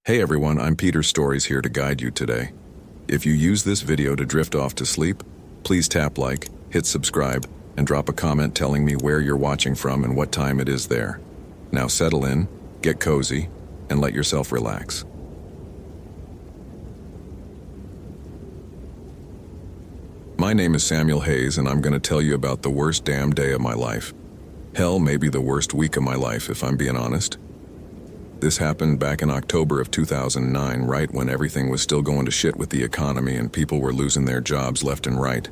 Hey everyone, I'm Peter Stories here to guide you today. If you use this video to drift off to sleep, please tap like, hit subscribe, and drop a comment telling me where you're watching from and what time it is there. Now settle in, get cozy, and let yourself relax. My name is Samuel Hayes, and I'm going to tell you about the worst damn day of my life. Hell, maybe the worst week of my life, if I'm being honest. This happened back in October of 2009, right when everything was still going to shit with the economy and people were losing their jobs left and right.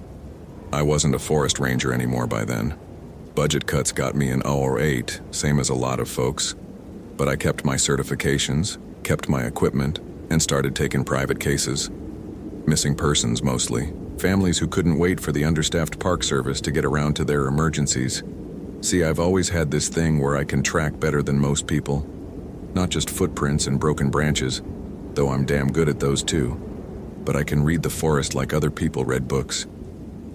I wasn't a forest ranger anymore by then. Budget cuts got me an 008, same as a lot of folks. But I kept my certifications, kept my equipment, and started taking private cases. Missing persons mostly. Families who couldn't wait for the understaffed park service to get around to their emergencies. See, I've always had this thing where I can track better than most people. Not just footprints and broken branches, though I'm damn good at those too. But I can read the forest like other people read books.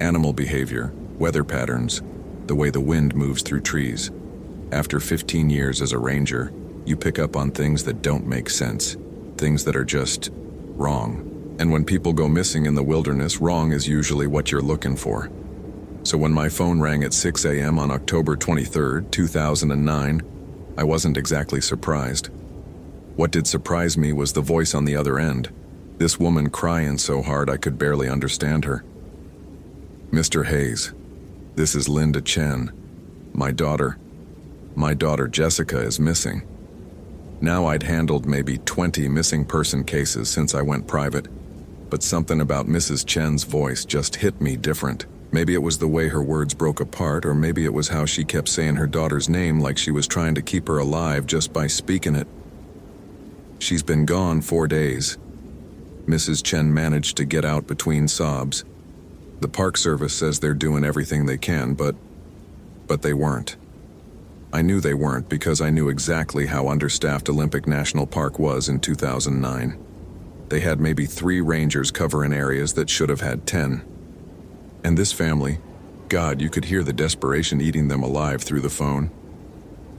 Animal behavior, weather patterns, the way the wind moves through trees. After 15 years as a ranger, you pick up on things that don't make sense, things that are just wrong. And when people go missing in the wilderness, wrong is usually what you're looking for. So when my phone rang at 6 a.m. on October 23, 2009, I wasn't exactly surprised. What did surprise me was the voice on the other end. This woman crying so hard I could barely understand her. Mr. Hayes, this is Linda Chen. My daughter Jessica is missing. Now I'd handled maybe 20 missing person cases since I went private, but something about Mrs. Chen's voice just hit me different. Maybe it was the way her words broke apart, or maybe it was how she kept saying her daughter's name like she was trying to keep her alive just by speaking it. She's been gone 4 days. Mrs. Chen managed to get out between sobs. The Park Service says they're doing everything they can, but they weren't. I knew they weren't because I knew exactly how understaffed Olympic National Park was in 2009. They had maybe 3 rangers covering areas that should have had 10. And this family, God, you could hear the desperation eating them alive through the phone.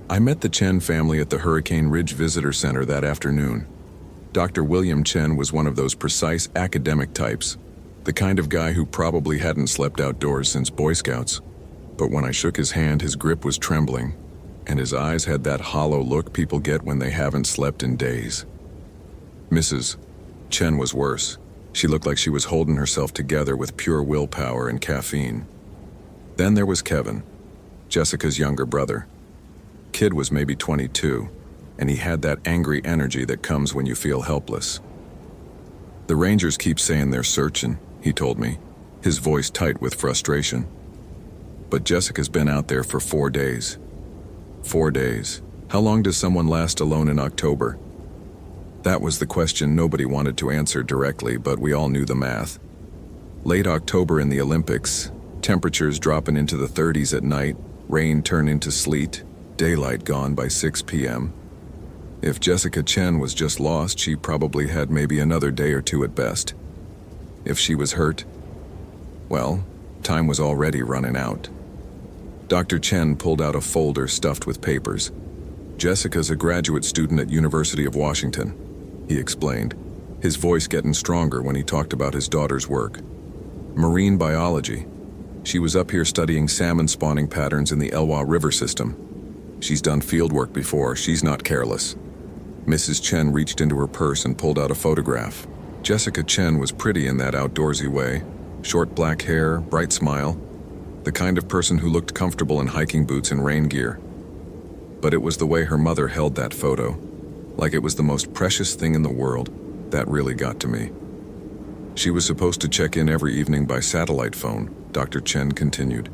I met the Chen family at the Hurricane Ridge Visitor Center that afternoon. Dr. William Chen was one of those precise academic types, the kind of guy who probably hadn't slept outdoors since Boy Scouts. But when I shook his hand, his grip was trembling, and his eyes had that hollow look people get when they haven't slept in days. Mrs. Chen was worse. She looked like she was holding herself together with pure willpower and caffeine. Then there was Kevin, Jessica's younger brother. Kid was maybe 22, and he had that angry energy that comes when you feel helpless. The Rangers keep saying they're searching, he told me, his voice tight with frustration. But Jessica's been out there for 4 days. 4 days. How long does someone last alone in October? That was the question nobody wanted to answer directly, but we all knew the math. Late October in the Olympics, temperatures dropping into the 30s at night, rain turned into sleet, daylight gone by 6 p.m. If Jessica Chen was just lost, she probably had maybe another day or two at best. If she was hurt, well, time was already running out. Dr. Chen pulled out a folder stuffed with papers. Jessica's a graduate student at University of Washington, he explained, his voice getting stronger when he talked about his daughter's work. Marine biology. She was up here studying salmon spawning patterns in the Elwha River system. She's done field work before, she's not careless. Mrs. Chen reached into her purse and pulled out a photograph. Jessica Chen was pretty in that outdoorsy way. Short black hair, bright smile. The kind of person who looked comfortable in hiking boots and rain gear. But it was the way her mother held that photo, like it was the most precious thing in the world, that really got to me. She was supposed to check in every evening by satellite phone, Dr. Chen continued.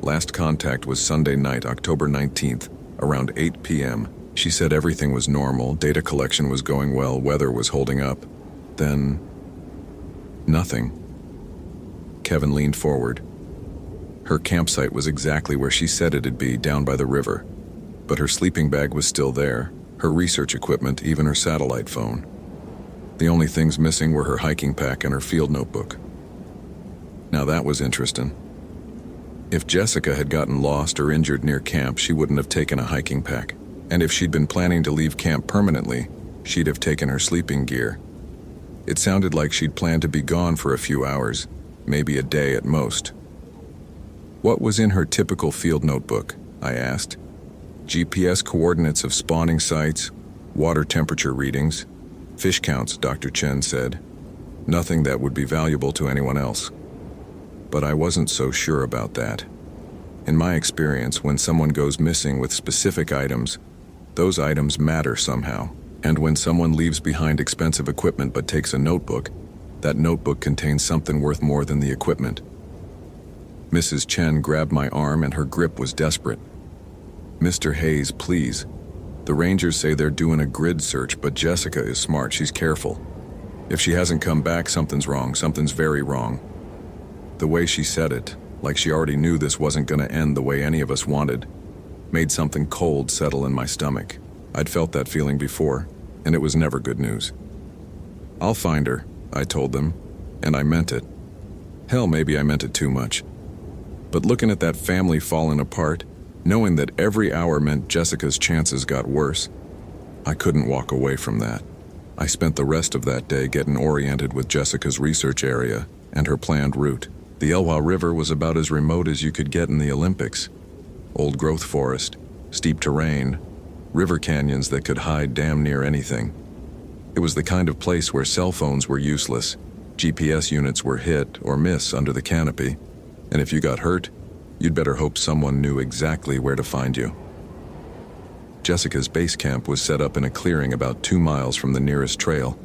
Last contact was Sunday night, October 19th, around 8 p.m. She said everything was normal, data collection was going well, weather was holding up. Then, nothing. Kevin leaned forward. Her campsite was exactly where she said it'd be, down by the river. But her sleeping bag was still there, her research equipment, even her satellite phone. The only things missing were her hiking pack and her field notebook. Now that was interesting. If Jessica had gotten lost or injured near camp, she wouldn't have taken a hiking pack. And if she'd been planning to leave camp permanently, she'd have taken her sleeping gear. It sounded like she'd planned to be gone for a few hours, maybe a day at most. What was in her typical field notebook? I asked. GPS coordinates of spawning sites, water temperature readings, fish counts, Dr. Chen said. Nothing that would be valuable to anyone else. But I wasn't so sure about that. In my experience, when someone goes missing with specific items, those items matter somehow. And when someone leaves behind expensive equipment but takes a notebook, that notebook contains something worth more than the equipment. Mrs. Chen grabbed my arm and her grip was desperate. "Mr. Hayes, please. The rangers say they're doing a grid search, but Jessica is smart, she's careful. If she hasn't come back, something's wrong, something's very wrong." The way she said it, like she already knew this wasn't gonna end the way any of us wanted, made something cold settle in my stomach. I'd felt that feeling before, and it was never good news. "I'll find her," I told them, and I meant it. Hell, maybe I meant it too much. But looking at that family falling apart, knowing that every hour meant Jessica's chances got worse, I couldn't walk away from that. I spent the rest of that day getting oriented with Jessica's research area and her planned route. The Elwha River was about as remote as you could get in the Olympics. Old growth forest, steep terrain, river canyons that could hide damn near anything. It was the kind of place where cell phones were useless, GPS units were hit or miss under the canopy, and if you got hurt, you'd better hope someone knew exactly where to find you. Jessica's base camp was set up in a clearing about 2 miles from the nearest trail,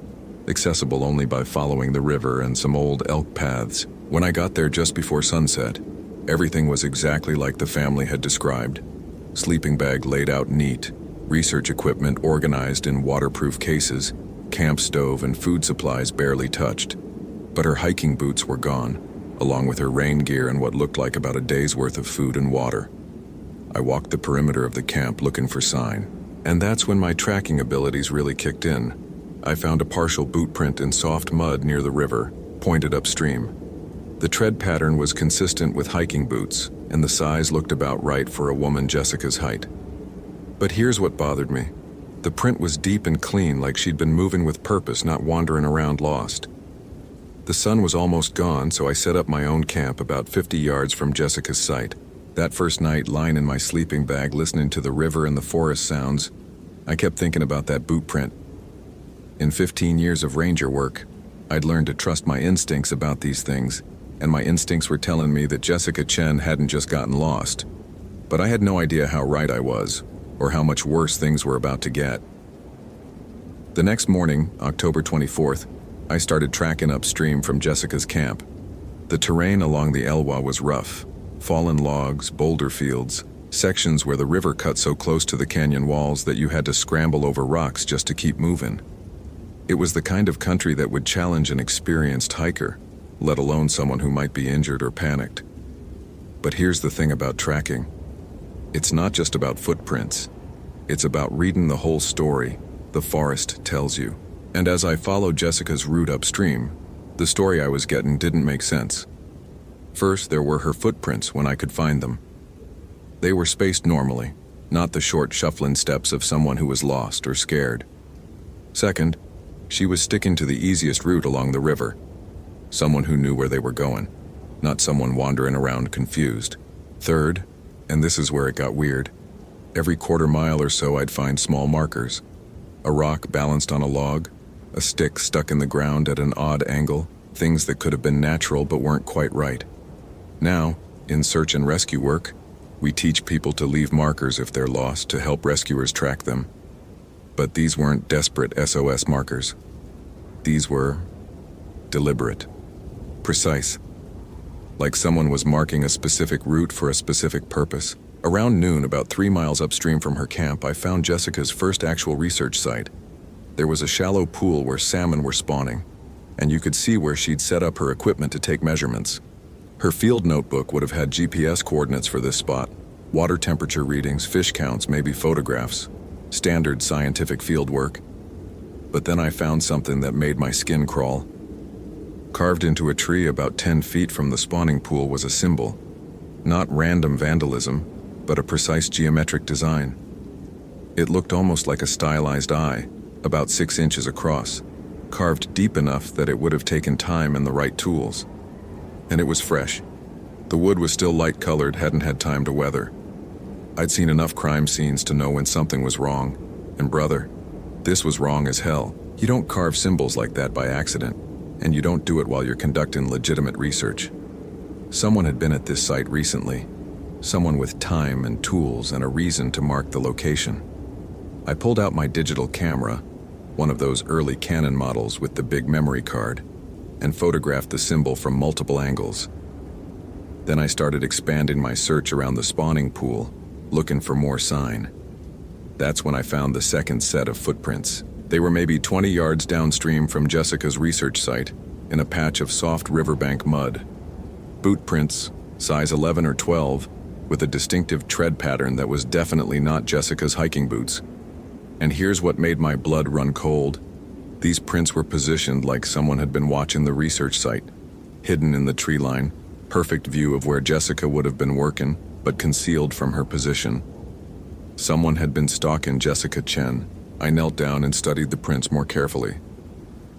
accessible only by following the river and some old elk paths. When I got there just before sunset, everything was exactly like the family had described. Sleeping bag laid out neat, research equipment organized in waterproof cases, camp stove and food supplies barely touched. But her hiking boots were gone, along with her rain gear and what looked like about a day's worth of food and water. I walked the perimeter of the camp looking for sign, and that's when my tracking abilities really kicked in. I found a partial boot print in soft mud near the river, pointed upstream. The tread pattern was consistent with hiking boots, and the size looked about right for a woman Jessica's height. But here's what bothered me. The print was deep and clean, like she'd been moving with purpose, not wandering around lost. The sun was almost gone, so I set up my own camp about 50 yards from Jessica's site. That first night, lying in my sleeping bag, listening to the river and the forest sounds, I kept thinking about that boot print. In 15 years of ranger work, I'd learned to trust my instincts about these things, and my instincts were telling me that Jessica Chen hadn't just gotten lost. But I had no idea how right I was, or how much worse things were about to get. The next morning, October 24th, I started tracking upstream from Jessica's camp. The terrain along the Elwha was rough. Fallen logs, boulder fields, sections where the river cut so close to the canyon walls that you had to scramble over rocks just to keep moving. It was the kind of country that would challenge an experienced hiker, let alone someone who might be injured or panicked. But here's the thing about tracking. It's not just about footprints. It's about reading the whole story the forest tells you. And as I followed Jessica's route upstream, the story I was getting didn't make sense. First, there were her footprints when I could find them. They were spaced normally, not the short shuffling steps of someone who was lost or scared. Second, she was sticking to the easiest route along the river. Someone who knew where they were going, not someone wandering around confused. Third, and this is where it got weird, every quarter mile or so I'd find small markers. A rock balanced on a log, a stick stuck in the ground at an odd angle, things that could have been natural but weren't quite right. Now, in search and rescue work, we teach people to leave markers if they're lost to help rescuers track them. But these weren't desperate SOS markers. These were deliberate, precise. Like someone was marking a specific route for a specific purpose. Around noon, about 3 miles upstream from her camp, I found Jessica's first actual research site. There was a shallow pool where salmon were spawning, and you could see where she'd set up her equipment to take measurements. Her field notebook would have had GPS coordinates for this spot, water temperature readings, fish counts, maybe photographs, standard scientific field work. But then I found something that made my skin crawl. Carved into a tree about 10 feet from the spawning pool was a symbol, not random vandalism, but a precise geometric design. It looked almost like a stylized eye, about 6 inches across, carved deep enough that it would have taken time and the right tools. And it was fresh. The wood was still light-colored, hadn't had time to weather. I'd seen enough crime scenes to know when something was wrong, and brother, this was wrong as hell. You don't carve symbols like that by accident, and you don't do it while you're conducting legitimate research. Someone had been at this site recently, someone with time and tools and a reason to mark the location. I pulled out my digital camera, one of those early Canon models with the big memory card, and photographed the symbol from multiple angles. Then I started expanding my search around the spawning pool, looking for more sign. That's when I found the second set of footprints. They were maybe 20 yards downstream from Jessica's research site, in a patch of soft riverbank mud. Boot prints, size 11 or 12, with a distinctive tread pattern that was definitely not Jessica's hiking boots. And here's what made my blood run cold. These prints were positioned like someone had been watching the research site, hidden in the tree line, perfect view of where Jessica would have been working, but concealed from her position. Someone had been stalking Jessica Chen. I knelt down and studied the prints more carefully.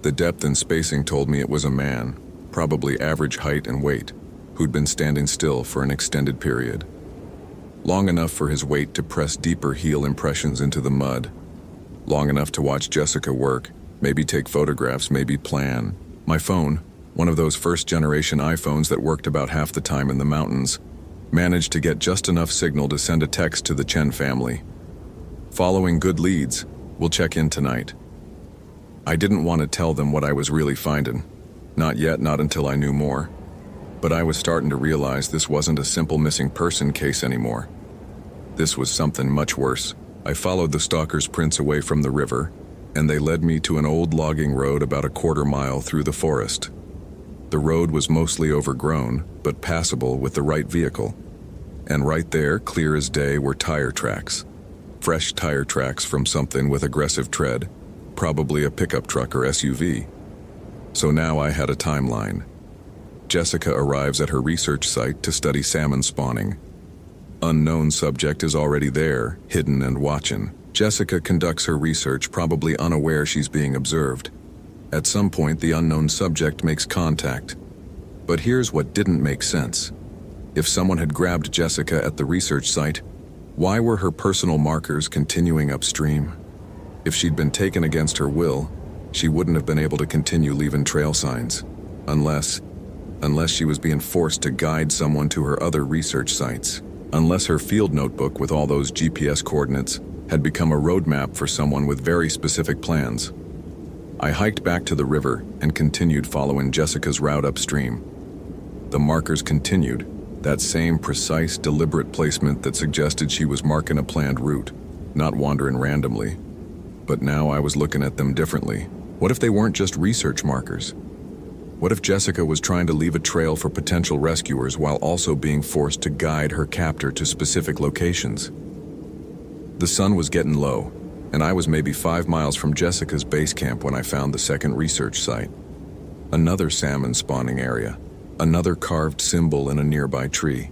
The depth and spacing told me it was a man, probably average height and weight, who'd been standing still for an extended period. Long enough for his weight to press deeper heel impressions into the mud. Long enough to watch Jessica work, maybe take photographs, maybe plan. My phone, one of those first-generation iPhones that worked about half the time in the mountains, managed to get just enough signal to send a text to the Chen family. Following good leads, we'll check in tonight. I didn't want to tell them what I was really finding. Not yet, not until I knew more. But I was starting to realize this wasn't a simple missing person case anymore. This was something much worse. I followed the stalker's prints away from the river, and they led me to an old logging road about a quarter mile through the forest. The road was mostly overgrown, but passable with the right vehicle. And right there, clear as day, were tire tracks. Fresh tire tracks from something with aggressive tread, probably a pickup truck or SUV. So now I had a timeline. Jessica arrives at her research site to study salmon spawning. Unknown subject is already there, hidden and watching. Jessica conducts her research, probably unaware she's being observed. At some point, the unknown subject makes contact. But here's what didn't make sense. If someone had grabbed Jessica at the research site, why were her personal markers continuing upstream? If she'd been taken against her will, she wouldn't have been able to continue leaving trail signs. Unless she was being forced to guide someone to her other research sites. Unless her field notebook with all those GPS coordinates had become a roadmap for someone with very specific plans. I hiked back to the river and continued following Jessica's route upstream. The markers continued, that same precise, deliberate placement that suggested she was marking a planned route, not wandering randomly. But now I was looking at them differently. What if they weren't just research markers? What if Jessica was trying to leave a trail for potential rescuers while also being forced to guide her captor to specific locations? The sun was getting low, and I was maybe 5 miles from Jessica's base camp when I found the second research site. Another salmon spawning area, another carved symbol in a nearby tree.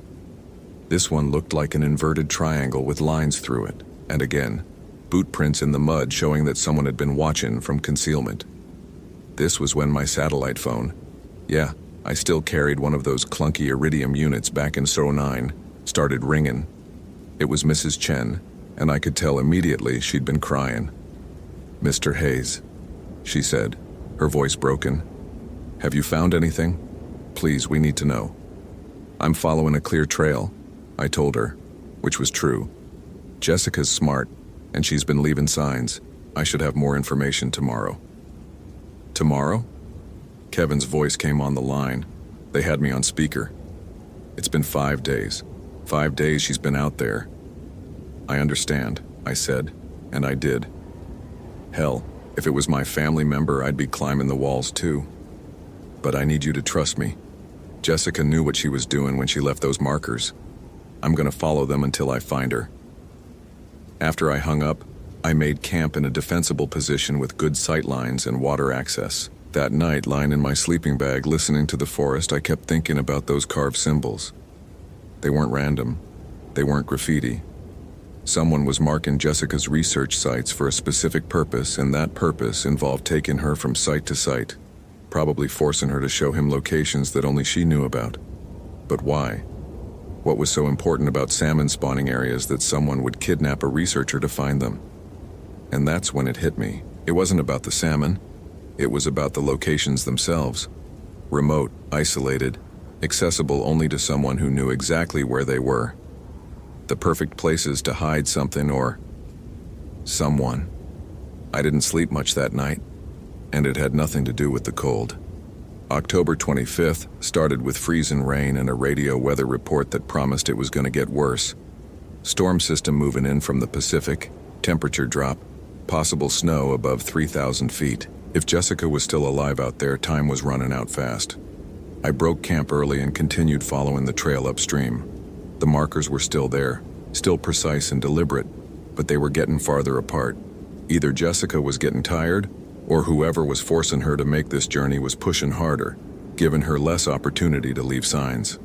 This one looked like an inverted triangle with lines through it, and again, boot prints in the mud showing that someone had been watching from concealment. This was when my satellite phone, yeah, I still carried one of those clunky iridium units back in '09, started ringing. It was Mrs. Chen, and I could tell immediately she'd been crying. "Mr. Hayes," she said, her voice broken. "Have you found anything? Please, we need to know." "I'm following a clear trail," I told her, which was true. Jessica's smart, and she's been leaving signs. I should have more information tomorrow. Tomorrow? Kevin's voice came on the line. They had me on speaker. "It's been 5 days. 5 days she's been out there." "I understand," I said, and I did. Hell, if it was my family member, I'd be climbing the walls too. But I need you to trust me. Jessica knew what she was doing when she left those markers. I'm gonna follow them until I find her. After I hung up, I made camp in a defensible position with good sight lines and water access. That night, lying in my sleeping bag listening to the forest, I kept thinking about those carved symbols. They weren't random. They weren't graffiti. Someone was marking Jessica's research sites for a specific purpose, and that purpose involved taking her from site to site, probably forcing her to show him locations that only she knew about. But why? What was so important about salmon spawning areas that someone would kidnap a researcher to find them? And that's when it hit me. It wasn't about the salmon. It was about the locations themselves. Remote, isolated, accessible only to someone who knew exactly where they were. The perfect places to hide something or someone. I didn't sleep much that night, and it had nothing to do with the cold. October 25th started with freezing rain and a radio weather report that promised it was going to get worse. Storm system moving in from the Pacific, temperature drop, possible snow above 3,000 feet. If Jessica was still alive out there, time was running out fast. I broke camp early and continued following the trail upstream. The markers were still there, still precise and deliberate, but they were getting farther apart. Either Jessica was getting tired, or whoever was forcing her to make this journey was pushing harder, giving her less opportunity to leave signs.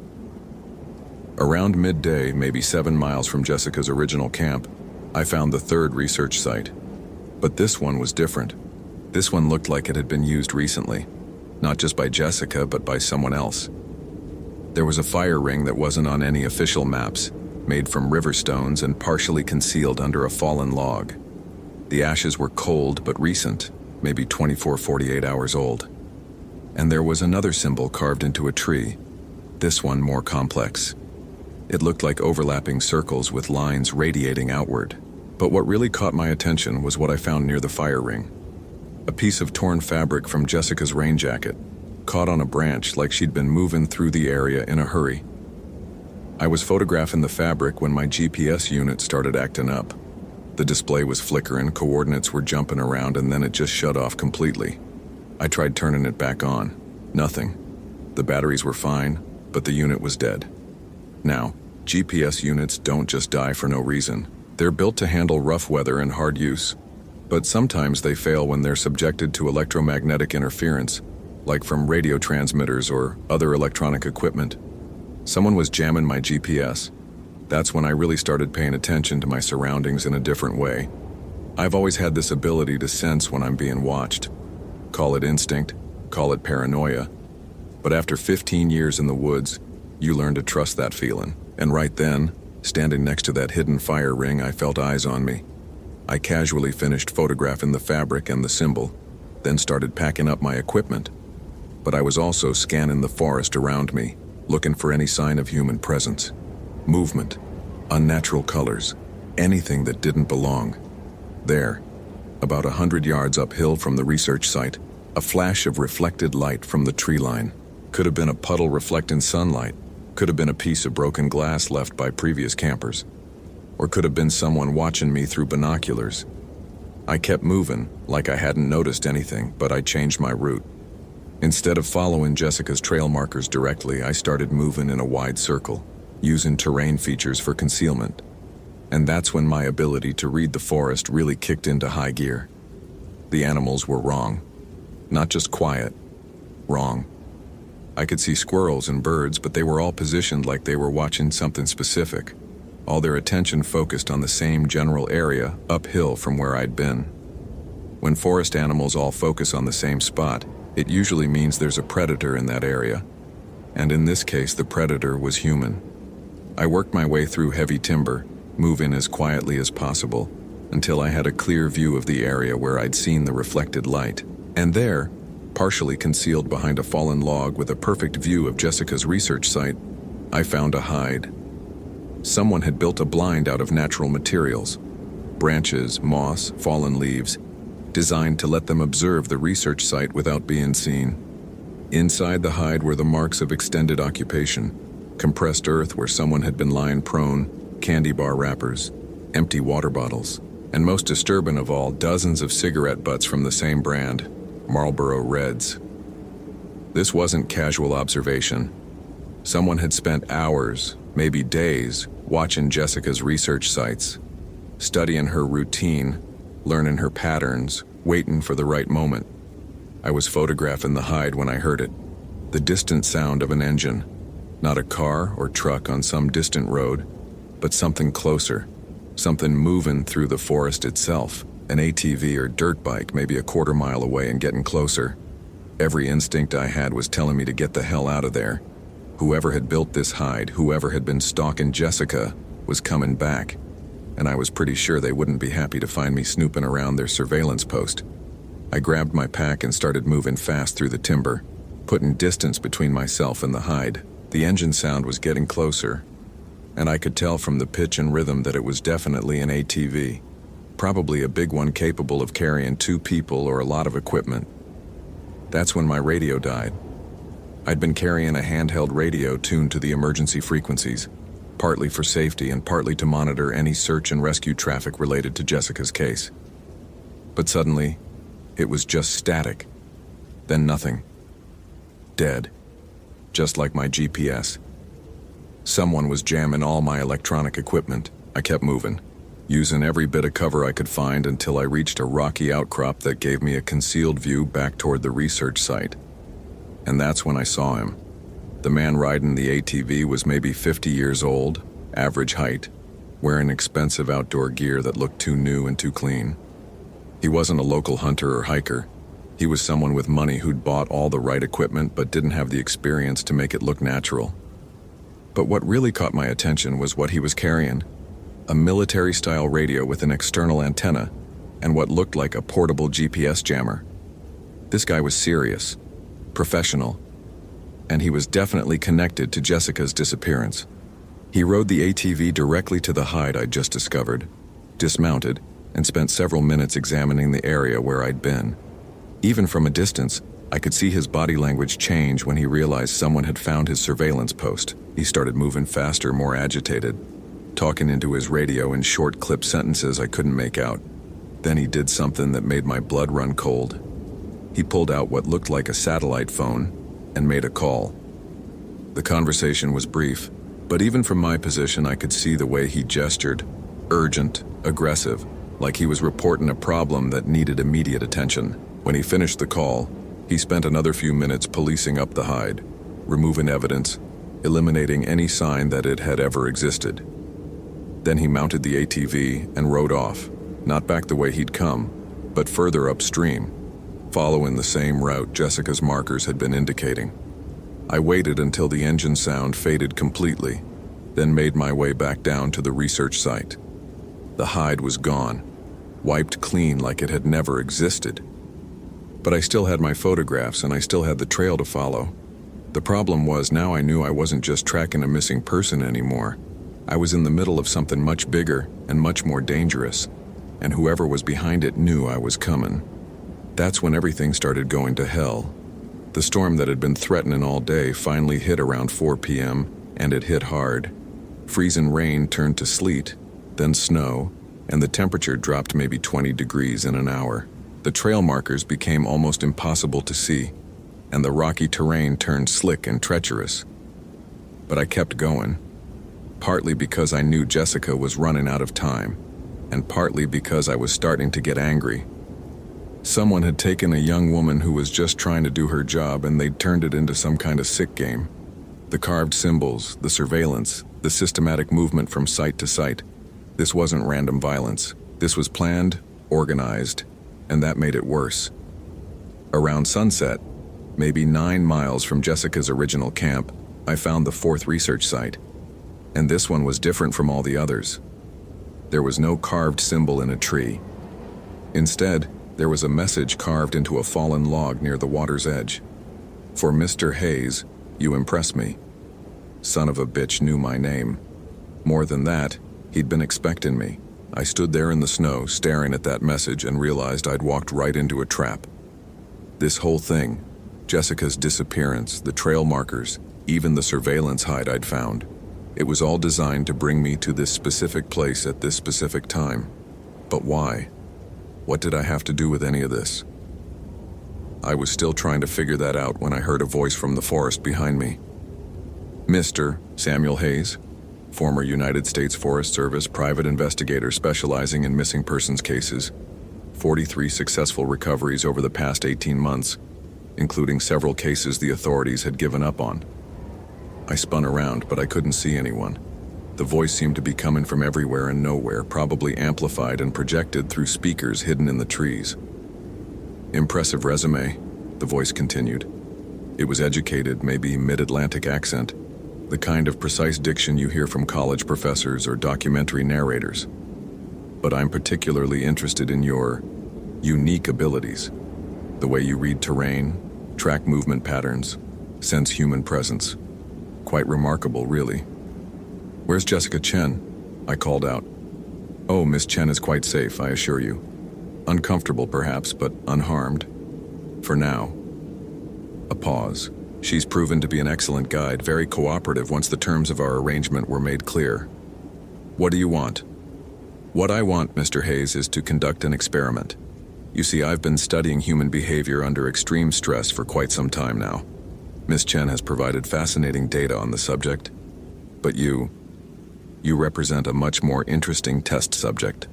Around midday, maybe 7 miles from Jessica's original camp, I found the third research site. But this one was different. This one looked like it had been used recently, not just by Jessica, but by someone else. There was a fire ring that wasn't on any official maps, made from river stones and partially concealed under a fallen log. The ashes were cold but recent, maybe 48 hours old. And there was another symbol carved into a tree, this one more complex. It looked like overlapping circles with lines radiating outward. But what really caught my attention was what I found near the fire ring. A piece of torn fabric from Jessica's rain jacket, caught on a branch like she'd been moving through the area in a hurry. I was photographing the fabric when my GPS unit started acting up. The display was flickering, coordinates were jumping around, and then it just shut off completely. I tried turning it back on. Nothing. The batteries were fine, but the unit was dead. Now, GPS units don't just die for no reason. They're built to handle rough weather and hard use. But sometimes they fail when they're subjected to electromagnetic interference, like from radio transmitters or other electronic equipment. Someone was jamming my GPS. That's when I really started paying attention to my surroundings in a different way. I've always had this ability to sense when I'm being watched. Call it instinct, call it paranoia. But after 15 years in the woods, you learn to trust that feeling. And right then, standing next to that hidden fire ring, I felt eyes on me. I casually finished photographing the fabric and the symbol, then started packing up my equipment. But I was also scanning the forest around me, looking for any sign of human presence. Movement, unnatural colors, anything that didn't belong. There, about 100 yards uphill from the research site, a flash of reflected light from the tree line. Could have been a puddle reflecting sunlight, could have been a piece of broken glass left by previous campers, or could have been someone watching me through binoculars. I kept moving, like I hadn't noticed anything, but I changed my route. Instead of following Jessica's trail markers directly, I started moving in a wide circle, using terrain features for concealment. And that's when my ability to read the forest really kicked into high gear. The animals were wrong. Not just quiet, wrong. I could see squirrels and birds, but they were all positioned like they were watching something specific. All their attention focused on the same general area, uphill from where I'd been. When forest animals all focus on the same spot, it usually means there's a predator in that area. And in this case, the predator was human. I worked my way through heavy timber, moving as quietly as possible, until I had a clear view of the area where I'd seen the reflected light. And there, partially concealed behind a fallen log with a perfect view of Jessica's research site, I found a hide. Someone had built a blind out of natural materials, branches, moss, fallen leaves, designed to let them observe the research site without being seen. Inside the hide were the marks of extended occupation, compressed earth where someone had been lying prone, candy bar wrappers, empty water bottles, and most disturbing of all, dozens of cigarette butts from the same brand, Marlboro Reds. This wasn't casual observation. Someone had spent hours, maybe days, watching Jessica's research sites, studying her routine, learning her patterns, waiting for the right moment. I was photographing the hide when I heard it, the distant sound of an engine, not a car or truck on some distant road, but something closer, Something moving through the forest itself, an ATV or dirt bike maybe a quarter mile away and getting closer. Every instinct I had was telling me to get the hell out of there. Whoever had built this hide, whoever had been stalking Jessica, was coming back, and I was pretty sure they wouldn't be happy to find me snooping around their surveillance post. I grabbed my pack and started moving fast through the timber, putting distance between myself and the hide. The engine sound was getting closer, and I could tell from the pitch and rhythm that it was definitely an ATV, probably a big one capable of carrying 2 people or a lot of equipment. That's when my radio died. I'd been carrying a handheld radio tuned to the emergency frequencies, partly for safety and partly to monitor any search and rescue traffic related to Jessica's case. But suddenly, it was just static. Then nothing. Dead. Just like my GPS. Someone was jamming all my electronic equipment. I kept moving, using every bit of cover I could find until I reached a rocky outcrop that gave me a concealed view back toward the research site. And that's when I saw him. The man riding the ATV was maybe 50 years old, average height, wearing expensive outdoor gear that looked too new and too clean. He wasn't a local hunter or hiker. He was someone with money who'd bought all the right equipment but didn't have the experience to make it look natural. But what really caught my attention was what he was carrying. A military-style radio with an external antenna and what looked like a portable GPS jammer. This guy was serious, professional, and he was definitely connected to Jessica's disappearance. He rode the ATV directly to the hide I'd just discovered, dismounted, and spent several minutes examining the area where I'd been. Even from a distance, I could see his body language change when he realized someone had found his surveillance post. He started moving faster, more agitated, talking into his radio in short clipped sentences I couldn't make out. Then he did something that made my blood run cold. He pulled out what looked like a satellite phone and made a call. The conversation was brief, but even from my position I could see the way he gestured, urgent, aggressive, like he was reporting a problem that needed immediate attention. When he finished the call, he spent another few minutes policing up the hide, removing evidence, eliminating any sign that it had ever existed. Then he mounted the ATV and rode off, not back the way he'd come, but further upstream, following the same route Jessica's markers had been indicating. I waited until the engine sound faded completely, then made my way back down to the research site. The hide was gone, wiped clean like it had never existed. But I still had my photographs and I still had the trail to follow. The problem was now I knew I wasn't just tracking a missing person anymore. I was in the middle of something much bigger and much more dangerous, and whoever was behind it knew I was coming. That's when everything started going to hell. The storm that had been threatening all day finally hit around 4 p.m., and it hit hard. Freezing rain turned to sleet, then snow, and the temperature dropped maybe 20 degrees in an hour. The trail markers became almost impossible to see, and the rocky terrain turned slick and treacherous. But I kept going, partly because I knew Jessica was running out of time, and partly because I was starting to get angry. Someone had taken a young woman who was just trying to do her job and they'd turned it into some kind of sick game. The carved symbols, the surveillance, the systematic movement from site to site. This wasn't random violence. This was planned, organized, and that made it worse. Around sunset, maybe 9 miles from Jessica's original camp, I found the 4th research site. And this one was different from all the others. There was no carved symbol in a tree. Instead, there was a message carved into a fallen log near the water's edge. For Mr. Hayes, you impress me. Son of a bitch knew my name. More than that, he'd been expecting me. I stood there in the snow, staring at that message, and realized I'd walked right into a trap. This whole thing, Jessica's disappearance, the trail markers, even the surveillance hide I'd found, it was all designed to bring me to this specific place at this specific time. But why? What did I have to do with any of this? I was still trying to figure that out when I heard a voice from the forest behind me. Mr. Samuel Hayes, former United States Forest Service private investigator specializing in missing persons cases, 43 successful recoveries over the past 18 months, including several cases the authorities had given up on. I spun around, but I couldn't see anyone. The voice seemed to be coming from everywhere and nowhere, probably amplified and projected through speakers hidden in the trees. Impressive resume, the voice continued. It was educated, maybe mid-Atlantic accent, the kind of precise diction you hear from college professors or documentary narrators. But I'm particularly interested in your unique abilities. The way you read terrain, track movement patterns, sense human presence. Quite remarkable, really. Where's Jessica Chen? I called out. Oh, Miss Chen is quite safe, I assure you. Uncomfortable perhaps, but unharmed. For now. A pause. She's proven to be an excellent guide, very cooperative once the terms of our arrangement were made clear. What do you want? What I want, Mr. Hayes, is to conduct an experiment. You see, I've been studying human behavior under extreme stress for quite some time now. Miss Chen has provided fascinating data on the subject, but you represent a much more interesting test subject.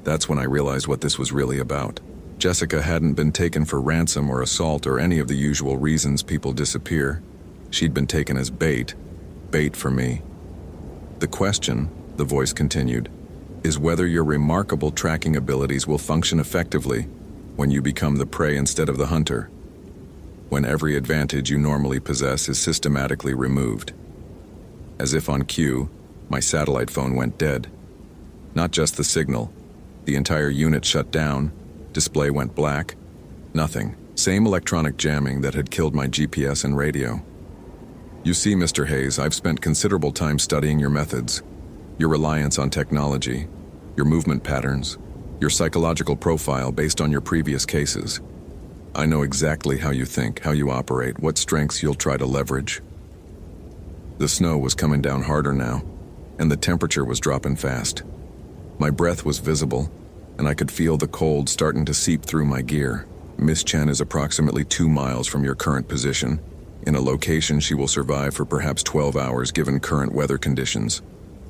That's when I realized what this was really about. Jessica hadn't been taken for ransom or assault or any of the usual reasons people disappear. She'd been taken as bait for me. The question, the voice continued, is whether your remarkable tracking abilities will function effectively when you become the prey instead of the hunter, when every advantage you normally possess is systematically removed. As if on cue, my satellite phone went dead. Not just the signal. The entire unit shut down, display went black, nothing. Same electronic jamming that had killed my GPS and radio. You see, Mr. Hayes, I've spent considerable time studying your methods, your reliance on technology, your movement patterns, your psychological profile based on your previous cases. I know exactly how you think, how you operate, what strengths you'll try to leverage. The snow was coming down harder now, and the temperature was dropping fast. My breath was visible, and I could feel the cold starting to seep through my gear. Miss Chen is approximately 2 miles from your current position, in a location she will survive for perhaps 12 hours given current weather conditions.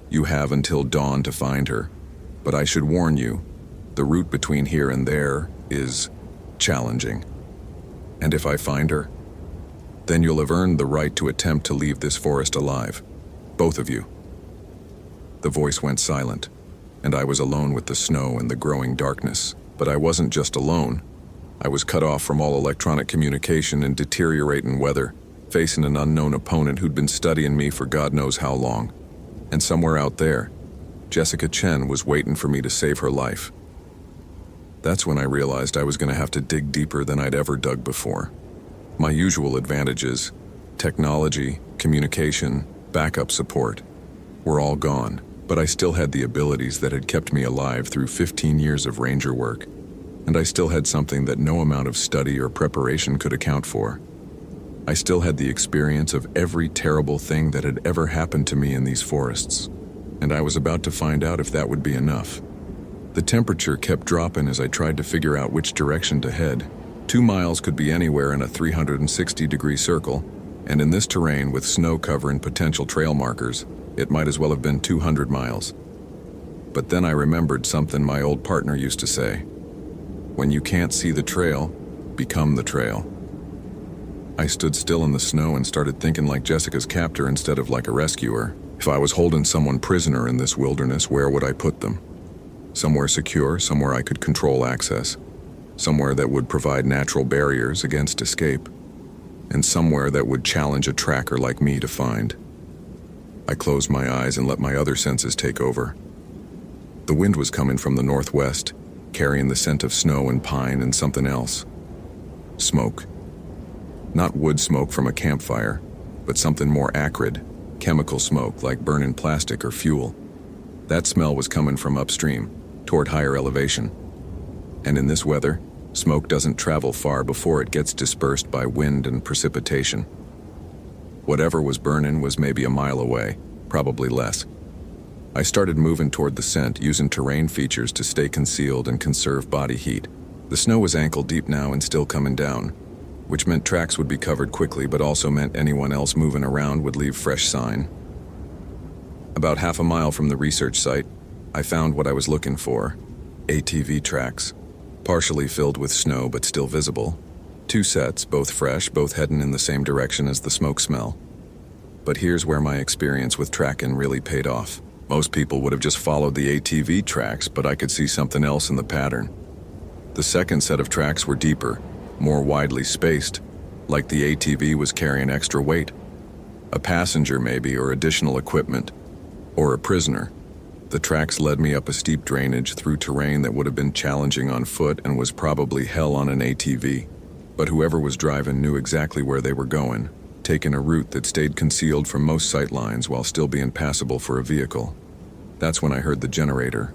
You have until dawn to find her, but I should warn you, the route between here and there is challenging. And if I find her, then you'll have earned the right to attempt to leave this forest alive. Both of you. The voice went silent, and I was alone with the snow and the growing darkness. But I wasn't just alone. I was cut off from all electronic communication in deteriorating weather, facing an unknown opponent who'd been studying me for God knows how long. And somewhere out there, Jessica Chen was waiting for me to save her life. That's when I realized I was going to have to dig deeper than I'd ever dug before. My usual advantages, technology, communication, backup support, were all gone, but I still had the abilities that had kept me alive through 15 years of ranger work, and I still had something that no amount of study or preparation could account for. I still had the experience of every terrible thing that had ever happened to me in these forests, and I was about to find out if that would be enough. The temperature kept dropping as I tried to figure out which direction to head. 2 miles could be anywhere in a 360-degree circle, and in this terrain with snow cover and potential trail markers, it might as well have been 200 miles. But then I remembered something my old partner used to say. When you can't see the trail, become the trail. I stood still in the snow and started thinking like Jessica's captor instead of like a rescuer. If I was holding someone prisoner in this wilderness, where would I put them? Somewhere secure, somewhere I could control access, somewhere that would provide natural barriers against escape, and somewhere that would challenge a tracker like me to find. I closed my eyes and let my other senses take over. The wind was coming from the northwest, carrying the scent of snow and pine and something else. Smoke. Not wood smoke from a campfire, but something more acrid, chemical smoke like burning plastic or fuel. That smell was coming from upstream, toward higher elevation. And in this weather, smoke doesn't travel far before it gets dispersed by wind and precipitation. Whatever was burning was maybe a mile away, probably less. I started moving toward the scent, using terrain features to stay concealed and conserve body heat. The snow was ankle deep now and still coming down, which meant tracks would be covered quickly, but also meant anyone else moving around would leave fresh sign. About half a mile from the research site, I found what I was looking for. ATV tracks, partially filled with snow but still visible. 2 sets, both fresh, both heading in the same direction as the smoke smell. But here's where my experience with tracking really paid off. Most people would have just followed the ATV tracks, but I could see something else in the pattern. The second set of tracks were deeper, more widely spaced, like the ATV was carrying extra weight. A passenger maybe, or additional equipment, or a prisoner. The tracks led me up a steep drainage through terrain that would have been challenging on foot and was probably hell on an ATV. But whoever was driving knew exactly where they were going, taking a route that stayed concealed from most sight lines while still being passable for a vehicle. That's when I heard the generator.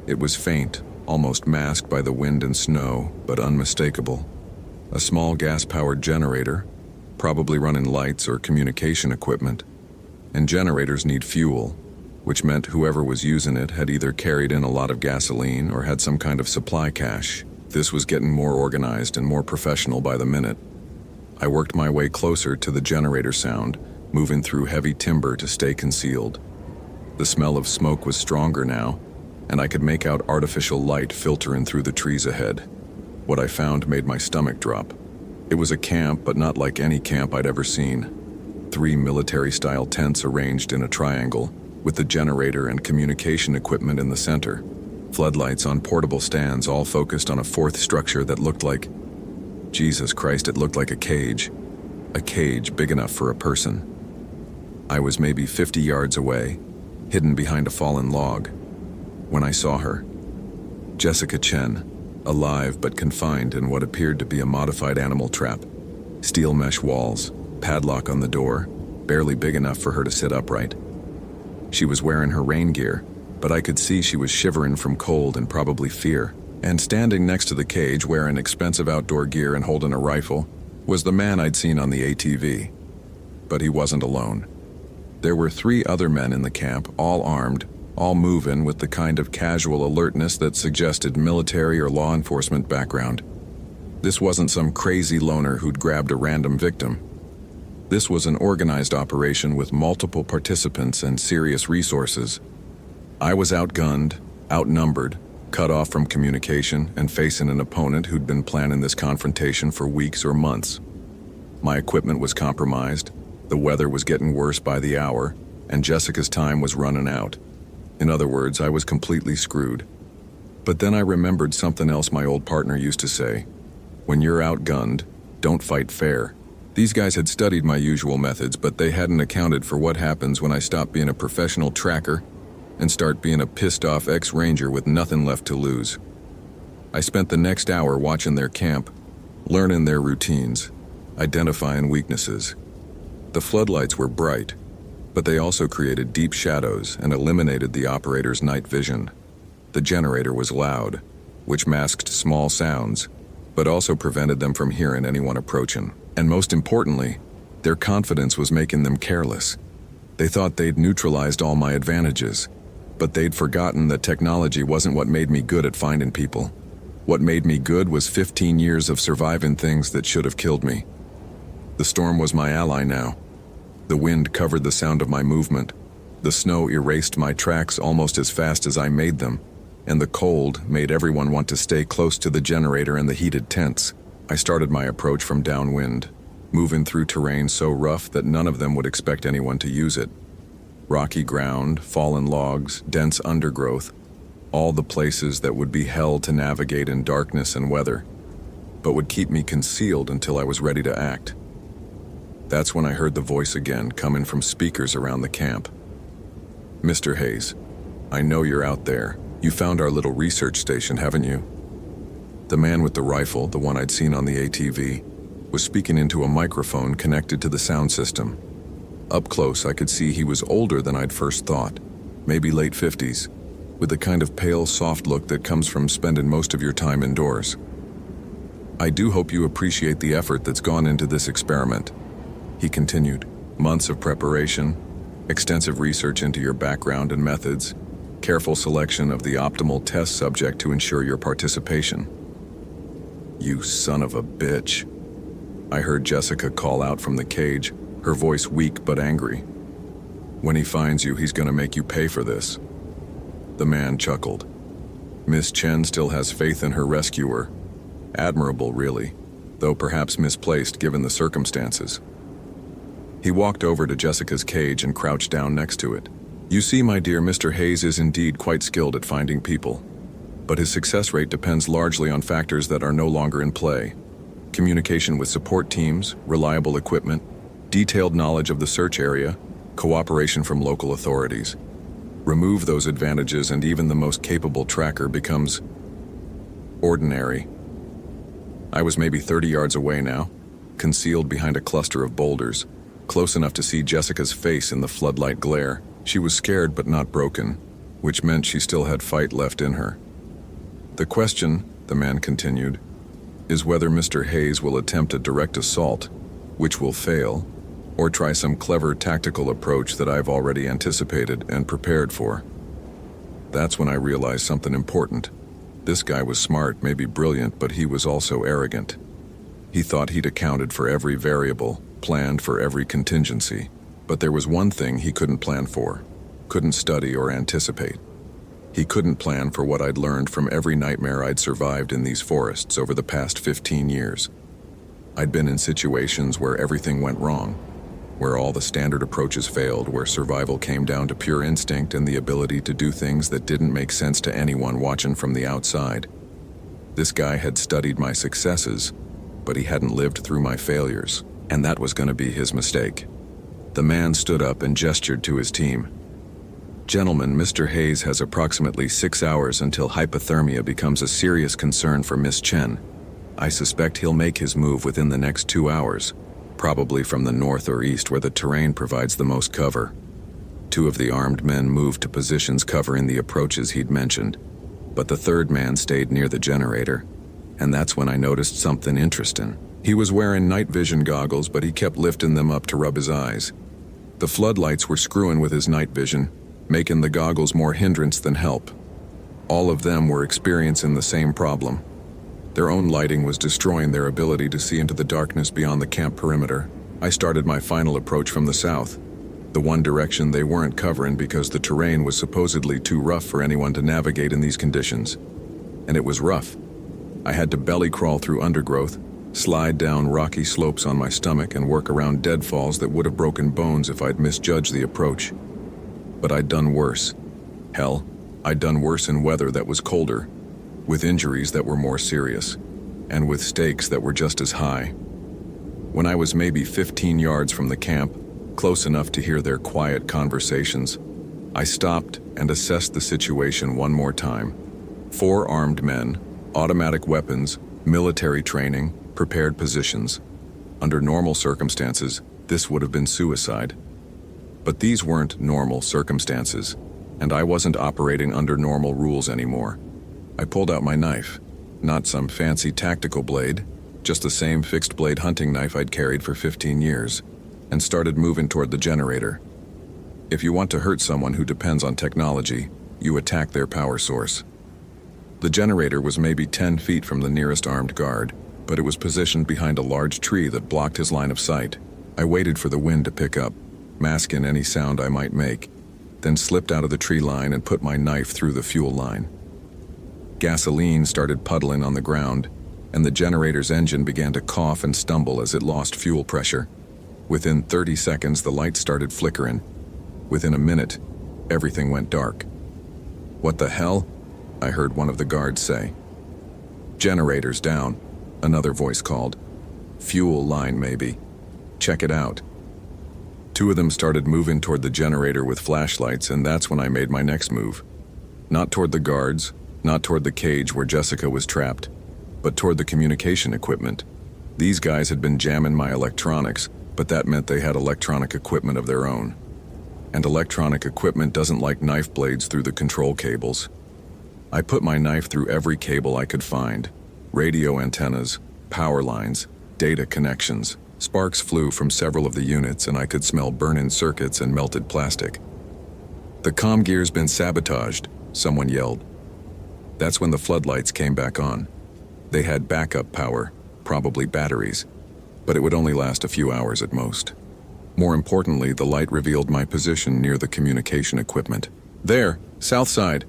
It was faint, almost masked by the wind and snow, but unmistakable. A small gas-powered generator, probably running lights or communication equipment. And generators need fuel, which meant whoever was using it had either carried in a lot of gasoline or had some kind of supply cache. This was getting more organized and more professional by the minute. I worked my way closer to the generator sound, moving through heavy timber to stay concealed. The smell of smoke was stronger now, and I could make out artificial light filtering through the trees ahead. What I found made my stomach drop. It was a camp, but not like any camp I'd ever seen. 3 military-style tents arranged in a triangle, with the generator and communication equipment in the center. Floodlights on portable stands all focused on a fourth structure that looked like... Jesus Christ, it looked like a cage. A cage big enough for a person. I was maybe 50 yards away, hidden behind a fallen log, when I saw her. Jessica Chen, alive but confined in what appeared to be a modified animal trap. Steel mesh walls, padlock on the door, barely big enough for her to sit upright. She was wearing her rain gear, but I could see she was shivering from cold and probably fear. And standing next to the cage, wearing expensive outdoor gear and holding a rifle, was the man I'd seen on the ATV. But he wasn't alone. There were 3 other men in the camp, all armed, all moving with the kind of casual alertness that suggested military or law enforcement background. This wasn't some crazy loner who'd grabbed a random victim. This was an organized operation with multiple participants and serious resources. I was outgunned, outnumbered, cut off from communication, and facing an opponent who'd been planning this confrontation for weeks or months. My equipment was compromised, the weather was getting worse by the hour, and Jessica's time was running out. In other words, I was completely screwed. But then I remembered something else my old partner used to say. When you're outgunned, don't fight fair. These guys had studied my usual methods, but they hadn't accounted for what happens when I stop being a professional tracker and start being a pissed-off ex-ranger with nothing left to lose. I spent the next hour watching their camp, learning their routines, identifying weaknesses. The floodlights were bright, but they also created deep shadows and eliminated the operator's night vision. The generator was loud, which masked small sounds, but also prevented them from hearing anyone approaching. And most importantly, their confidence was making them careless. They thought they'd neutralized all my advantages, but they'd forgotten that technology wasn't what made me good at finding people. What made me good was 15 years of surviving things that should have killed me. The storm was my ally now. The wind covered the sound of my movement. The snow erased my tracks almost as fast as I made them, and the cold made everyone want to stay close to the generator and the heated tents. I started my approach from downwind, moving through terrain so rough that none of them would expect anyone to use it. Rocky ground, fallen logs, dense undergrowth, all the places that would be hell to navigate in darkness and weather, but would keep me concealed until I was ready to act. That's when I heard the voice again, coming from speakers around the camp. "Mr. Hayes, I know you're out there. You found our little research station, haven't you?" The man with the rifle, the one I'd seen on the ATV, was speaking into a microphone connected to the sound system. Up close, I could see he was older than I'd first thought, maybe late 50s, with the kind of pale, soft look that comes from spending most of your time indoors. "I do hope you appreciate the effort that's gone into this experiment," he continued. "Months of preparation, extensive research into your background and methods, careful selection of the optimal test subject to ensure your participation." "You son of a bitch," I heard Jessica call out from the cage, her voice weak but angry. "When he finds you, he's gonna make you pay for this." The man chuckled. Miss Chen still has faith in her rescuer. Admirable, really, though perhaps misplaced given the circumstances. He walked over to Jessica's cage and crouched down next to it. "You see, my dear, Mr. Hayes is indeed quite skilled at finding people. But his success rate depends largely on factors that are no longer in play. Communication with support teams, reliable equipment, detailed knowledge of the search area, cooperation from local authorities. Remove those advantages and even the most capable tracker becomes ordinary." I was maybe 30 yards away now, concealed behind a cluster of boulders, close enough to see Jessica's face in the floodlight glare. She was scared but not broken, which meant she still had fight left in her. "The question," the man continued, "is whether Mr. Hayes will attempt a direct assault, which will fail, or try some clever tactical approach that I've already anticipated and prepared for." That's when I realized something important. This guy was smart, maybe brilliant, but he was also arrogant. He thought he'd accounted for every variable, planned for every contingency. But there was one thing he couldn't plan for, couldn't study or anticipate. He couldn't plan for what I'd learned from every nightmare I'd survived in these forests over the past 15 years. I'd been in situations where everything went wrong, where all the standard approaches failed, where survival came down to pure instinct and the ability to do things that didn't make sense to anyone watching from the outside. This guy had studied my successes, but he hadn't lived through my failures, and that was going to be his mistake. The man stood up and gestured to his team. "Gentlemen, Mr. Hayes has approximately 6 hours until hypothermia becomes a serious concern for Miss Chen. I suspect he'll make his move within the next 2 hours, probably from the north or east where the terrain provides the most cover." 2 of the armed men moved to positions covering the approaches he'd mentioned, but the third man stayed near the generator, and that's when I noticed something interesting. He was wearing night vision goggles, but he kept lifting them up to rub his eyes. The floodlights were screwing with his night vision, making the goggles more hindrance than help. All of them were experiencing the same problem. Their own lighting was destroying their ability to see into the darkness beyond the camp perimeter. I started my final approach from the south, the one direction they weren't covering because the terrain was supposedly too rough for anyone to navigate in these conditions. And it was rough. I had to belly crawl through undergrowth, slide down rocky slopes on my stomach, and work around deadfalls that would have broken bones if I'd misjudged the approach. But I'd done worse. Hell, I'd done worse in weather that was colder, with injuries that were more serious, and with stakes that were just as high. When I was maybe 15 yards from the camp, close enough to hear their quiet conversations, I stopped and assessed the situation one more time. 4 armed men, automatic weapons, military training, prepared positions. Under normal circumstances, this would have been suicide. But these weren't normal circumstances, and I wasn't operating under normal rules anymore. I pulled out my knife, not some fancy tactical blade, just the same fixed blade hunting knife I'd carried for 15 years, and started moving toward the generator. If you want to hurt someone who depends on technology, you attack their power source. The generator was maybe 10 feet from the nearest armed guard, but it was positioned behind a large tree that blocked his line of sight. I waited for the wind to pick up, masking any sound I might make, then slipped out of the tree line and put my knife through the fuel line. Gasoline started puddling on the ground, and the generator's engine began to cough and stumble as it lost fuel pressure. Within 30 seconds, the lights started flickering. Within a minute, everything went dark. "What the hell?" I heard one of the guards say. "Generator's down," another voice called. "Fuel line, maybe. Check it out." 2 of them started moving toward the generator with flashlights, and that's when I made my next move. Not toward the guards, not toward the cage where Jessica was trapped, but toward the communication equipment. These guys had been jamming my electronics, but that meant they had electronic equipment of their own. And electronic equipment doesn't like knife blades through the control cables. I put my knife through every cable I could find. Radio antennas, power lines, data connections. Sparks flew from several of the units, and I could smell burn-in circuits and melted plastic. "The comm gear's been sabotaged," someone yelled. That's when the floodlights came back on. They had backup power, probably batteries, but it would only last a few hours at most. More importantly, the light revealed my position near the communication equipment. "There, south side."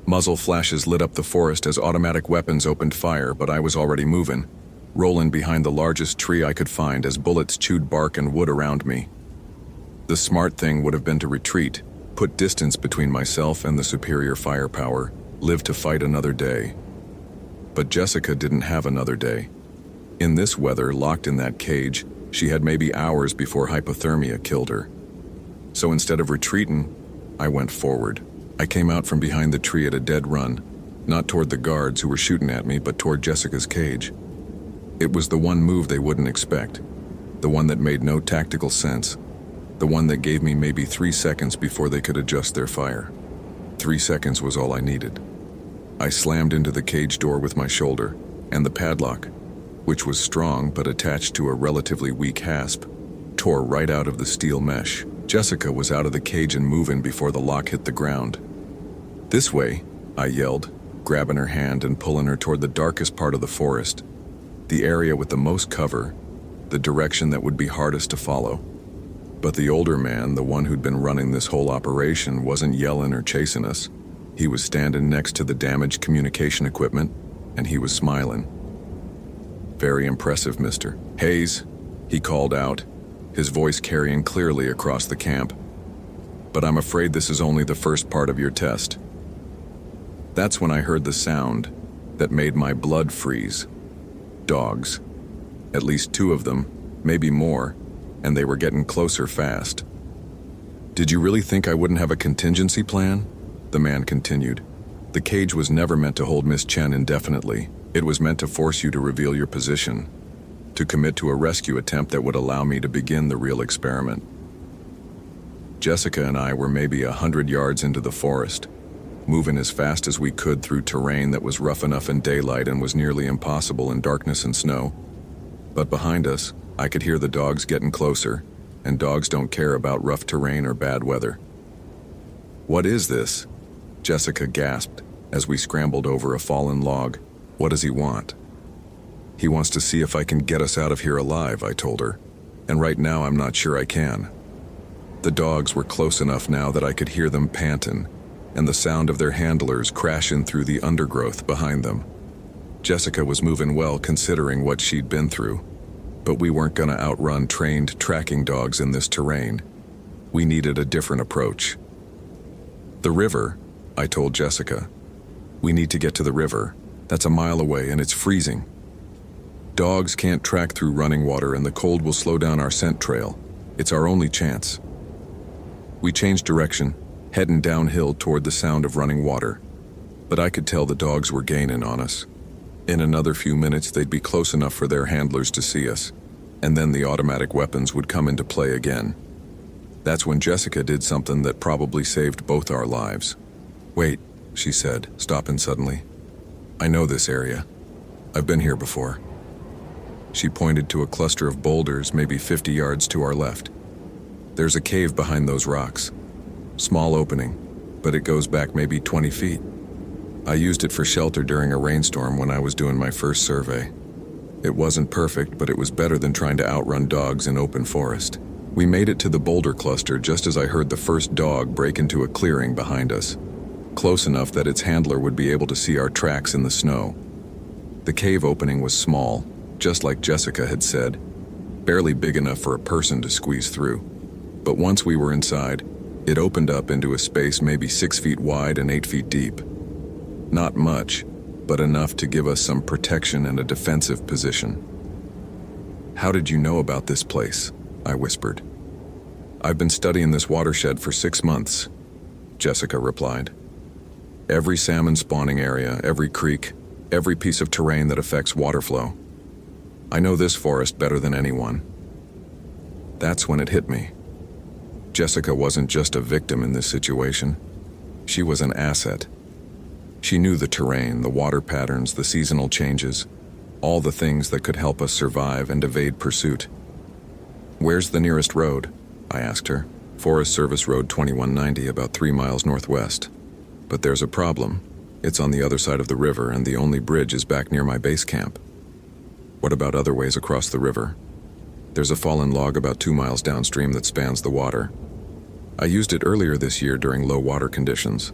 Muzzle flashes lit up the forest as automatic weapons opened fire, but I was already moving, rolling behind the largest tree I could find as bullets chewed bark and wood around me. The smart thing would have been to retreat, put distance between myself and the superior firepower, live to fight another day. But Jessica didn't have another day. In this weather, locked in that cage, she had maybe hours before hypothermia killed her. So instead of retreating, I went forward. I came out from behind the tree at a dead run, not toward the guards who were shooting at me, but toward Jessica's cage. It was the one move they wouldn't expect, the one that made no tactical sense, the one that gave me maybe 3 seconds before they could adjust their fire. 3 seconds was all I needed. I slammed into the cage door with my shoulder, and the padlock, which was strong but attached to a relatively weak hasp, tore right out of the steel mesh. Jessica was out of the cage and moving before the lock hit the ground. "This way," I yelled, grabbing her hand and pulling her toward the darkest part of the forest, the area with the most cover, the direction that would be hardest to follow. But the older man, the one who'd been running this whole operation, wasn't yelling or chasing us. He was standing next to the damaged communication equipment, and he was smiling. "Very impressive, Mr. Hayes," he called out, his voice carrying clearly across the camp. "But I'm afraid this is only the first part of your test." That's when I heard the sound that made my blood freeze. Dogs. At least 2 of them, maybe more, and they were getting closer fast. "Did you really think I wouldn't have a contingency plan?" the man continued. "The cage was never meant to hold Miss Chen indefinitely. It was meant to force you to reveal your position, to commit to a rescue attempt that would allow me to begin the real experiment." Jessica and I were maybe 100 yards into the forest, moving as fast as we could through terrain that was rough enough in daylight and was nearly impossible in darkness and snow. But behind us, I could hear the dogs getting closer, and dogs don't care about rough terrain or bad weather. "What is this?" Jessica gasped as we scrambled over a fallen log. "What does he want?" "He wants to see if I can get us out of here alive," I told her, "and right now I'm not sure I can." The dogs were close enough now that I could hear them panting, and the sound of their handlers crashing through the undergrowth behind them. Jessica was moving well considering what she'd been through, but we weren't gonna outrun trained tracking dogs in this terrain. We needed a different approach. "The river," I told Jessica. "We need to get to the river. That's a mile away and it's freezing. Dogs can't track through running water and the cold will slow down our scent trail. It's our only chance." We changed direction, heading downhill toward the sound of running water, but I could tell the dogs were gaining on us. In another few minutes they'd be close enough for their handlers to see us, and then the automatic weapons would come into play again. That's when Jessica did something that probably saved both our lives. "Wait," she said, stopping suddenly. "I know this area. I've been here before." She pointed to a cluster of boulders maybe 50 yards to our left. "There's a cave behind those rocks. Small opening, but it goes back maybe 20 feet. I used it for shelter during a rainstorm when I was doing my first survey. It wasn't perfect, but it was better than trying to outrun dogs in open forest." We made it to the boulder cluster just as I heard the first dog break into a clearing behind us, close enough that its handler would be able to see our tracks in the snow. The cave opening was small, just like Jessica had said, barely big enough for a person to squeeze through. But once we were inside, it opened up into a space maybe 6 feet wide and 8 feet deep. Not much, but enough to give us some protection and a defensive position. "How did you know about this place?" I whispered. "I've been studying this watershed for 6 months," Jessica replied. "Every salmon spawning area, every creek, every piece of terrain that affects water flow. I know this forest better than anyone." That's when it hit me. Jessica wasn't just a victim in this situation. She was an asset. She knew the terrain, the water patterns, the seasonal changes, all the things that could help us survive and evade pursuit. "Where's the nearest road?" I asked her. "Forest Service Road 2190, about 3 miles northwest. But there's a problem. It's on the other side of the river, and the only bridge is back near my base camp." "What about other ways across the river?" "There's a fallen log about 2 miles downstream that spans the water. I used it earlier this year during low water conditions.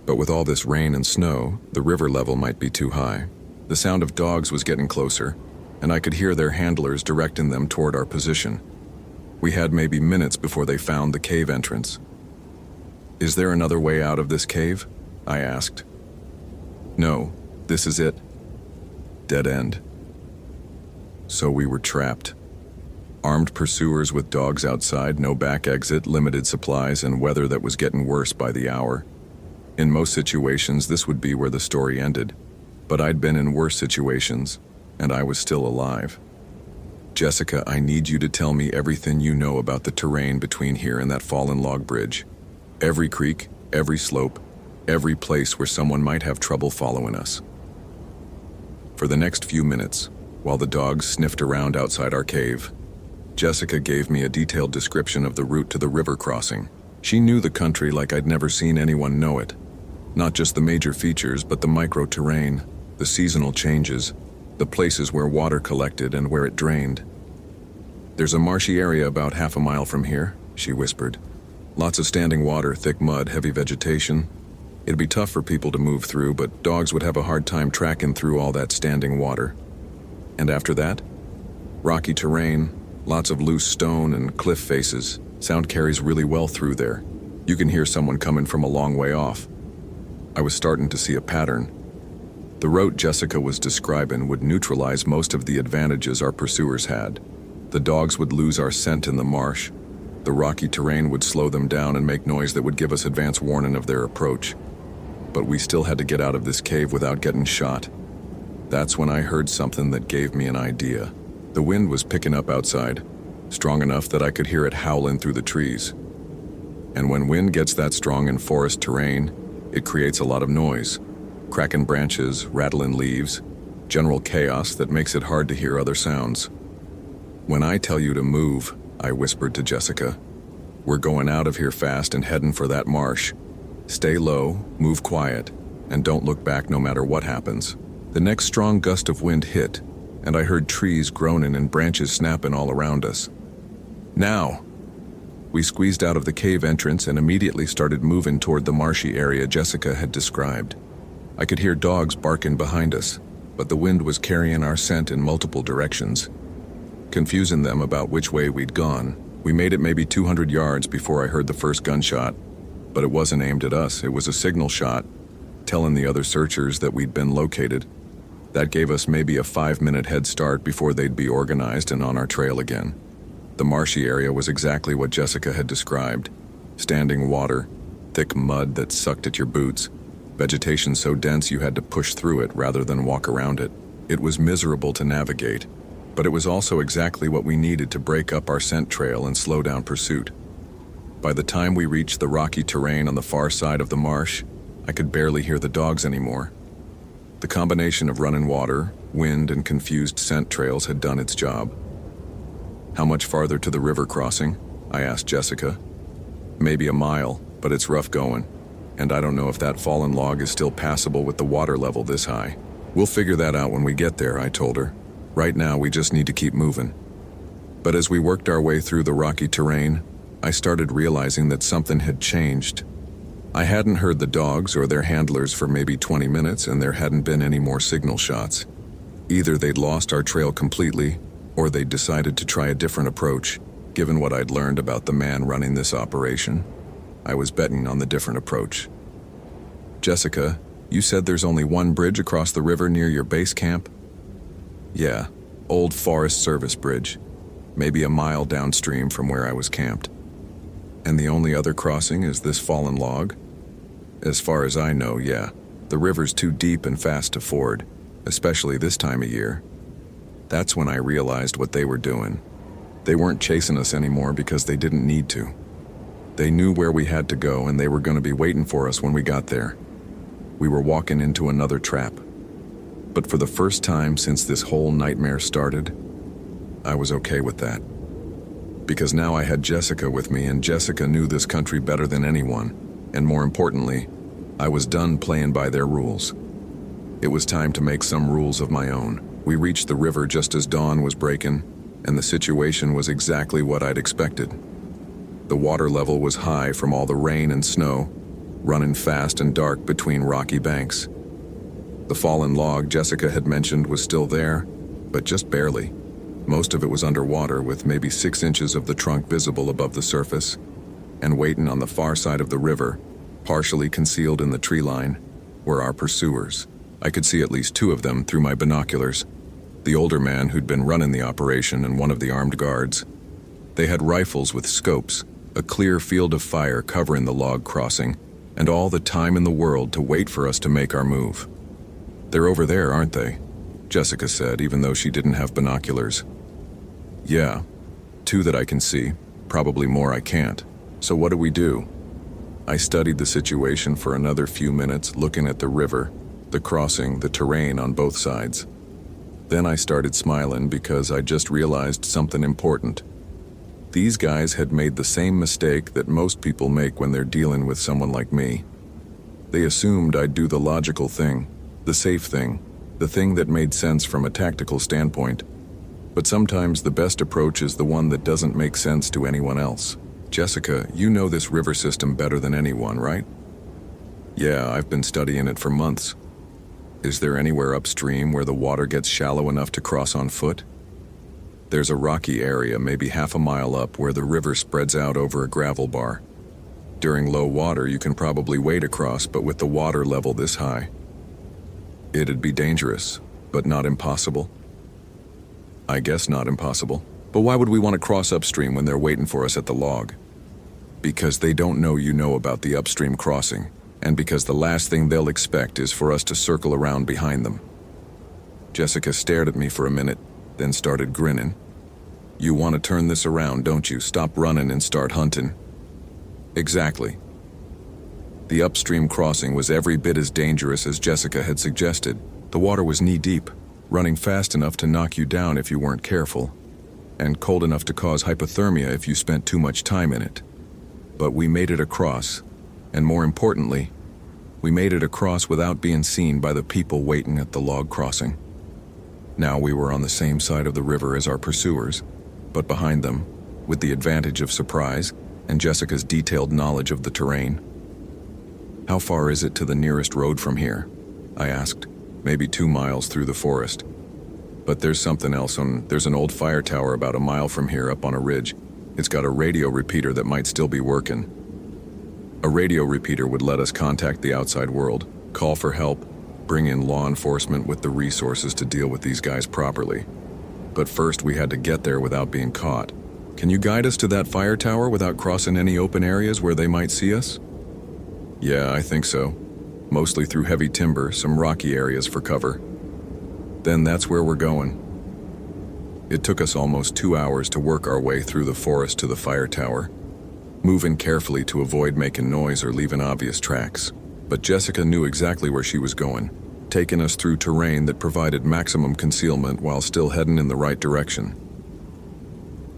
But with all this rain and snow, the river level might be too high." The sound of dogs was getting closer, and I could hear their handlers directing them toward our position. We had maybe minutes before they found the cave entrance. "Is there another way out of this cave?" I asked. "No, this is it. Dead end." So we were trapped. Armed pursuers with dogs outside, no back exit, limited supplies, and weather that was getting worse by the hour. In most situations, this would be where the story ended, but I'd been in worse situations, and I was still alive. "Jessica, I need you to tell me everything you know about the terrain between here and that fallen log bridge. Every creek, every slope, every place where someone might have trouble following us." For the next few minutes, while the dogs sniffed around outside our cave, Jessica gave me a detailed description of the route to the river crossing. She knew the country like I'd never seen anyone know it. Not just the major features, but the micro-terrain, the seasonal changes, the places where water collected and where it drained. "There's a marshy area about half a mile from here," she whispered. "Lots of standing water, thick mud, heavy vegetation. It'd be tough for people to move through, but dogs would have a hard time tracking through all that standing water. And after that? Rocky terrain, lots of loose stone and cliff faces. Sound carries really well through there. You can hear someone coming from a long way off." I was starting to see a pattern. The route Jessica was describing would neutralize most of the advantages our pursuers had. The dogs would lose our scent in the marsh. The rocky terrain would slow them down and make noise that would give us advance warning of their approach. But we still had to get out of this cave without getting shot. That's when I heard something that gave me an idea. The wind was picking up outside, strong enough that I could hear it howling through the trees. And when wind gets that strong in forest terrain, it creates a lot of noise. Cracking branches, rattling leaves, general chaos that makes it hard to hear other sounds. "When I tell you to move," I whispered to Jessica, "we're going out of here fast and heading for that marsh. Stay low, move quiet, and don't look back no matter what happens." The next strong gust of wind hit, and I heard trees groaning and branches snapping all around us. "Now!" We squeezed out of the cave entrance and immediately started moving toward the marshy area Jessica had described. I could hear dogs barking behind us, but the wind was carrying our scent in multiple directions, confusing them about which way we'd gone. We made it maybe 200 yards before I heard the first gunshot, but it wasn't aimed at us. It was a signal shot, telling the other searchers that we'd been located. That gave us maybe a 5-minute head start before they'd be organized and on our trail again. The marshy area was exactly what Jessica had described. Standing water, thick mud that sucked at your boots, vegetation so dense you had to push through it rather than walk around it. It was miserable to navigate, but it was also exactly what we needed to break up our scent trail and slow down pursuit. By the time we reached the rocky terrain on the far side of the marsh, I could barely hear the dogs anymore. The combination of running water, wind, and confused scent trails had done its job. "How much farther to the river crossing?" I asked Jessica. "Maybe a mile, but it's rough going, and I don't know if that fallen log is still passable with the water level this high." "We'll figure that out when we get there," I told her. "Right now, we just need to keep moving." But as we worked our way through the rocky terrain, I started realizing that something had changed. I hadn't heard the dogs or their handlers for maybe 20 minutes, and there hadn't been any more signal shots. Either they'd lost our trail completely, or they'd decided to try a different approach. Given what I'd learned about the man running this operation, I was betting on the different approach. "Jessica, you said there's only one bridge across the river near your base camp?" "Yeah, old Forest Service bridge, maybe a mile downstream from where I was camped." "And the only other crossing is this fallen log?" "As far as I know, yeah. The river's too deep and fast to ford, especially this time of year." That's when I realized what they were doing. They weren't chasing us anymore because they didn't need to. They knew where we had to go, and they were going to be waiting for us when we got there. We were walking into another trap. But for the first time since this whole nightmare started, I was okay with that. Because now I had Jessica with me, and Jessica knew this country better than anyone. And more importantly, I was done playing by their rules. It was time to make some rules of my own. We reached the river just as dawn was breaking, and the situation was exactly what I'd expected. The water level was high from all the rain and snow, running fast and dark between rocky banks. The fallen log Jessica had mentioned was still there, but just barely. Most of it was underwater, with maybe 6 inches of the trunk visible above the surface. And waiting on the far side of the river, partially concealed in the tree line, were our pursuers. I could see at least 2 of them through my binoculars. The older man who'd been running the operation and one of the armed guards. They had rifles with scopes, a clear field of fire covering the log crossing, and all the time in the world to wait for us to make our move. "They're over there, aren't they?" Jessica said, even though she didn't have binoculars. "Yeah, 2 that I can see, probably more I can't. So what do we do?" I studied the situation for another few minutes, looking at the river, the crossing, the terrain on both sides. Then I started smiling because I just realized something important. These guys had made the same mistake that most people make when they're dealing with someone like me. They assumed I'd do the logical thing, the safe thing, the thing that made sense from a tactical standpoint. But sometimes the best approach is the one that doesn't make sense to anyone else. "Jessica, you know this river system better than anyone, right?" "Yeah, I've been studying it for months." "Is there anywhere upstream where the water gets shallow enough to cross on foot?" "There's a rocky area maybe half a mile up where the river spreads out over a gravel bar. During low water you can probably wade across, but with the water level this high, it'd be dangerous, but not impossible." "I guess not impossible. But why would we want to cross upstream when they're waiting for us at the log?" "Because they don't know you know about the upstream crossing, and because the last thing they'll expect is for us to circle around behind them." Jessica stared at me for a minute, then started grinning. "You want to turn this around, don't you? Stop running and start hunting." "Exactly." The upstream crossing was every bit as dangerous as Jessica had suggested. The water was knee-deep, running fast enough to knock you down if you weren't careful, and cold enough to cause hypothermia if you spent too much time in it. But we made it across, and more importantly, we made it across without being seen by the people waiting at the log crossing. Now we were on the same side of the river as our pursuers, but behind them, with the advantage of surprise and Jessica's detailed knowledge of the terrain. "How far is it to the nearest road from here?" I asked. "Maybe 2 miles through the forest. But there's something else. There's an old fire tower about a mile from here up on a ridge. It's got a radio repeater that might still be working. A radio repeater would let us contact the outside world, call for help, bring in law enforcement with the resources to deal with these guys properly. But first we had to get there without being caught. Can you guide us to that fire tower without crossing any open areas where they might see us?" "Yeah, I think so. Mostly through heavy timber, some rocky areas for cover." "Then that's where we're going." It took us almost 2 hours to work our way through the forest to the fire tower, moving carefully to avoid making noise or leaving obvious tracks. But Jessica knew exactly where she was going, taking us through terrain that provided maximum concealment while still heading in the right direction.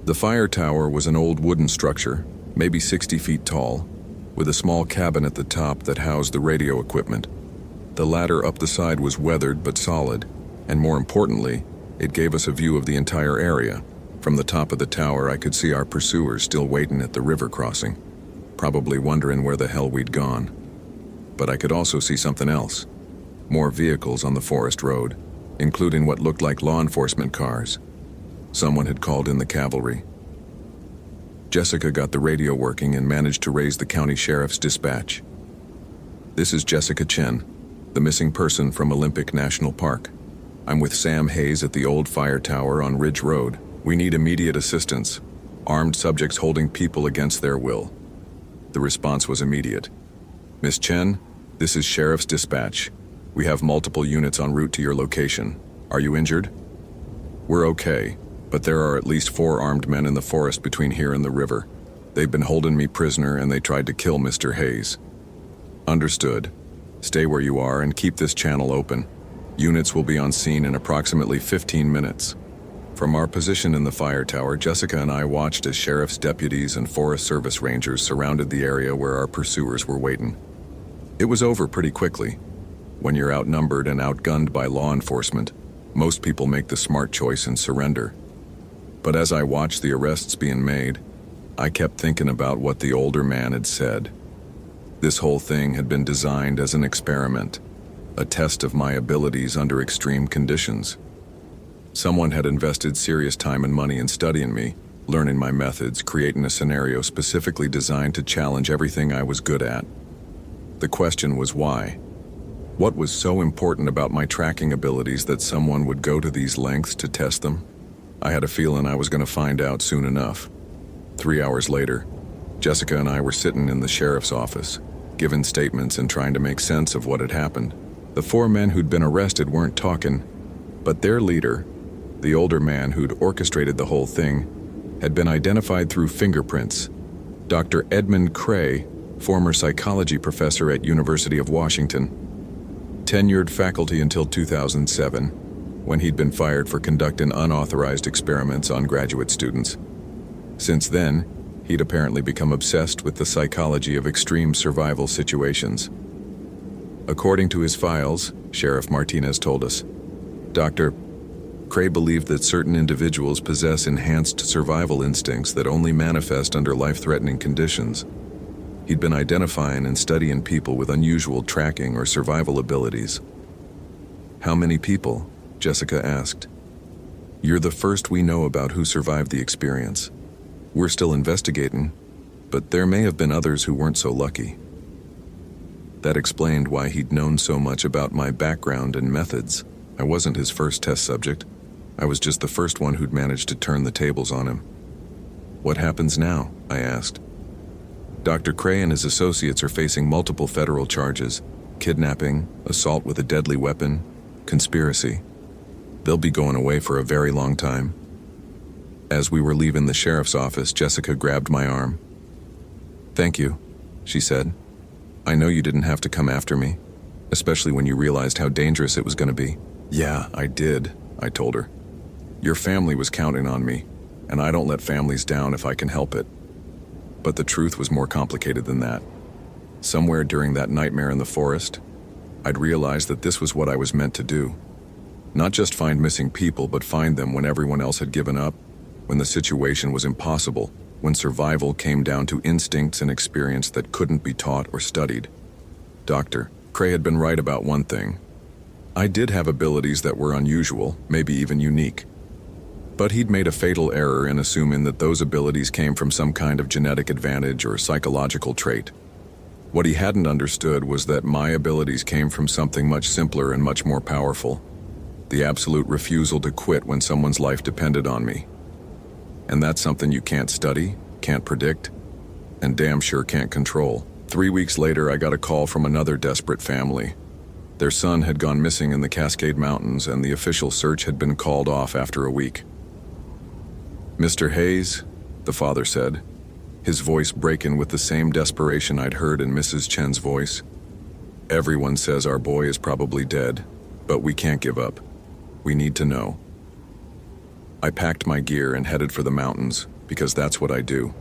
The fire tower was an old wooden structure, maybe 60 feet tall, with a small cabin at the top that housed the radio equipment. The ladder up the side was weathered but solid, and more importantly, it gave us a view of the entire area. From the top of the tower, I could see our pursuers still waiting at the river crossing, probably wondering where the hell we'd gone. But I could also see something else. More vehicles on the forest road, including what looked like law enforcement cars. Someone had called in the cavalry. Jessica got the radio working and managed to raise the county sheriff's dispatch. "This is Jessica Chen, the missing person from Olympic National Park. I'm with Sam Hayes at the old fire tower on Ridge Road. We need immediate assistance. Armed subjects holding people against their will." The response was immediate. "Miss Chen, this is Sheriff's dispatch. We have multiple units en route to your location. Are you injured?" "We're okay, but there are at least 4 armed men in the forest between here and the river. They've been holding me prisoner and they tried to kill Mr. Hayes." "Understood. Stay where you are and keep this channel open. Units will be on scene in approximately 15 minutes. From our position in the fire tower, Jessica and I watched as sheriff's deputies and Forest Service rangers surrounded the area where our pursuers were waiting. It was over pretty quickly. When you're outnumbered and outgunned by law enforcement, most people make the smart choice and surrender. But as I watched the arrests being made, I kept thinking about what the older man had said. This whole thing had been designed as an experiment, a test of my abilities under extreme conditions. Someone had invested serious time and money in studying me, learning my methods, creating a scenario specifically designed to challenge everything I was good at. The question was why? What was so important about my tracking abilities that someone would go to these lengths to test them? I had a feeling I was going to find out soon enough. 3 hours later, Jessica and I were sitting in the sheriff's office, giving statements and trying to make sense of what had happened. The 4 men who'd been arrested weren't talking, but their leader, the older man who'd orchestrated the whole thing, had been identified through fingerprints. Dr. Edmund Cray, former psychology professor at University of Washington, tenured faculty until 2007, when he'd been fired for conducting unauthorized experiments on graduate students. Since then, he'd apparently become obsessed with the psychology of extreme survival situations. According to his files, Sheriff Martinez told us, Dr. Cray believed that certain individuals possess enhanced survival instincts that only manifest under life-threatening conditions. He'd been identifying and studying people with unusual tracking or survival abilities. How many people? Jessica asked. You're the first we know about who survived the experience. We're still investigating, but there may have been others who weren't so lucky. That explained why he'd known so much about my background and methods. I wasn't his first test subject. I was just the first one who'd managed to turn the tables on him. What happens now? I asked. Dr. Cray and his associates are facing multiple federal charges: kidnapping, assault with a deadly weapon, conspiracy. They'll be going away for a very long time. As we were leaving the sheriff's office, Jessica grabbed my arm. Thank you, she said. I know you didn't have to come after me, especially when you realized how dangerous it was going to be. Yeah, I did, I told her. Your family was counting on me, and I don't let families down if I can help it. But the truth was more complicated than that. Somewhere during that nightmare in the forest, I'd realized that this was what I was meant to do. Not just find missing people, but find them when everyone else had given up, when the situation was impossible, when survival came down to instincts and experience that couldn't be taught or studied. Dr. Cray had been right about one thing. I did have abilities that were unusual, maybe even unique. But he'd made a fatal error in assuming that those abilities came from some kind of genetic advantage or psychological trait. What he hadn't understood was that my abilities came from something much simpler and much more powerful: the absolute refusal to quit when someone's life depended on me. And that's something you can't study, can't predict, and damn sure can't control. 3 weeks later, I got a call from another desperate family. Their son had gone missing in the Cascade Mountains, and the official search had been called off after a week. Mr. Hayes, the father said, his voice breaking with the same desperation I'd heard in Mrs. Chen's voice. Everyone says our boy is probably dead, but we can't give up. We need to know. I packed my gear and headed for the mountains, because that's what I do.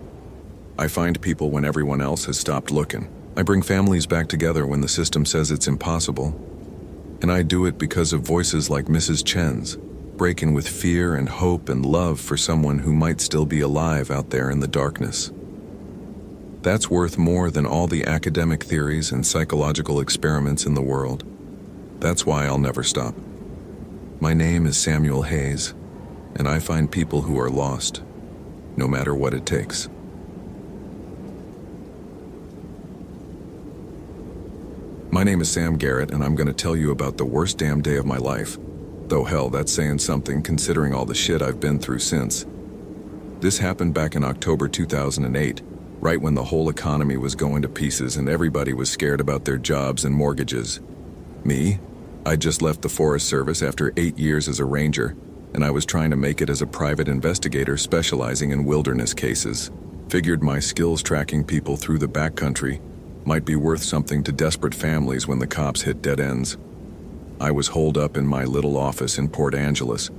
I find people when everyone else has stopped looking. I bring families back together when the system says it's impossible. And I do it because of voices like Mrs. Chen's, breaking with fear and hope and love for someone who might still be alive out there in the darkness. That's worth more than all the academic theories and psychological experiments in the world. That's why I'll never stop. My name is Samuel Hayes, and I find people who are lost, no matter what it takes. My name is Sam Garrett, and I'm going to tell you about the worst damn day of my life. Though hell, that's saying something considering all the shit I've been through since. This happened back in October 2008, right when the whole economy was going to pieces and everybody was scared about their jobs and mortgages. Me? I'd just left the Forest Service after 8 years as a ranger, and I was trying to make it as a private investigator specializing in wilderness cases. Figured my skills tracking people through the backcountry might be worth something to desperate families when the cops hit dead ends. I was holed up in my little office in Port Angeles,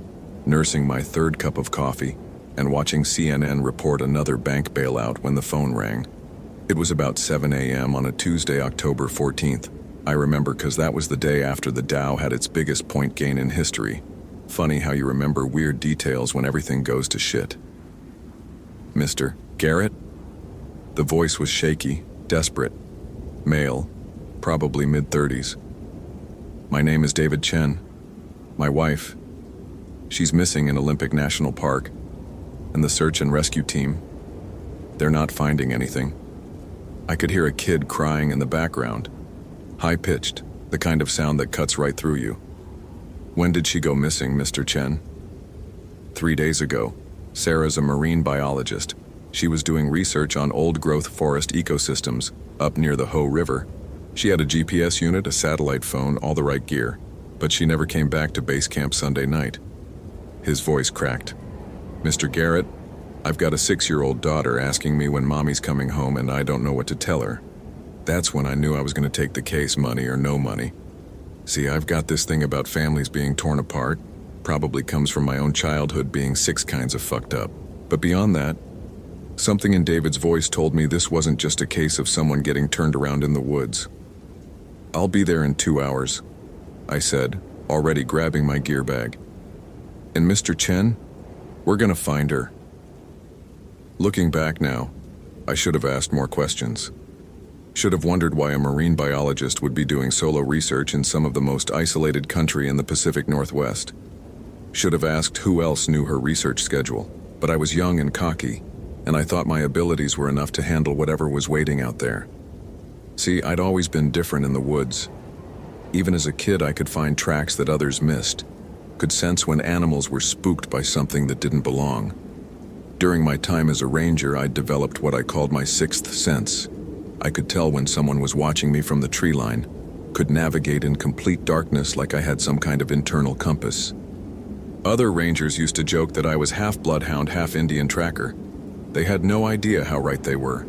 nursing my 3rd cup of coffee and watching CNN report another bank bailout when the phone rang. It was about 7 a.m. on a Tuesday, October 14th. I remember because that was the day after the Dow had its biggest point gain in history. Funny how you remember weird details when everything goes to shit. Mr. Garrett? The voice was shaky, desperate. Male, probably mid-30s. My name is David Chen. My wife, She's missing in Olympic National Park, and the search and rescue team, they're not finding anything. I could hear a kid crying in the background, high-pitched, the kind of sound that cuts right through you. When did she go missing, Mr. Chen? 3 days ago. Sarah's a marine biologist. She was doing research on old-growth forest ecosystems up near the Ho River. She had a GPS unit, a satellite phone, all the right gear, but she never came back to base camp Sunday night. His voice cracked. Mr. Garrett, I've got a 6-year-old daughter asking me when mommy's coming home and I don't know what to tell her. That's when I knew I was going to take the case, money or no money. See, I've got this thing about families being torn apart. Probably comes from my own childhood being 6 kinds of fucked up. But beyond that, something in David's voice told me this wasn't just a case of someone getting turned around in the woods. I'll be there in 2 hours, I said, already grabbing my gear bag. And Mr. Chen, we're gonna find her. Looking back now, I should have asked more questions. Should have wondered why a marine biologist would be doing solo research in some of the most isolated country in the Pacific Northwest. Should have asked who else knew her research schedule, but I was young and cocky, and I thought my abilities were enough to handle whatever was waiting out there. See, I'd always been different in the woods. Even as a kid, I could find tracks that others missed, could sense when animals were spooked by something that didn't belong. During my time as a ranger, I'd developed what I called my 6th sense. I could tell when someone was watching me from the tree line, could navigate in complete darkness like I had some kind of internal compass. Other rangers used to joke that I was half bloodhound, half Indian tracker. They had no idea how right they were.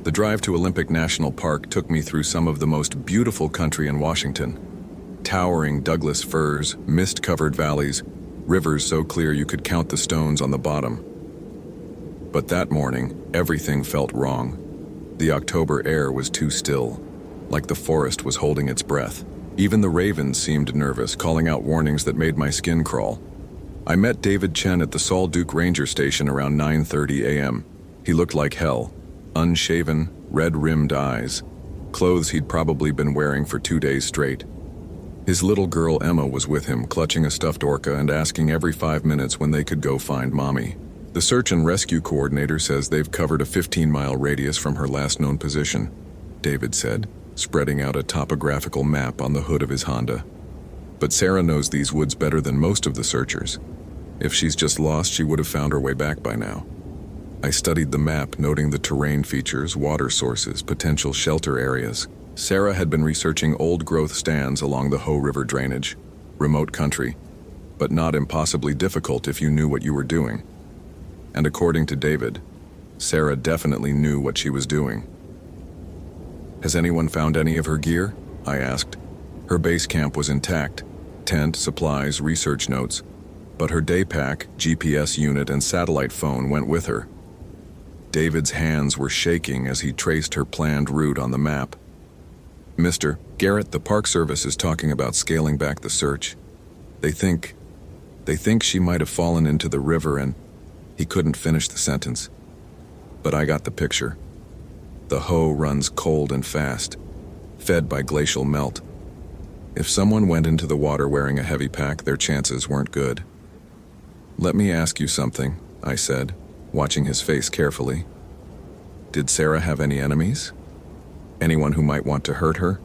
The drive to Olympic National Park took me through some of the most beautiful country in Washington. Towering Douglas firs, mist-covered valleys, rivers so clear you could count the stones on the bottom. But that morning, everything felt wrong. The October air was too still, like the forest was holding its breath. Even the ravens seemed nervous, calling out warnings that made my skin crawl. I met David Chen at the Sol Duke Ranger Station around 9:30 a.m. He looked like hell. Unshaven, red-rimmed eyes. Clothes he'd probably been wearing for 2 days straight. His little girl Emma was with him, clutching a stuffed orca and asking every 5 minutes when they could go find Mommy. The search and rescue coordinator says they've covered a 15-mile radius from her last known position, David said, spreading out a topographical map on the hood of his Honda. But Sarah knows these woods better than most of the searchers. If she's just lost, she would have found her way back by now. I studied the map, noting the terrain features, water sources, potential shelter areas. Sarah had been researching old-growth stands along the Ho River drainage. Remote country, but not impossibly difficult if you knew what you were doing. And according to David, Sarah definitely knew what she was doing. Has anyone found any of her gear? I asked. Her base camp was intact. Tent, supplies, research notes. But her day pack, GPS unit, and satellite phone went with her. David's hands were shaking as he traced her planned route on the map. Mr. Garrett, the Park Service is talking about scaling back the search. They think she might have fallen into the river and he couldn't finish the sentence. But I got the picture. The Ho runs cold and fast, fed by glacial melt. If someone went into the water wearing a heavy pack, their chances weren't good. Let me ask you something, I said, watching his face carefully. Did Sarah have any enemies? Anyone who might want to hurt her?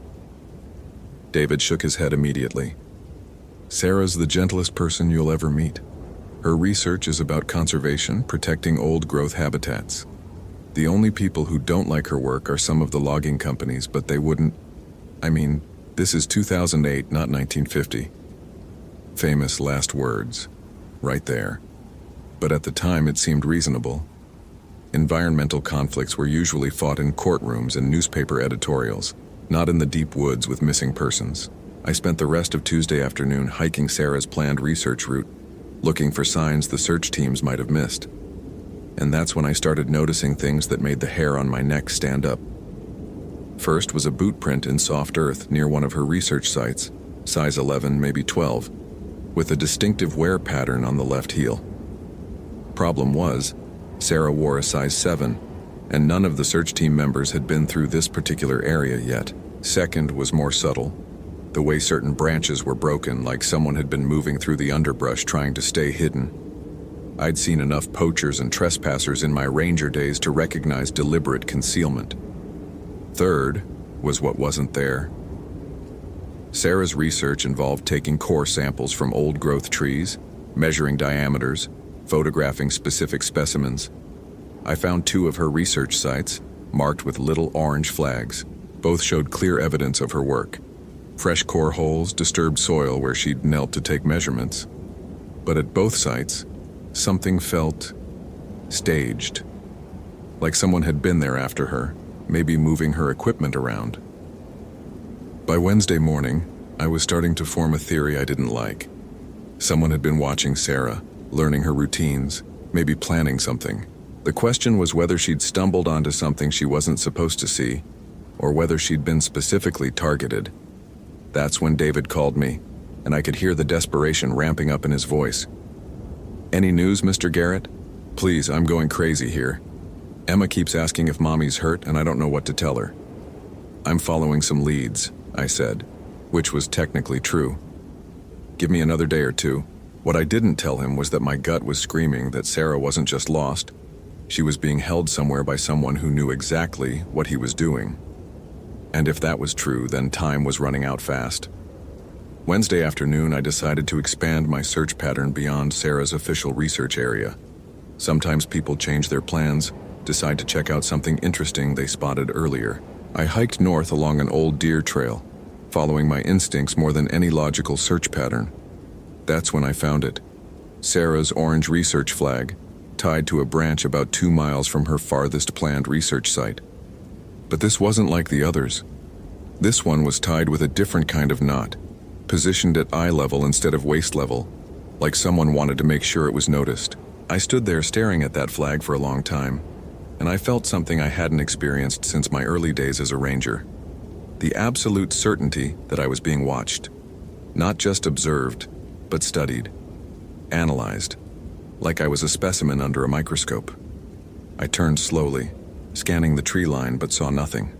David shook his head immediately. Sarah's the gentlest person you'll ever meet. Her research is about conservation, protecting old-growth habitats. The only people who don't like her work are some of the logging companies, but they wouldn't... I mean, this is 2008, not 1950. Famous last words. Right there. But at the time it seemed reasonable. Environmental conflicts were usually fought in courtrooms and newspaper editorials, not in the deep woods with missing persons. I spent the rest of Tuesday afternoon hiking Sarah's planned research route, looking for signs the search teams might have missed. And that's when I started noticing things that made the hair on my neck stand up. First was a boot print in soft earth near one of her research sites, size 11, maybe 12, with a distinctive wear pattern on the left heel. Problem was, Sarah wore a size 7, and none of the search team members had been through this particular area yet. Second was more subtle. The way certain branches were broken, like someone had been moving through the underbrush trying to stay hidden. I'd seen enough poachers and trespassers in my ranger days to recognize deliberate concealment. Third was what wasn't there. Sarah's research involved taking core samples from old-growth trees, measuring diameters, photographing specific specimens. I found 2 of her research sites, marked with little orange flags. Both showed clear evidence of her work. Fresh core holes, disturbed soil where she'd knelt to take measurements. But at both sites, something felt staged. Like someone had been there after her, maybe moving her equipment around. By Wednesday morning, I was starting to form a theory I didn't like. Someone had been watching Sarah, learning her routines, maybe planning something. The question was whether she'd stumbled onto something she wasn't supposed to see, or whether she'd been specifically targeted. That's when David called me, and I could hear the desperation ramping up in his voice. "Any news, Mr. Garrett? Please, I'm going crazy here. Emma keeps asking if Mommy's hurt, and I don't know what to tell her." "I'm following some leads," I said, which was technically true. "Give me another day or 2. What I didn't tell him was that my gut was screaming that Sarah wasn't just lost. She was being held somewhere by someone who knew exactly what he was doing. And if that was true, then time was running out fast. Wednesday afternoon, I decided to expand my search pattern beyond Sarah's official research area. Sometimes people change their plans, decide to check out something interesting they spotted earlier. I hiked north along an old deer trail, following my instincts more than any logical search pattern. That's when I found it. Sarah's orange research flag, tied to a branch about 2 miles from her farthest planned research site. But this wasn't like the others. This one was tied with a different kind of knot, positioned at eye level instead of waist level, like someone wanted to make sure it was noticed. I stood there staring at that flag for a long time, and I felt something I hadn't experienced since my early days as a ranger. The absolute certainty that I was being watched. Not just observed, but studied, analyzed, like I was a specimen under a microscope. I turned slowly, scanning the tree line, but saw nothing.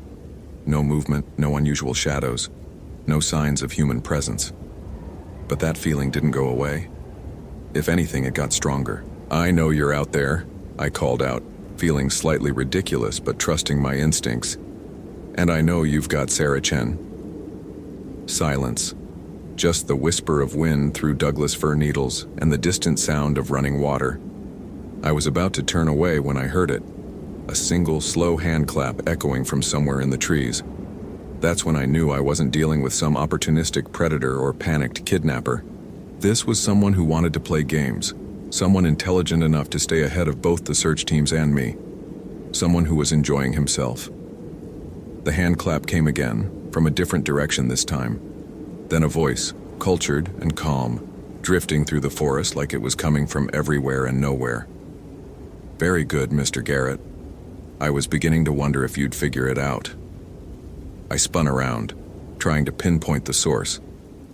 No movement, no unusual shadows, no signs of human presence. But that feeling didn't go away. If anything, it got stronger. "I know you're out there," I called out, feeling slightly ridiculous but trusting my instincts. "And I know you've got Sarah Chen." Silence. Just the whisper of wind through Douglas fir needles and the distant sound of running water. I was about to turn away when I heard it. A single slow hand clap echoing from somewhere in the trees. That's when I knew I wasn't dealing with some opportunistic predator or panicked kidnapper. This was someone who wanted to play games. Someone intelligent enough to stay ahead of both the search teams and me. Someone who was enjoying himself. The hand clap came again, from a different direction this time. Then a voice, cultured and calm, drifting through the forest like it was coming from everywhere and nowhere. "Very good, Mr. Garrett. I was beginning to wonder if you'd figure it out." I spun around, trying to pinpoint the source,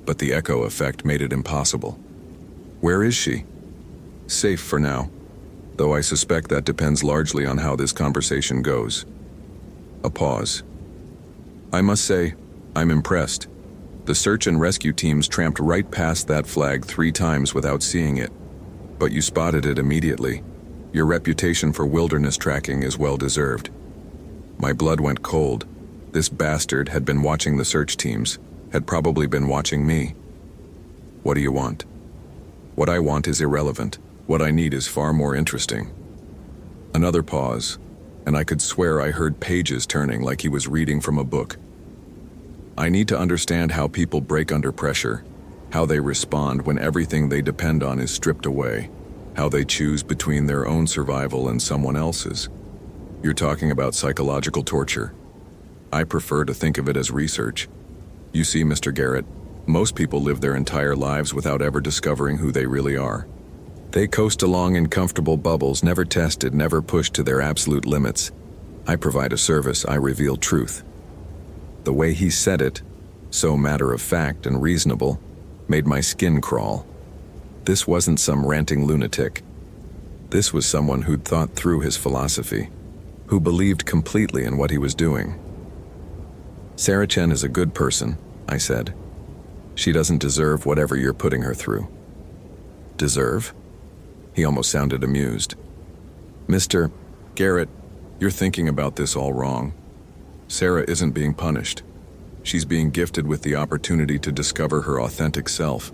but the echo effect made it impossible. "Where is she?" "Safe for now, though I suspect that depends largely on how this conversation goes." A pause. "I must say, I'm impressed. The search and rescue teams tramped right past that flag 3 times without seeing it. But you spotted it immediately. Your reputation for wilderness tracking is well deserved." My blood went cold. This bastard had been watching the search teams, had probably been watching me. "What do you want?" "What I want is irrelevant. What I need is far more interesting." Another pause, and I could swear I heard pages turning like he was reading from a book. "I need to understand how people break under pressure, how they respond when everything they depend on is stripped away, how they choose between their own survival and someone else's." "You're talking about psychological torture." "I prefer to think of it as research. You see, Mr. Garrett, most people live their entire lives without ever discovering who they really are. They coast along in comfortable bubbles, never tested, never pushed to their absolute limits. I provide a service, I reveal truth." The way he said it, so matter-of-fact and reasonable, made my skin crawl. This wasn't some ranting lunatic. This was someone who'd thought through his philosophy, who believed completely in what he was doing. "Sarah Chen is a good person," I said. She doesn't deserve whatever you're putting her through. Deserve? He almost sounded amused. Mr. Garrett, you're thinking about this all wrong. Sarah isn't being punished. She's being gifted with the opportunity to discover her authentic self,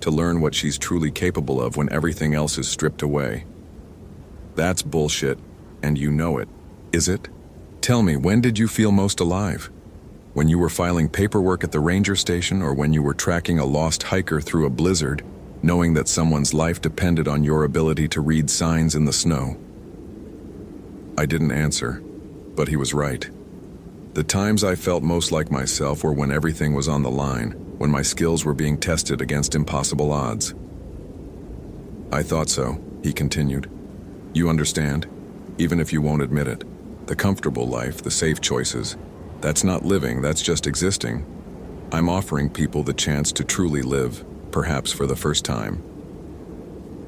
to learn what she's truly capable of when everything else is stripped away. That's bullshit, and you know it. Is it? Tell me, when did you feel most alive? When you were filing paperwork at the ranger station, or when you were tracking a lost hiker through a blizzard, knowing that someone's life depended on your ability to read signs in the snow? I didn't answer, but he was right. The times I felt most like myself were when everything was on the line, when my skills were being tested against impossible odds. I thought so, he continued. You understand, even if you won't admit it. The comfortable life, the safe choices, that's not living, that's just existing. I'm offering people the chance to truly live, perhaps for the first time.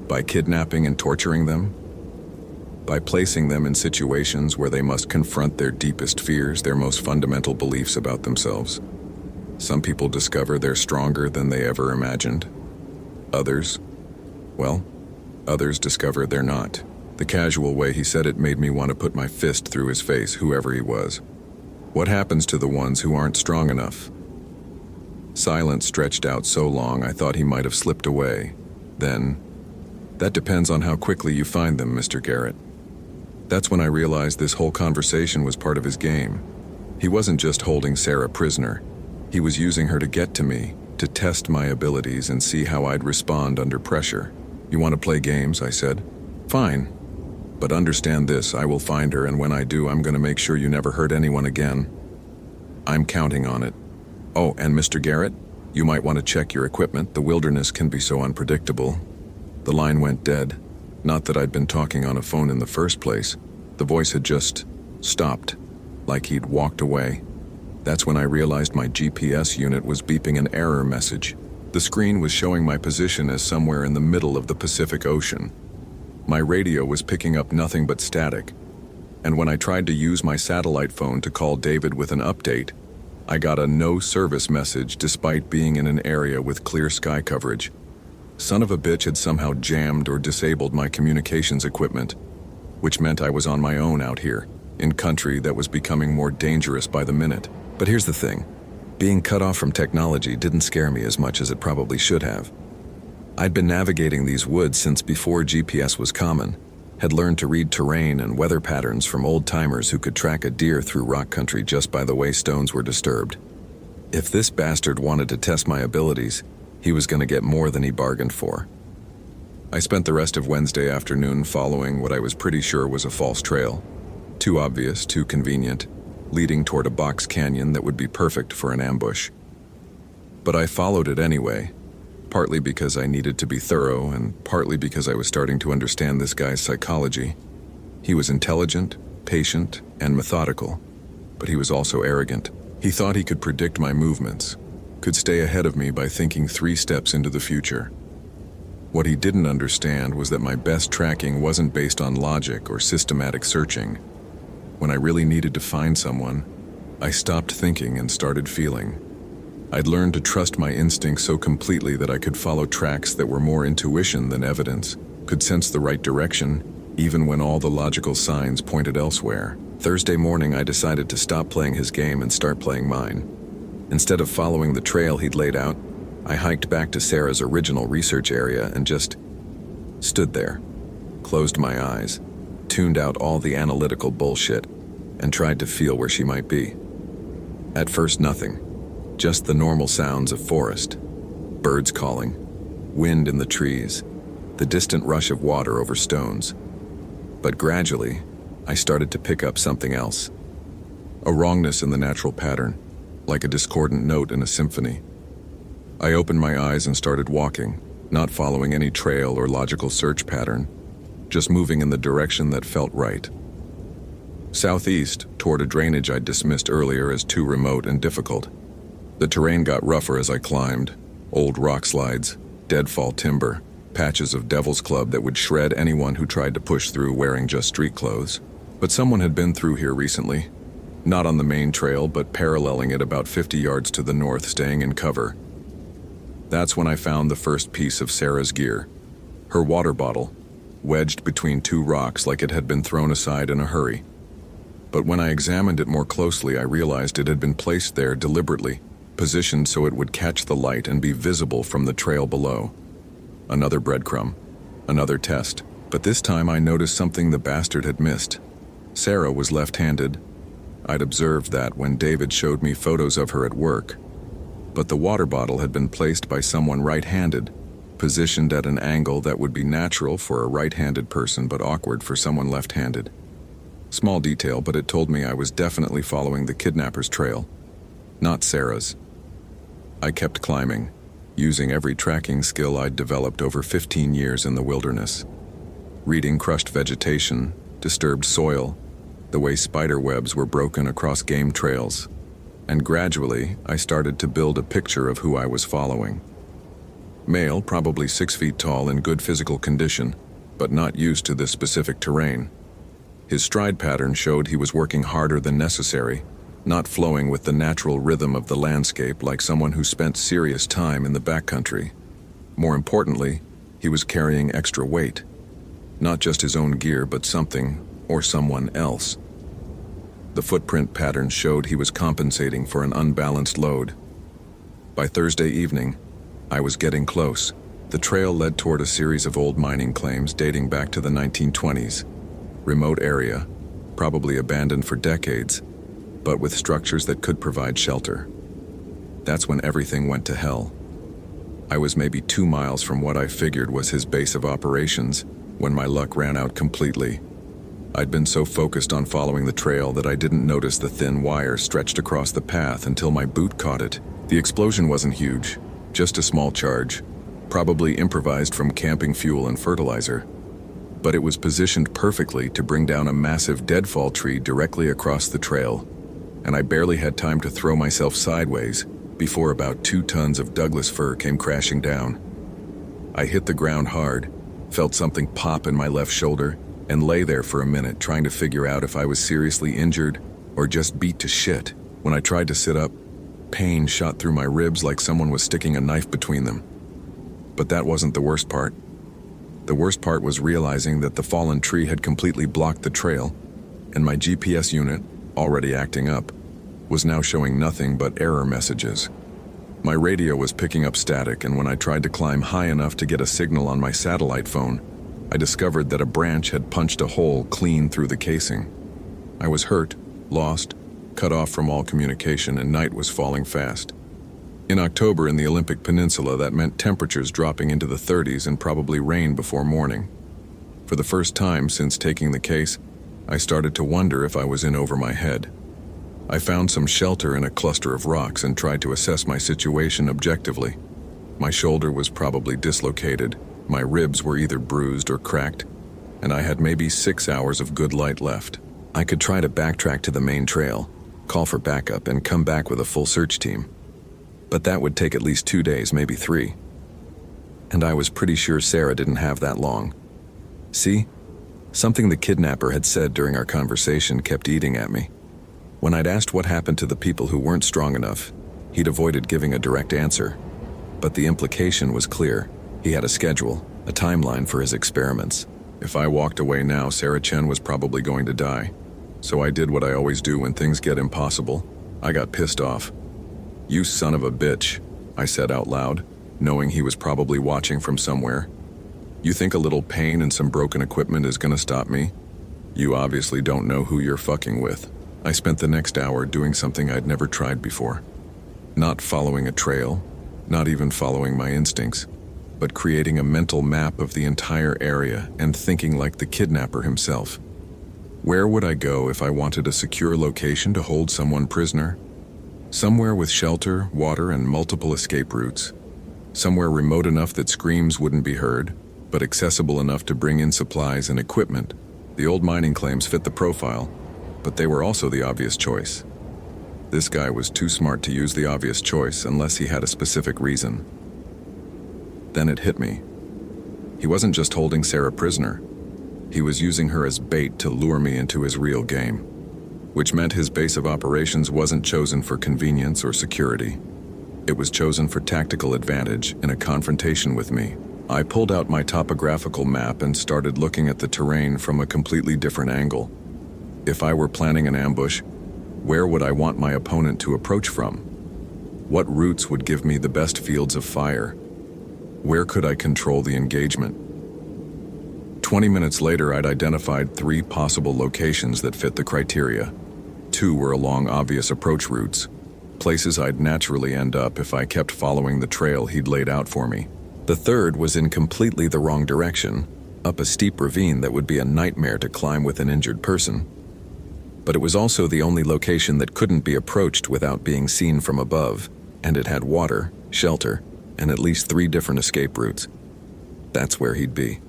By kidnapping and torturing them? By placing them in situations where they must confront their deepest fears, their most fundamental beliefs about themselves. Some people discover they're stronger than they ever imagined. Others discover they're not. The casual way he said it made me want to put my fist through his face, whoever he was. What happens to the ones who aren't strong enough? Silence stretched out so long I thought he might have slipped away. Then, that depends on how quickly you find them, Mr. Garrett. That's when I realized this whole conversation was part of his game. He wasn't just holding Sarah prisoner. He was using her to get to me, to test my abilities and see how I'd respond under pressure. You want to play games, I said. Fine. But understand this, I will find her, and when I do, I'm going to make sure you never hurt anyone again. I'm counting on it. Oh, and Mr. Garrett, you might want to check your equipment. The wilderness can be so unpredictable. The line went dead. Not that I'd been talking on a phone in the first place. The voice had just stopped, like he'd walked away. That's when I realized my GPS unit was beeping an error message. The screen was showing my position as somewhere in the middle of the Pacific Ocean. My radio was picking up nothing but static, and when I tried to use my satellite phone to call David with an update, I got a no service message despite being in an area with clear sky coverage. Son of a bitch had somehow jammed or disabled my communications equipment, which meant I was on my own out here, in country that was becoming more dangerous by the minute. But here's the thing, being cut off from technology didn't scare me as much as it probably should have. I'd been navigating these woods since before GPS was common, had learned to read terrain and weather patterns from old-timers who could track a deer through rock country just by the way stones were disturbed. If this bastard wanted to test my abilities, he was going to get more than he bargained for. I spent the rest of Wednesday afternoon following what I was pretty sure was a false trail. Too obvious, too convenient, leading toward a box canyon that would be perfect for an ambush. But I followed it anyway. Partly because I needed to be thorough, and partly because I was starting to understand this guy's psychology. He was intelligent, patient, and methodical, but he was also arrogant. He thought he could predict my movements, could stay ahead of me by thinking 3 steps into the future. What he didn't understand was that my best tracking wasn't based on logic or systematic searching. When I really needed to find someone, I stopped thinking and started feeling. I'd learned to trust my instincts so completely that I could follow tracks that were more intuition than evidence, could sense the right direction, even when all the logical signs pointed elsewhere. Thursday morning, I decided to stop playing his game and start playing mine. Instead of following the trail he'd laid out, I hiked back to Sarah's original research area and just stood there, closed my eyes, tuned out all the analytical bullshit, and tried to feel where she might be. At first, nothing. Just the normal sounds of forest, birds calling, wind in the trees, the distant rush of water over stones. But gradually, I started to pick up something else. A wrongness in the natural pattern, like a discordant note in a symphony. I opened my eyes and started walking, not following any trail or logical search pattern, just moving in the direction that felt right. Southeast, toward a drainage I'd dismissed earlier as too remote and difficult. The terrain got rougher as I climbed, old rock slides, deadfall timber, patches of Devil's Club that would shred anyone who tried to push through wearing just street clothes. But someone had been through here recently, not on the main trail, but paralleling it about 50 yards to the north, staying in cover. That's when I found the first piece of Sarah's gear, her water bottle, wedged between two rocks like it had been thrown aside in a hurry. But when I examined it more closely, I realized it had been placed there deliberately, positioned so it would catch the light and be visible from the trail below. Another breadcrumb, another test, but this time I noticed something the bastard had missed. Sarah was left-handed. I'd observed that when David showed me photos of her at work. But the water bottle had been placed by someone right-handed, positioned at an angle that would be natural for a right-handed person but awkward for someone left-handed. Small detail, but it told me I was definitely following the kidnapper's trail, not Sarah's. I kept climbing, using every tracking skill I'd developed over 15 years in the wilderness. Reading crushed vegetation, disturbed soil, the way spider webs were broken across game trails, and gradually I started to build a picture of who I was following. Male, probably 6 feet tall, in good physical condition, but not used to this specific terrain. His stride pattern showed he was working harder than necessary, not flowing with the natural rhythm of the landscape like someone who spent serious time in the backcountry. More importantly, he was carrying extra weight. Not just his own gear, but something or someone else. The footprint pattern showed he was compensating for an unbalanced load. By Thursday evening, I was getting close. The trail led toward a series of old mining claims dating back to the 1920s. Remote area, probably abandoned for decades, but with structures that could provide shelter. That's when everything went to hell. I was maybe 2 miles from what I figured was his base of operations when my luck ran out completely. I'd been so focused on following the trail that I didn't notice the thin wire stretched across the path until my boot caught it. The explosion wasn't huge, just a small charge, probably improvised from camping fuel and fertilizer. But it was positioned perfectly to bring down a massive deadfall tree directly across the trail, and I barely had time to throw myself sideways before about 2 tons of Douglas fir came crashing down. I hit the ground hard, felt something pop in my left shoulder, and lay there for a minute trying to figure out if I was seriously injured or just beat to shit. When I tried to sit up, pain shot through my ribs like someone was sticking a knife between them. But that wasn't the worst part. The worst part was realizing that the fallen tree had completely blocked the trail, and my GPS unit, already acting up, was now showing nothing but error messages. My radio was picking up static, and when I tried to climb high enough to get a signal on my satellite phone, I discovered that a branch had punched a hole clean through the casing. I was hurt, lost, cut off from all communication, and night was falling fast. In October in the Olympic Peninsula, that meant temperatures dropping into the 30s and probably rain before morning. For the first time since taking the case, I started to wonder if I was in over my head. I found some shelter in a cluster of rocks and tried to assess my situation objectively. My shoulder was probably dislocated, my ribs were either bruised or cracked, and I had maybe 6 hours of good light left. I could try to backtrack to the main trail, call for backup, and come back with a full search team. But that would take at least 2 days, maybe 3. And I was pretty sure Sarah didn't have that long. See? Something the kidnapper had said during our conversation kept eating at me. When I'd asked what happened to the people who weren't strong enough, he'd avoided giving a direct answer. But the implication was clear. He had a schedule, a timeline for his experiments. If I walked away now, Sarah Chen was probably going to die. So I did what I always do when things get impossible. I got pissed off. "You son of a bitch," I said out loud, knowing he was probably watching from somewhere. "You think a little pain and some broken equipment is gonna stop me? You obviously don't know who you're fucking with." I spent the next hour doing something I'd never tried before. Not following a trail, not even following my instincts, but creating a mental map of the entire area and thinking like the kidnapper himself. Where would I go if I wanted a secure location to hold someone prisoner? Somewhere with shelter, water, and multiple escape routes. Somewhere remote enough that screams wouldn't be heard, but accessible enough to bring in supplies and equipment. The old mining claims fit the profile, but they were also the obvious choice. This guy was too smart to use the obvious choice unless he had a specific reason. Then it hit me. He wasn't just holding Sarah prisoner. He was using her as bait to lure me into his real game, which meant his base of operations wasn't chosen for convenience or security. It was chosen for tactical advantage in a confrontation with me. I pulled out my topographical map and started looking at the terrain from a completely different angle. If I were planning an ambush, where would I want my opponent to approach from? What routes would give me the best fields of fire? Where could I control the engagement? 20 minutes later, I'd identified 3 possible locations that fit the criteria. 2 were along obvious approach routes, places I'd naturally end up if I kept following the trail he'd laid out for me. The 3rd was in completely the wrong direction, up a steep ravine that would be a nightmare to climb with an injured person. But it was also the only location that couldn't be approached without being seen from above, and it had water, shelter, and at least 3 different escape routes. That's where he'd be.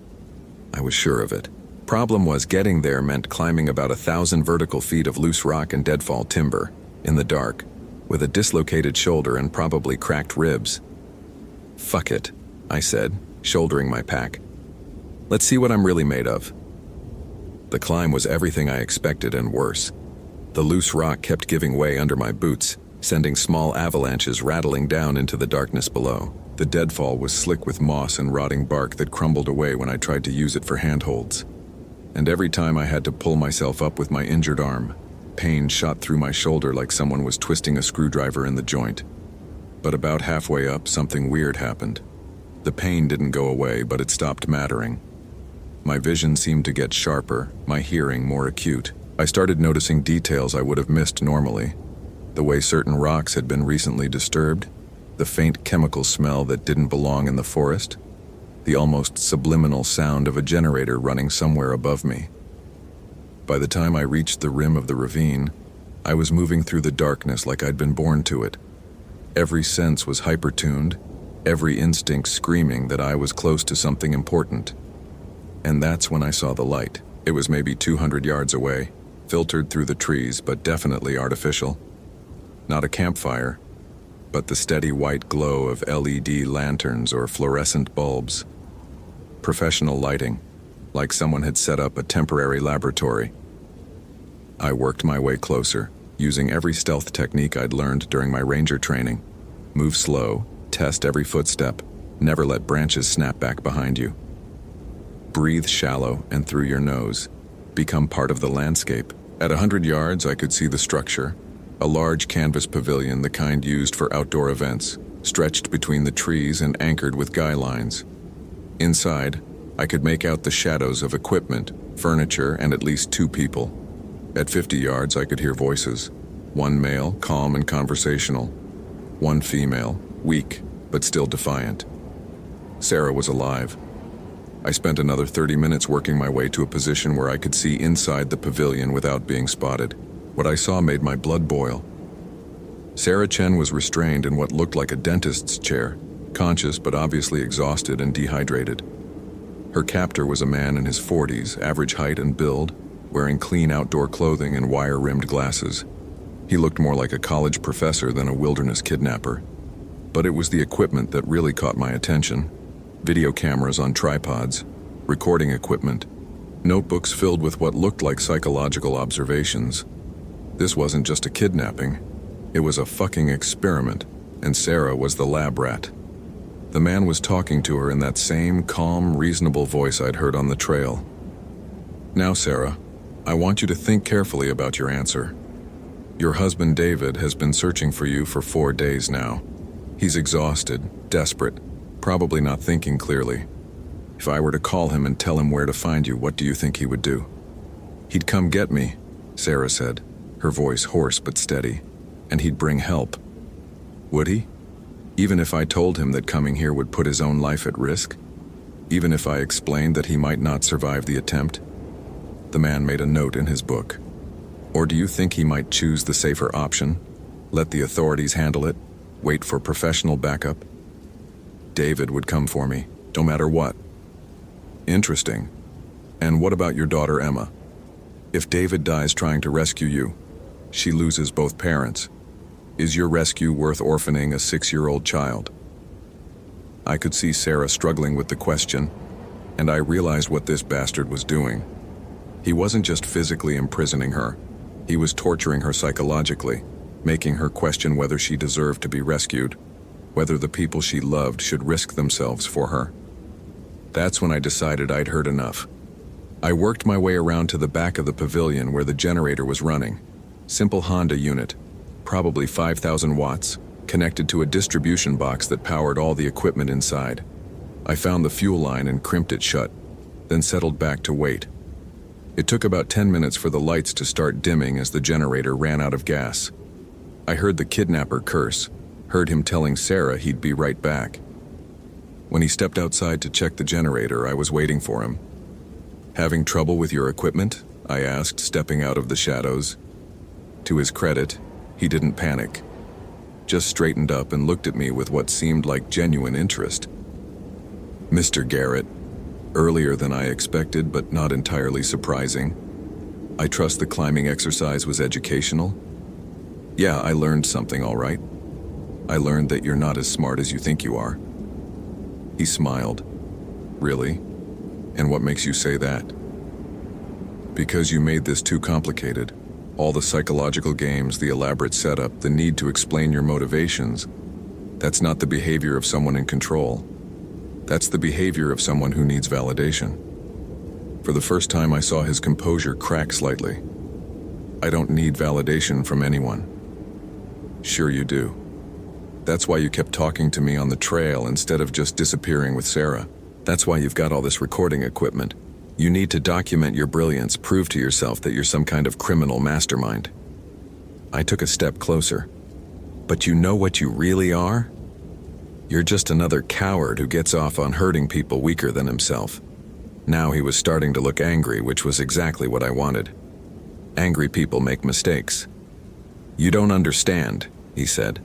I was sure of it. Problem was, getting there meant climbing about 1,000 vertical feet of loose rock and deadfall timber, in the dark, with a dislocated shoulder and probably cracked ribs. "Fuck it," I said, shouldering my pack. "Let's see what I'm really made of." The climb was everything I expected and worse. The loose rock kept giving way under my boots, sending small avalanches rattling down into the darkness below. The deadfall was slick with moss and rotting bark that crumbled away when I tried to use it for handholds. And every time I had to pull myself up with my injured arm, pain shot through my shoulder like someone was twisting a screwdriver in the joint. But about halfway up, something weird happened. The pain didn't go away, but it stopped mattering. My vision seemed to get sharper, my hearing more acute. I started noticing details I would have missed normally. The way certain rocks had been recently disturbed, the faint chemical smell that didn't belong in the forest, the almost subliminal sound of a generator running somewhere above me. By the time I reached the rim of the ravine, I was moving through the darkness like I'd been born to it. Every sense was hyper-tuned, every instinct screaming that I was close to something important. And that's when I saw the light. It was maybe 200 yards away, filtered through the trees, but definitely artificial. Not a campfire, but the steady white glow of LED lanterns or fluorescent bulbs. Professional lighting, like someone had set up a temporary laboratory. I worked my way closer, using every stealth technique I'd learned during my ranger training. Move slow, test every footstep, never let branches snap back behind you. Breathe shallow and through your nose. Become part of the landscape. At 100 yards, I could see the structure. A large canvas pavilion, the kind used for outdoor events, stretched between the trees and anchored with guy lines. Inside, I could make out the shadows of equipment, furniture, and at least 2 people. At 50 yards, I could hear voices. 1 male, calm and conversational. 1 female, weak, but still defiant. Sarah was alive. I spent another 30 minutes working my way to a position where I could see inside the pavilion without being spotted. What I saw made my blood boil. Sarah Chen was restrained in what looked like a dentist's chair, conscious but obviously exhausted and dehydrated. Her captor was a man in his 40s, average height and build, wearing clean outdoor clothing and wire-rimmed glasses. He looked more like a college professor than a wilderness kidnapper. But it was the equipment that really caught my attention. Video cameras on tripods, recording equipment, notebooks filled with what looked like psychological observations. This wasn't just a kidnapping. It was a fucking experiment, and Sarah was the lab rat. The man was talking to her in that same calm, reasonable voice I'd heard on the trail. "Now, Sarah, I want you to think carefully about your answer. Your husband David has been searching for you for 4 days now. He's exhausted, desperate, probably not thinking clearly. If I were to call him and tell him where to find you, what do you think he would do?" "He'd come get me," Sarah said, her voice hoarse but steady, "and he'd bring help." "Would he? Even if I told him that coming here would put his own life at risk? Even if I explained that he might not survive the attempt?" The man made a note in his book. "Or do you think he might choose the safer option? Let the authorities handle it? Wait for professional backup?" "David would come for me, no matter what." "Interesting. And what about your daughter Emma? If David dies trying to rescue you, she loses both parents. Is your rescue worth orphaning a 6-year-old child?" I could see Sarah struggling with the question, and I realized what this bastard was doing. He wasn't just physically imprisoning her. He was torturing her psychologically, making her question whether she deserved to be rescued. whether the people she loved should risk themselves for her. That's when I decided I'd heard enough. I worked my way around to the back of the pavilion where the generator was running. Simple Honda unit, probably 5,000 watts, connected to a distribution box that powered all the equipment inside. I found the fuel line and crimped it shut, then settled back to wait. It took about 10 minutes for the lights to start dimming as the generator ran out of gas. I heard the kidnapper curse, heard him telling Sarah he'd be right back. When he stepped outside to check the generator, I was waiting for him. "Having trouble with your equipment?" I asked, stepping out of the shadows. To his credit, he didn't panic, just straightened up and looked at me with what seemed like genuine interest. "Mr. Garrett, earlier than I expected, but not entirely surprising. I trust the climbing exercise was educational?" "Yeah, I learned something, all right. I learned that you're not as smart as you think you are." He smiled. "Really? And what makes you say that?" "Because you made this too complicated. All the psychological games, the elaborate setup, the need to explain your motivations. That's not the behavior of someone in control. That's the behavior of someone who needs validation." For the first time, I saw his composure crack slightly. "I don't need validation from anyone." "Sure you do. That's why you kept talking to me on the trail instead of just disappearing with Sarah. That's why you've got all this recording equipment. You need to document your brilliance, prove to yourself that you're some kind of criminal mastermind." I took a step closer. "But you know what you really are? You're just another coward who gets off on hurting people weaker than himself." Now he was starting to look angry, which was exactly what I wanted. Angry people make mistakes. "You don't understand," he said.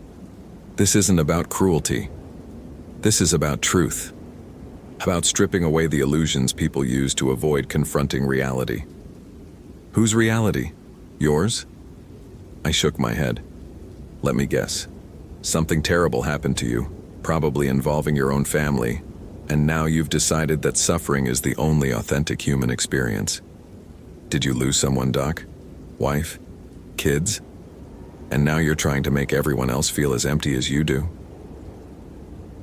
"This isn't about cruelty. This is about truth. About stripping away the illusions people use to avoid confronting reality." "Whose reality? Yours?" I shook my head. "Let me guess. Something terrible happened to you, probably involving your own family, and now you've decided that suffering is the only authentic human experience. Did you lose someone, Doc? Wife? Kids? And now you're trying to make everyone else feel as empty as you do?"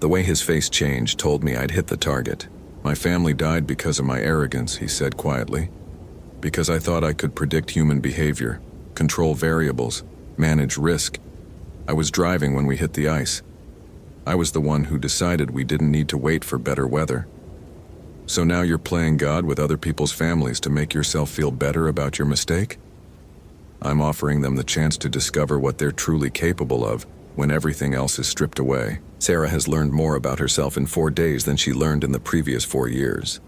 The way his face changed told me I'd hit the target. "My family died because of my arrogance," he said quietly. "Because I thought I could predict human behavior, control variables, manage risk. I was driving when we hit the ice. I was the one who decided we didn't need to wait for better weather. So now you're playing God with other people's families to make yourself feel better about your mistake? I'm offering them the chance to discover what they're truly capable of when everything else is stripped away." Sarah has learned more about herself in 4 days than she learned in the previous 4 years.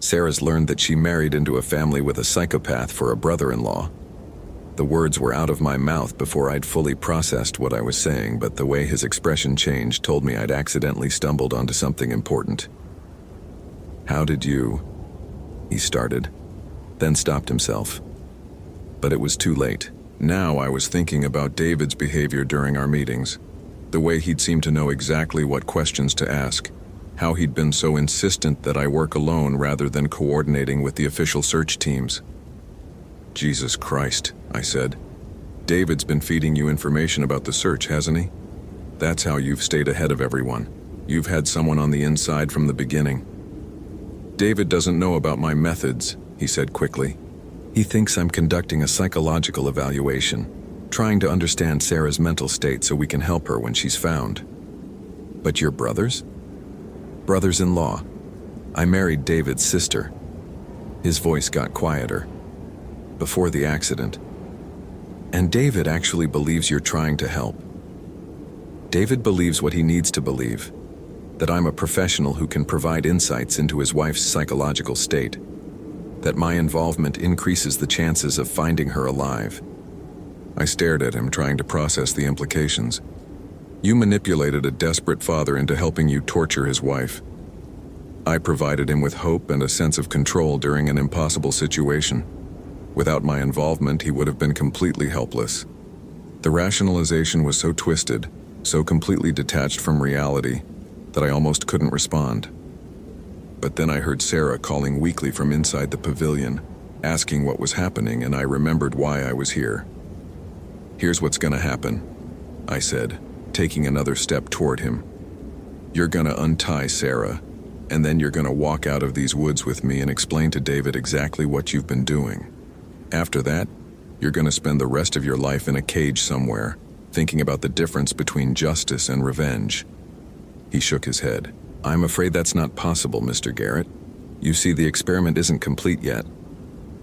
Sarah's learned that she married into a family with a psychopath for a brother-in-law. The words were out of my mouth before I'd fully processed what I was saying, but the way his expression changed told me I'd accidentally stumbled onto something important. "How did you—" he started, then stopped himself. But it was too late. Now I was thinking about David's behavior during our meetings, the way he'd seemed to know exactly what questions to ask, how he'd been so insistent that I work alone rather than coordinating with the official search teams. "Jesus Christ," I said. "David's been feeding you information about the search, hasn't he? That's how you've stayed ahead of everyone. You've had someone on the inside from the beginning." "David doesn't know about my methods," he said quickly. "He thinks I'm conducting a psychological evaluation, trying to understand Sarah's mental state so we can help her when she's found." "But you're brothers?" "Brothers-in-law. I married David's sister." His voice got quieter. "Before the accident. And David actually believes you're trying to help. David believes what he needs to believe, that I'm a professional who can provide insights into his wife's psychological state, that my involvement increases the chances of finding her alive." I stared at him, trying to process the implications. "You manipulated a desperate father into helping you torture his wife. I provided him with hope and a sense of control during an impossible situation. Without my involvement, he would have been completely helpless." The rationalization was so twisted, so completely detached from reality, that I almost couldn't respond. But then I heard Sarah calling weakly from inside the pavilion, asking what was happening, and I remembered why I was here. "Here's what's gonna happen," I said, taking another step toward him. You're gonna untie Sarah, and then you're gonna walk out of these woods with me and explain to David exactly what you've been doing. After that, you're gonna spend the rest of your life in a cage somewhere, thinking about the difference between justice and revenge." He shook his head. "I'm afraid that's not possible, Mr. Garrett. You see, the experiment isn't complete yet.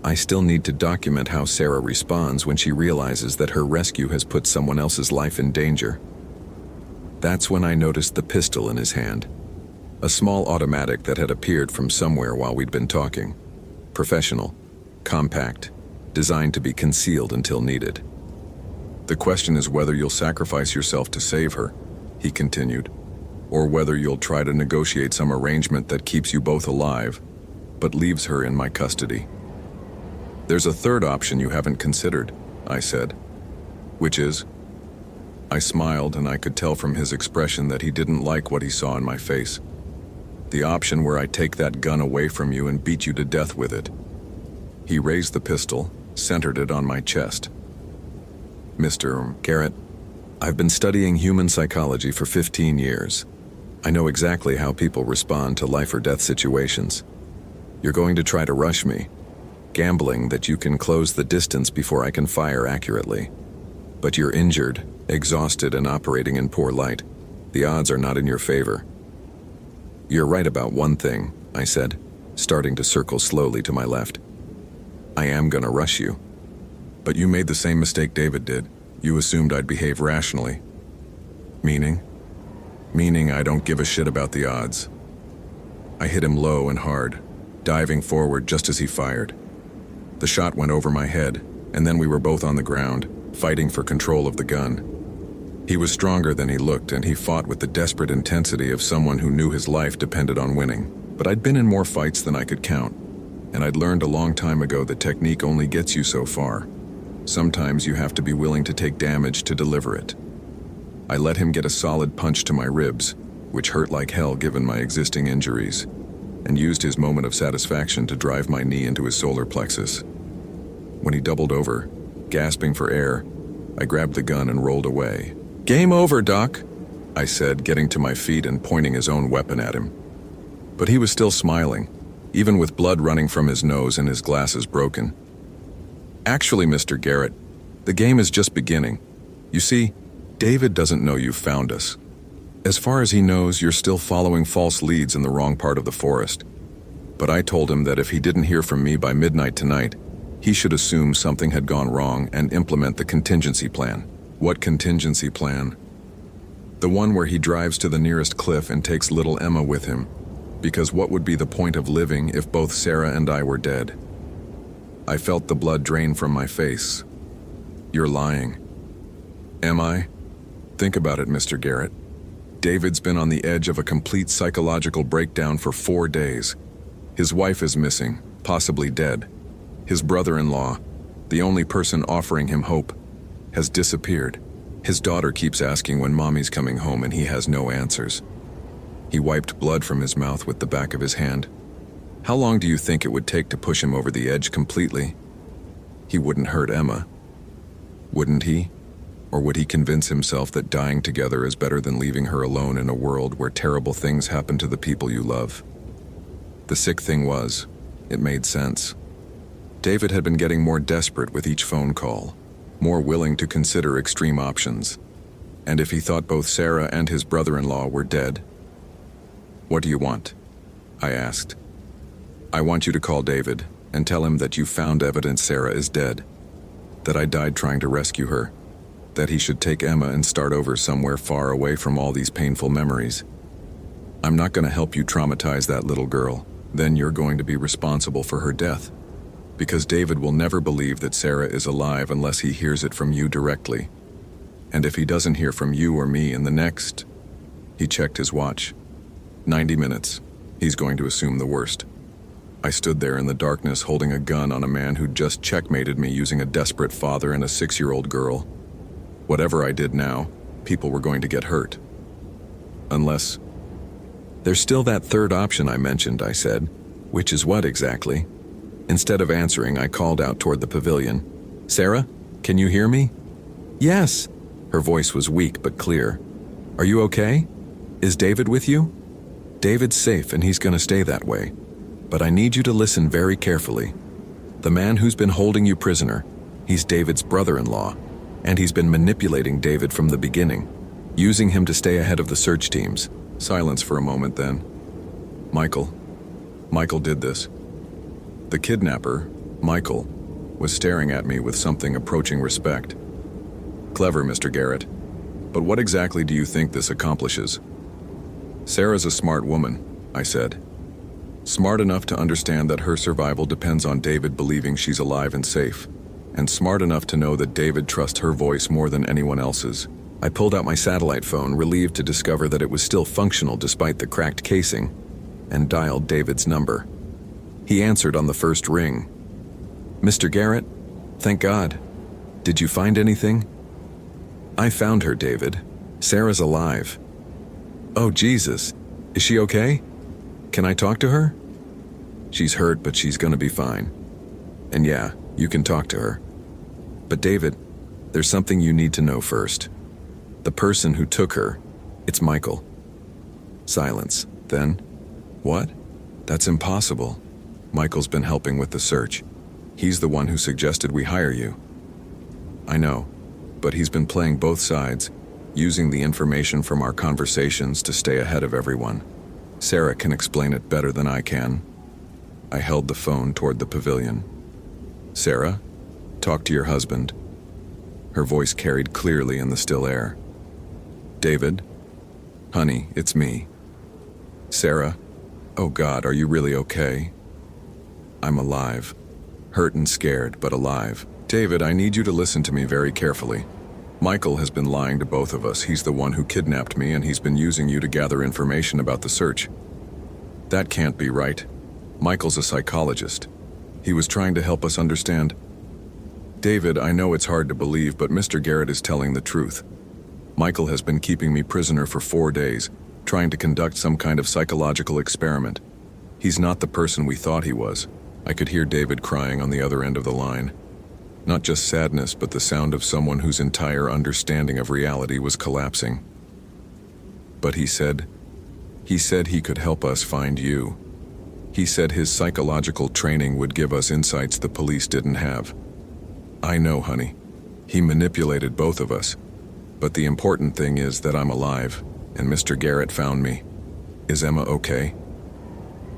I still need to document how Sarah responds when she realizes that her rescue has put someone else's life in danger." That's when I noticed the pistol in his hand. A small automatic that had appeared from somewhere while we'd been talking. Professional, compact, designed to be concealed until needed. "The question is whether you'll sacrifice yourself to save her," he continued, "or whether you'll try to negotiate some arrangement that keeps you both alive, but leaves her in my custody." "There's a third option you haven't considered," I said. "Which is?" I smiled, and I could tell from his expression that he didn't like what he saw in my face. "The option where I take that gun away from you and beat you to death with it." He raised the pistol, centered it on my chest. "Mr. Garrett, I've been studying human psychology for 15 years. I know exactly how people respond to life or death situations. You're going to try to rush me, gambling that you can close the distance before I can fire accurately. But you're injured, exhausted, and operating in poor light. The odds are not in your favor." "You're right about one thing," I said, starting to circle slowly to my left. "I am gonna rush you. But you made the same mistake David did. You assumed I'd behave rationally." "Meaning?" "Meaning I don't give a shit about the odds." I hit him low and hard, diving forward just as he fired. The shot went over my head, and then we were both on the ground, fighting for control of the gun. He was stronger than he looked, and he fought with the desperate intensity of someone who knew his life depended on winning. But I'd been in more fights than I could count, and I'd learned a long time ago that technique only gets you so far. Sometimes you have to be willing to take damage to deliver it. I let him get a solid punch to my ribs, which hurt like hell given my existing injuries, and used his moment of satisfaction to drive my knee into his solar plexus. When he doubled over, gasping for air, I grabbed the gun and rolled away. "Game over, Doc," I said, getting to my feet and pointing his own weapon at him. But he was still smiling, even with blood running from his nose and his glasses broken. "Actually, Mr. Garrett, the game is just beginning. You see, David doesn't know you found us. As far as he knows, you're still following false leads in the wrong part of the forest. But I told him that if he didn't hear from me by midnight tonight, he should assume something had gone wrong and implement the contingency plan." "What contingency plan?" "The one where he drives to the nearest cliff and takes little Emma with him. Because what would be the point of living if both Sarah and I were dead?" I felt the blood drain from my face. "You're lying." "Am I?" "Think about it, Mr. Garrett. David's been on the edge of a complete psychological breakdown for 4 days. His wife is missing, possibly dead. His brother-in-law, the only person offering him hope, has disappeared. His daughter keeps asking when mommy's coming home, and he has no answers." He wiped blood from his mouth with the back of his hand. "How long do you think it would take to push him over the edge completely?" "He wouldn't hurt Emma." "Wouldn't he? Or would he convince himself that dying together is better than leaving her alone in a world where terrible things happen to the people you love?" The sick thing was, it made sense. David had been getting more desperate with each phone call, more willing to consider extreme options. And if he thought both Sarah and his brother-in-law were dead? "What do you want?" I asked. "I want you to call David and tell him that you found evidence Sarah is dead, that I died trying to rescue her, that he should take Emma and start over somewhere far away from all these painful memories. I'm not going to help you traumatize that little girl. Then you're going to be responsible for her death. Because David will never believe that Sarah is alive unless he hears it from you directly. And if he doesn't hear from you or me in the next..." He checked his watch. 90 minutes. He's going to assume the worst." I stood there in the darkness holding a gun on a man who'd just checkmated me using a desperate father and a 6-year-old girl. Whatever I did now, people were going to get hurt. Unless... "There's still that third option I mentioned," I said. "Which is what exactly?" Instead of answering, I called out toward the pavilion. "Sarah, can you hear me?" "Yes." Her voice was weak but clear. "Are you okay?" Is David with you? David's safe and he's gonna stay that way. But I need you to listen very carefully. The man who's been holding you prisoner, he's David's brother-in-law, and he's been manipulating David from the beginning, using him to stay ahead of the search teams. Silence for a moment then. Michael did this. The kidnapper, Michael, was staring at me with something approaching respect. Clever, Mr. Garrett. But what exactly do you think this accomplishes? Sarah's a smart woman, I said. Smart enough to understand that her survival depends on David believing she's alive and safe, and smart enough to know that David trusts her voice more than anyone else's. I pulled out my satellite phone, relieved to discover that it was still functional despite the cracked casing, and dialed David's number. He answered on the first ring. Mr. Garrett, thank God. Did you find anything? I found her, David. Sarah's alive. Oh, Jesus. Is she okay? Can I talk to her? She's hurt, but she's gonna be fine. And yeah, you can talk to her. But David, there's something you need to know first. The person who took her, it's Michael. Silence. Then, what? That's impossible. Michael's been helping with the search. He's the one who suggested we hire you. I know, but he's been playing both sides, using the information from our conversations to stay ahead of everyone. Sarah can explain it better than I can. I held the phone toward the pavilion. Sarah, talk to your husband. Her voice carried clearly in the still air. David, honey, it's me. Sarah, oh God, are you really okay? I'm alive. Hurt and scared, but alive. David, I need you to listen to me very carefully. Michael has been lying to both of us. He's the one who kidnapped me, and he's been using you to gather information about the search. That can't be right. Michael's a psychologist. He was trying to help us understand. David, I know it's hard to believe, but Mr. Garrett is telling the truth. Michael has been keeping me prisoner for 4 days, trying to conduct some kind of psychological experiment. He's not the person we thought he was. I could hear David crying on the other end of the line. Not just sadness, but the sound of someone whose entire understanding of reality was collapsing. But he said he could help us find you. He said his psychological training would give us insights the police didn't have. I know, honey. He manipulated both of us. But the important thing is that I'm alive, and Mr. Garrett found me. Is Emma okay?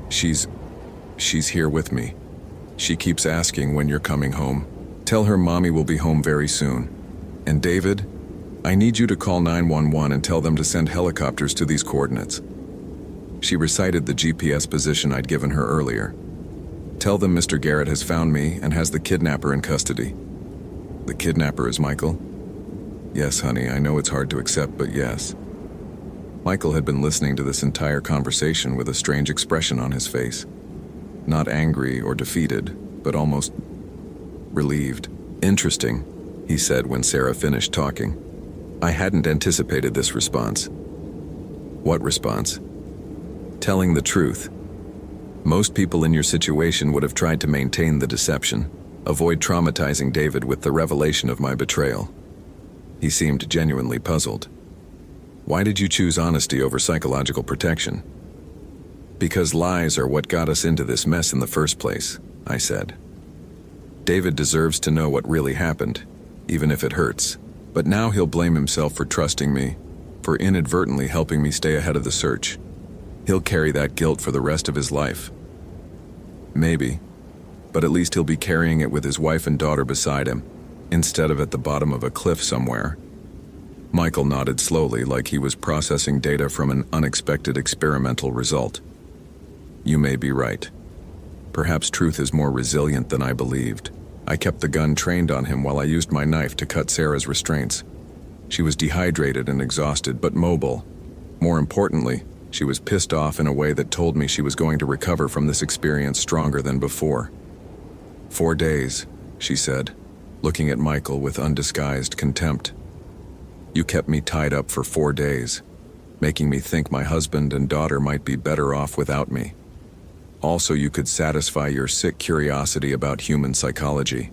She's here with me. She keeps asking when you're coming home. Tell her Mommy will be home very soon. And David, I need you to call 911 and tell them to send helicopters to these coordinates. She recited the GPS position I'd given her earlier. Tell them Mr. Garrett has found me and has the kidnapper in custody. The kidnapper is Michael? Yes, honey, I know it's hard to accept, but yes. Michael had been listening to this entire conversation with a strange expression on his face. Not angry or defeated, but almost relieved. Interesting, he said when Sarah finished talking. I hadn't anticipated this response. What response? Telling the truth. Most people in your situation would have tried to maintain the deception, avoid traumatizing David with the revelation of my betrayal. He seemed genuinely puzzled. Why did you choose honesty over psychological protection? Because lies are what got us into this mess in the first place, I said. David deserves to know what really happened, even if it hurts. But now he'll blame himself for trusting me, for inadvertently helping me stay ahead of the search. He'll carry that guilt for the rest of his life. Maybe, but at least he'll be carrying it with his wife and daughter beside him, instead of at the bottom of a cliff somewhere. Michael nodded slowly, like he was processing data from an unexpected experimental result. You may be right. Perhaps truth is more resilient than I believed. I kept the gun trained on him while I used my knife to cut Sarah's restraints. She was dehydrated and exhausted, but mobile. More importantly, she was pissed off in a way that told me she was going to recover from this experience stronger than before. 4 days, she said, looking at Michael with undisguised contempt. You kept me tied up for 4 days, making me think my husband and daughter might be better off without me. Also, you could satisfy your sick curiosity about human psychology.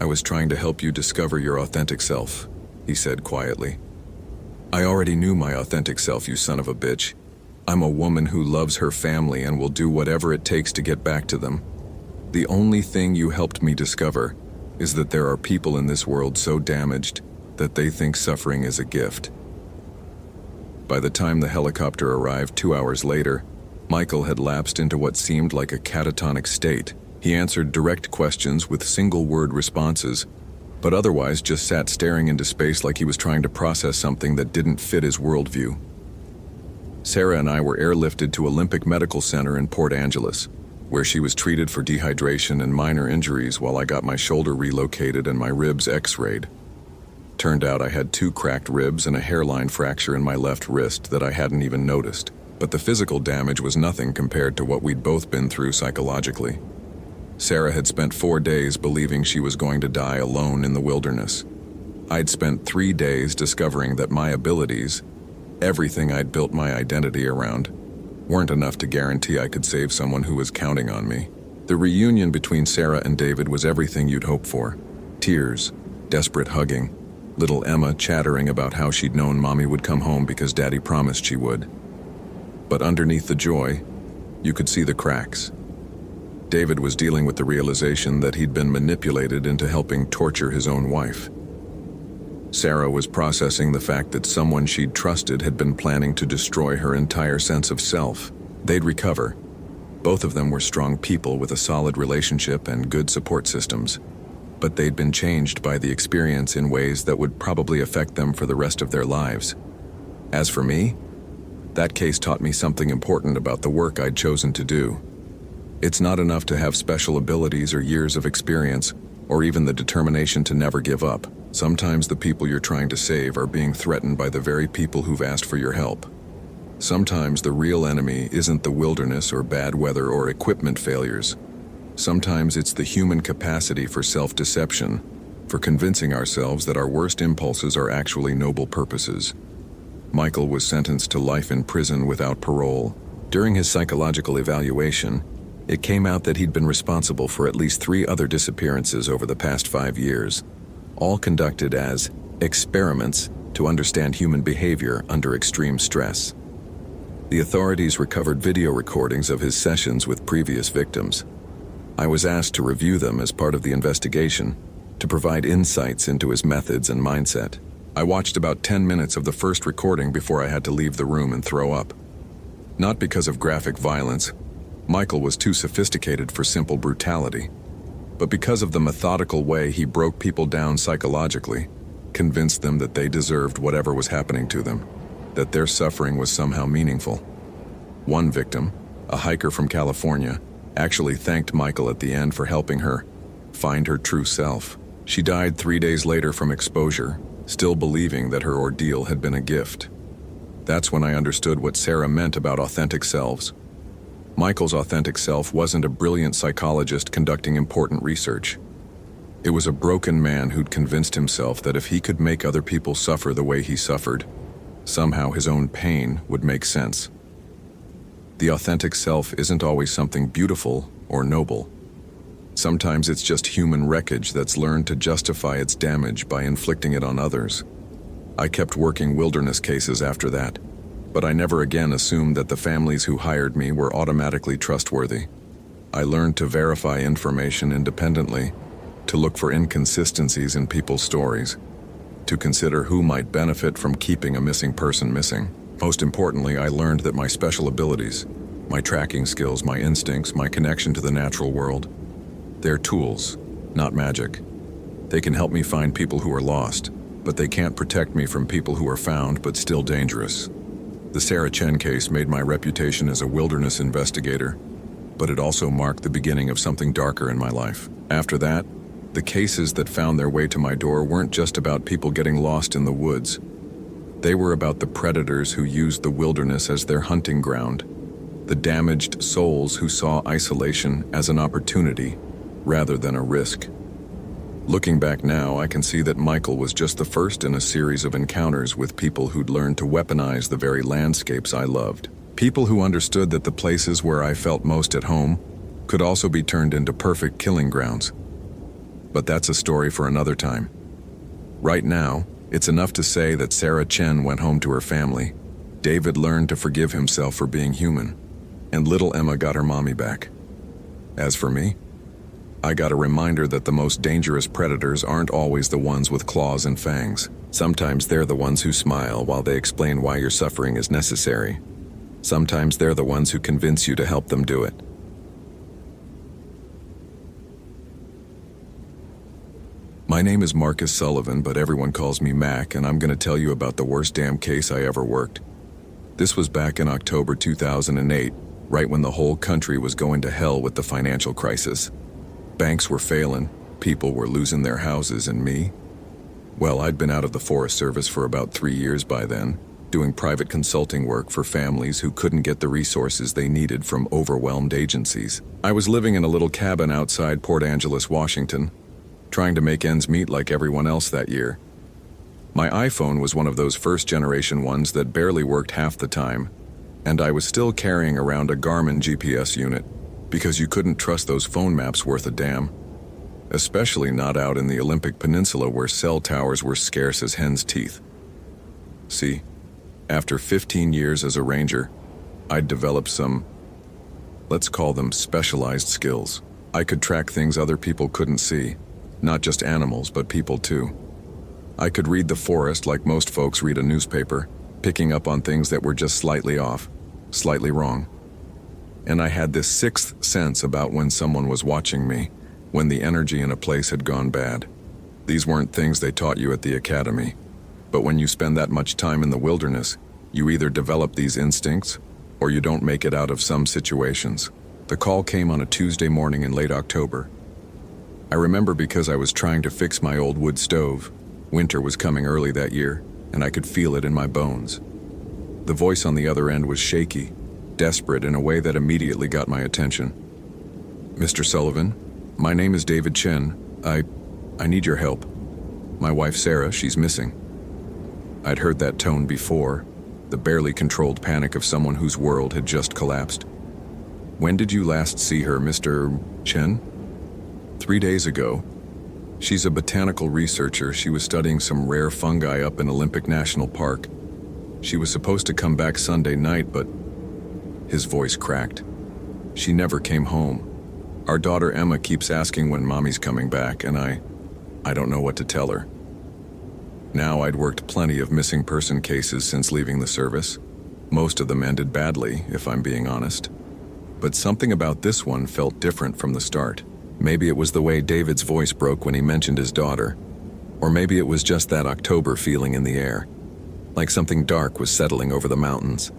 I was trying to help you discover your authentic self, he said quietly. I already knew my authentic self, you son of a bitch. I'm a woman who loves her family and will do whatever it takes to get back to them. The only thing you helped me discover is that there are people in this world so damaged that they think suffering is a gift. By the time the helicopter arrived 2 hours later, Michael had lapsed into what seemed like a catatonic state. He answered direct questions with single-word responses, but otherwise just sat staring into space like he was trying to process something that didn't fit his worldview. Sarah and I were airlifted to Olympic Medical Center in Port Angeles, where she was treated for dehydration and minor injuries while I got my shoulder relocated and my ribs x-rayed. Turned out I had 2 cracked ribs and a hairline fracture in my left wrist that I hadn't even noticed, but the physical damage was nothing compared to what we'd both been through psychologically. Sarah had spent 4 days believing she was going to die alone in the wilderness. I'd spent 3 days discovering that my abilities, everything I'd built my identity around, weren't enough to guarantee I could save someone who was counting on me. The reunion between Sarah and David was everything you'd hope for. Tears, desperate hugging, little Emma chattering about how she'd known Mommy would come home because Daddy promised she would. But underneath the joy, you could see the cracks. David was dealing with the realization that he'd been manipulated into helping torture his own wife. Sarah was processing the fact that someone she'd trusted had been planning to destroy her entire sense of self. They'd recover. Both of them were strong people with a solid relationship and good support systems, but they'd been changed by the experience in ways that would probably affect them for the rest of their lives. As for me, that case taught me something important about the work I'd chosen to do. It's not enough to have special abilities or years of experience, or even the determination to never give up. Sometimes the people you're trying to save are being threatened by the very people who've asked for your help. Sometimes the real enemy isn't the wilderness or bad weather or equipment failures. Sometimes it's the human capacity for self-deception, for convincing ourselves that our worst impulses are actually noble purposes. Michael was sentenced to life in prison without parole. During his psychological evaluation, it came out that he'd been responsible for at least 3 other disappearances over the past 5 years, all conducted as experiments to understand human behavior under extreme stress. The authorities recovered video recordings of his sessions with previous victims. I was asked to review them as part of the investigation, to provide insights into his methods and mindset. I watched about 10 minutes of the first recording before I had to leave the room and throw up. Not because of graphic violence. Michael was too sophisticated for simple brutality, but because of the methodical way he broke people down psychologically, convinced them that they deserved whatever was happening to them, that their suffering was somehow meaningful. One victim, a hiker from California, actually thanked Michael at the end for helping her find her true self. She died 3 days later from exposure, still believing that her ordeal had been a gift. That's when I understood what Sarah meant about authentic selves. Michael's authentic self wasn't a brilliant psychologist conducting important research. It was a broken man who'd convinced himself that if he could make other people suffer the way he suffered, somehow his own pain would make sense. The authentic self isn't always something beautiful or noble. Sometimes it's just human wreckage that's learned to justify its damage by inflicting it on others. I kept working wilderness cases after that, but I never again assumed that the families who hired me were automatically trustworthy. I learned to verify information independently, to look for inconsistencies in people's stories, to consider who might benefit from keeping a missing person missing. Most importantly, I learned that my special abilities, my tracking skills, my instincts, my connection to the natural world, they're tools, not magic. They can help me find people who are lost, but they can't protect me from people who are found but still dangerous. The Sarah Chen case made my reputation as a wilderness investigator, but it also marked the beginning of something darker in my life. After that, the cases that found their way to my door weren't just about people getting lost in the woods. They were about the predators who used the wilderness as their hunting ground, the damaged souls who saw isolation as an opportunity rather than a risk. Looking back now, I can see that Michael was just the first in a series of encounters with people who'd learned to weaponize the very landscapes I loved. People who understood that the places where I felt most at home could also be turned into perfect killing grounds. But that's a story for another time. Right now, It's enough to say that Sarah Chen went home to her family. David learned to forgive himself for being human, and little Emma got her mommy back. As for me, I got a reminder that the most dangerous predators aren't always the ones with claws and fangs. Sometimes they're the ones who smile while they explain why your suffering is necessary. Sometimes they're the ones who convince you to help them do it. My name is Marcus Sullivan, but everyone calls me Mac, and I'm going to tell you about the worst damn case I ever worked. This was back in October 2008, right when the whole country was going to hell with the financial crisis. Banks were failing, people were losing their houses, and me? Well, I'd been out of the Forest Service for about 3 years by then, doing private consulting work for families who couldn't get the resources they needed from overwhelmed agencies. I was living in a little cabin outside Port Angeles, Washington, trying to make ends meet like everyone else that year. My iPhone was one of those first-generation ones that barely worked half the time, and I was still carrying around a Garmin GPS unit, because you couldn't trust those phone maps worth a damn. Especially not out in the Olympic Peninsula where cell towers were scarce as hen's teeth. See, after 15 years as a ranger, I'd developed some, let's call them specialized skills. I could track things other people couldn't see, not just animals, but people too. I could read the forest like most folks read a newspaper, picking up on things that were just slightly off, slightly wrong. And I had this sixth sense about when someone was watching me, when the energy in a place had gone bad. These weren't things they taught you at the academy, but when you spend that much time in the wilderness, you either develop these instincts, or you don't make it out of some situations. The call came on a Tuesday morning in late October. I remember because I was trying to fix my old wood stove. Winter was coming early that year, and I could feel it in my bones. The voice on the other end was shaky, desperate in a way that immediately got my attention. "Mr. Sullivan, my name is David Chen. I need your help. My wife Sarah, she's missing." I'd heard that tone before, the barely controlled panic of someone whose world had just collapsed. "When did you last see her, Mr. Chen?" 3 days ago. She's a botanical researcher. She was studying some rare fungi up in Olympic National Park. She was supposed to come back Sunday night, but his voice cracked. She never came home. Our daughter Emma keeps asking when mommy's coming back, and I don't know what to tell her. Now, I'd worked plenty of missing person cases since leaving the service. Most of them ended badly, if I'm being honest. But something about this one felt different from the start. Maybe it was the way David's voice broke when he mentioned his daughter. Or maybe it was just that October feeling in the air, like something dark was settling over the mountains.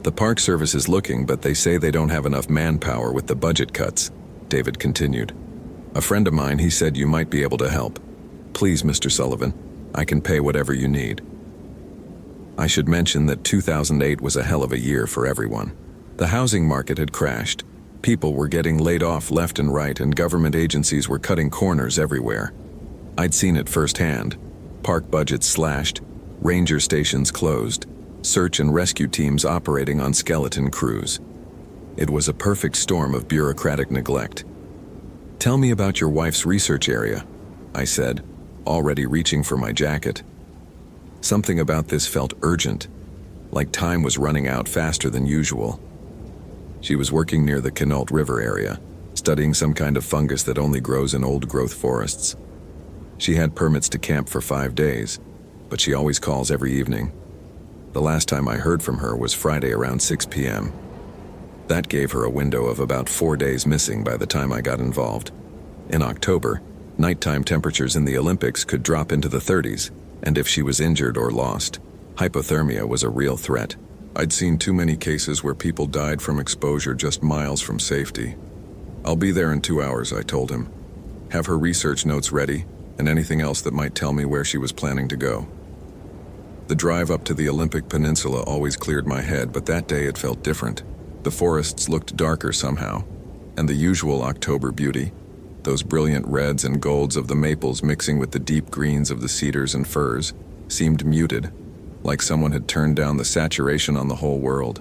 "The Park Service is looking, but they say they don't have enough manpower with the budget cuts," David continued. "A friend of mine, he said you might be able to help. Please, Mr. Sullivan, I can pay whatever you need." I should mention that 2008 was a hell of a year for everyone. The housing market had crashed. People were getting laid off left and right, and government agencies were cutting corners everywhere. I'd seen it firsthand. Park budgets slashed, ranger stations closed, search and rescue teams operating on skeleton crews. It was a perfect storm of bureaucratic neglect. "Tell me about your wife's research area," I said, already reaching for my jacket. Something about this felt urgent, like time was running out faster than usual. She was working near the Quinault River area, studying some kind of fungus that only grows in old-growth forests. She had permits to camp for 5 days, but she always calls every evening. The last time I heard from her was Friday around 6 p.m. That gave her a window of about 4 days missing by the time I got involved. In October, nighttime temperatures in the Olympics could drop into the 30s, and if she was injured or lost, hypothermia was a real threat. I'd seen too many cases where people died from exposure just miles from safety. "I'll be there in 2 hours," I told him. "Have her research notes ready, and anything else that might tell me where she was planning to go." The drive up to the Olympic Peninsula always cleared my head, but that day it felt different. The forests looked darker somehow, and the usual October beauty, those brilliant reds and golds of the maples mixing with the deep greens of the cedars and firs, seemed muted, like someone had turned down the saturation on the whole world.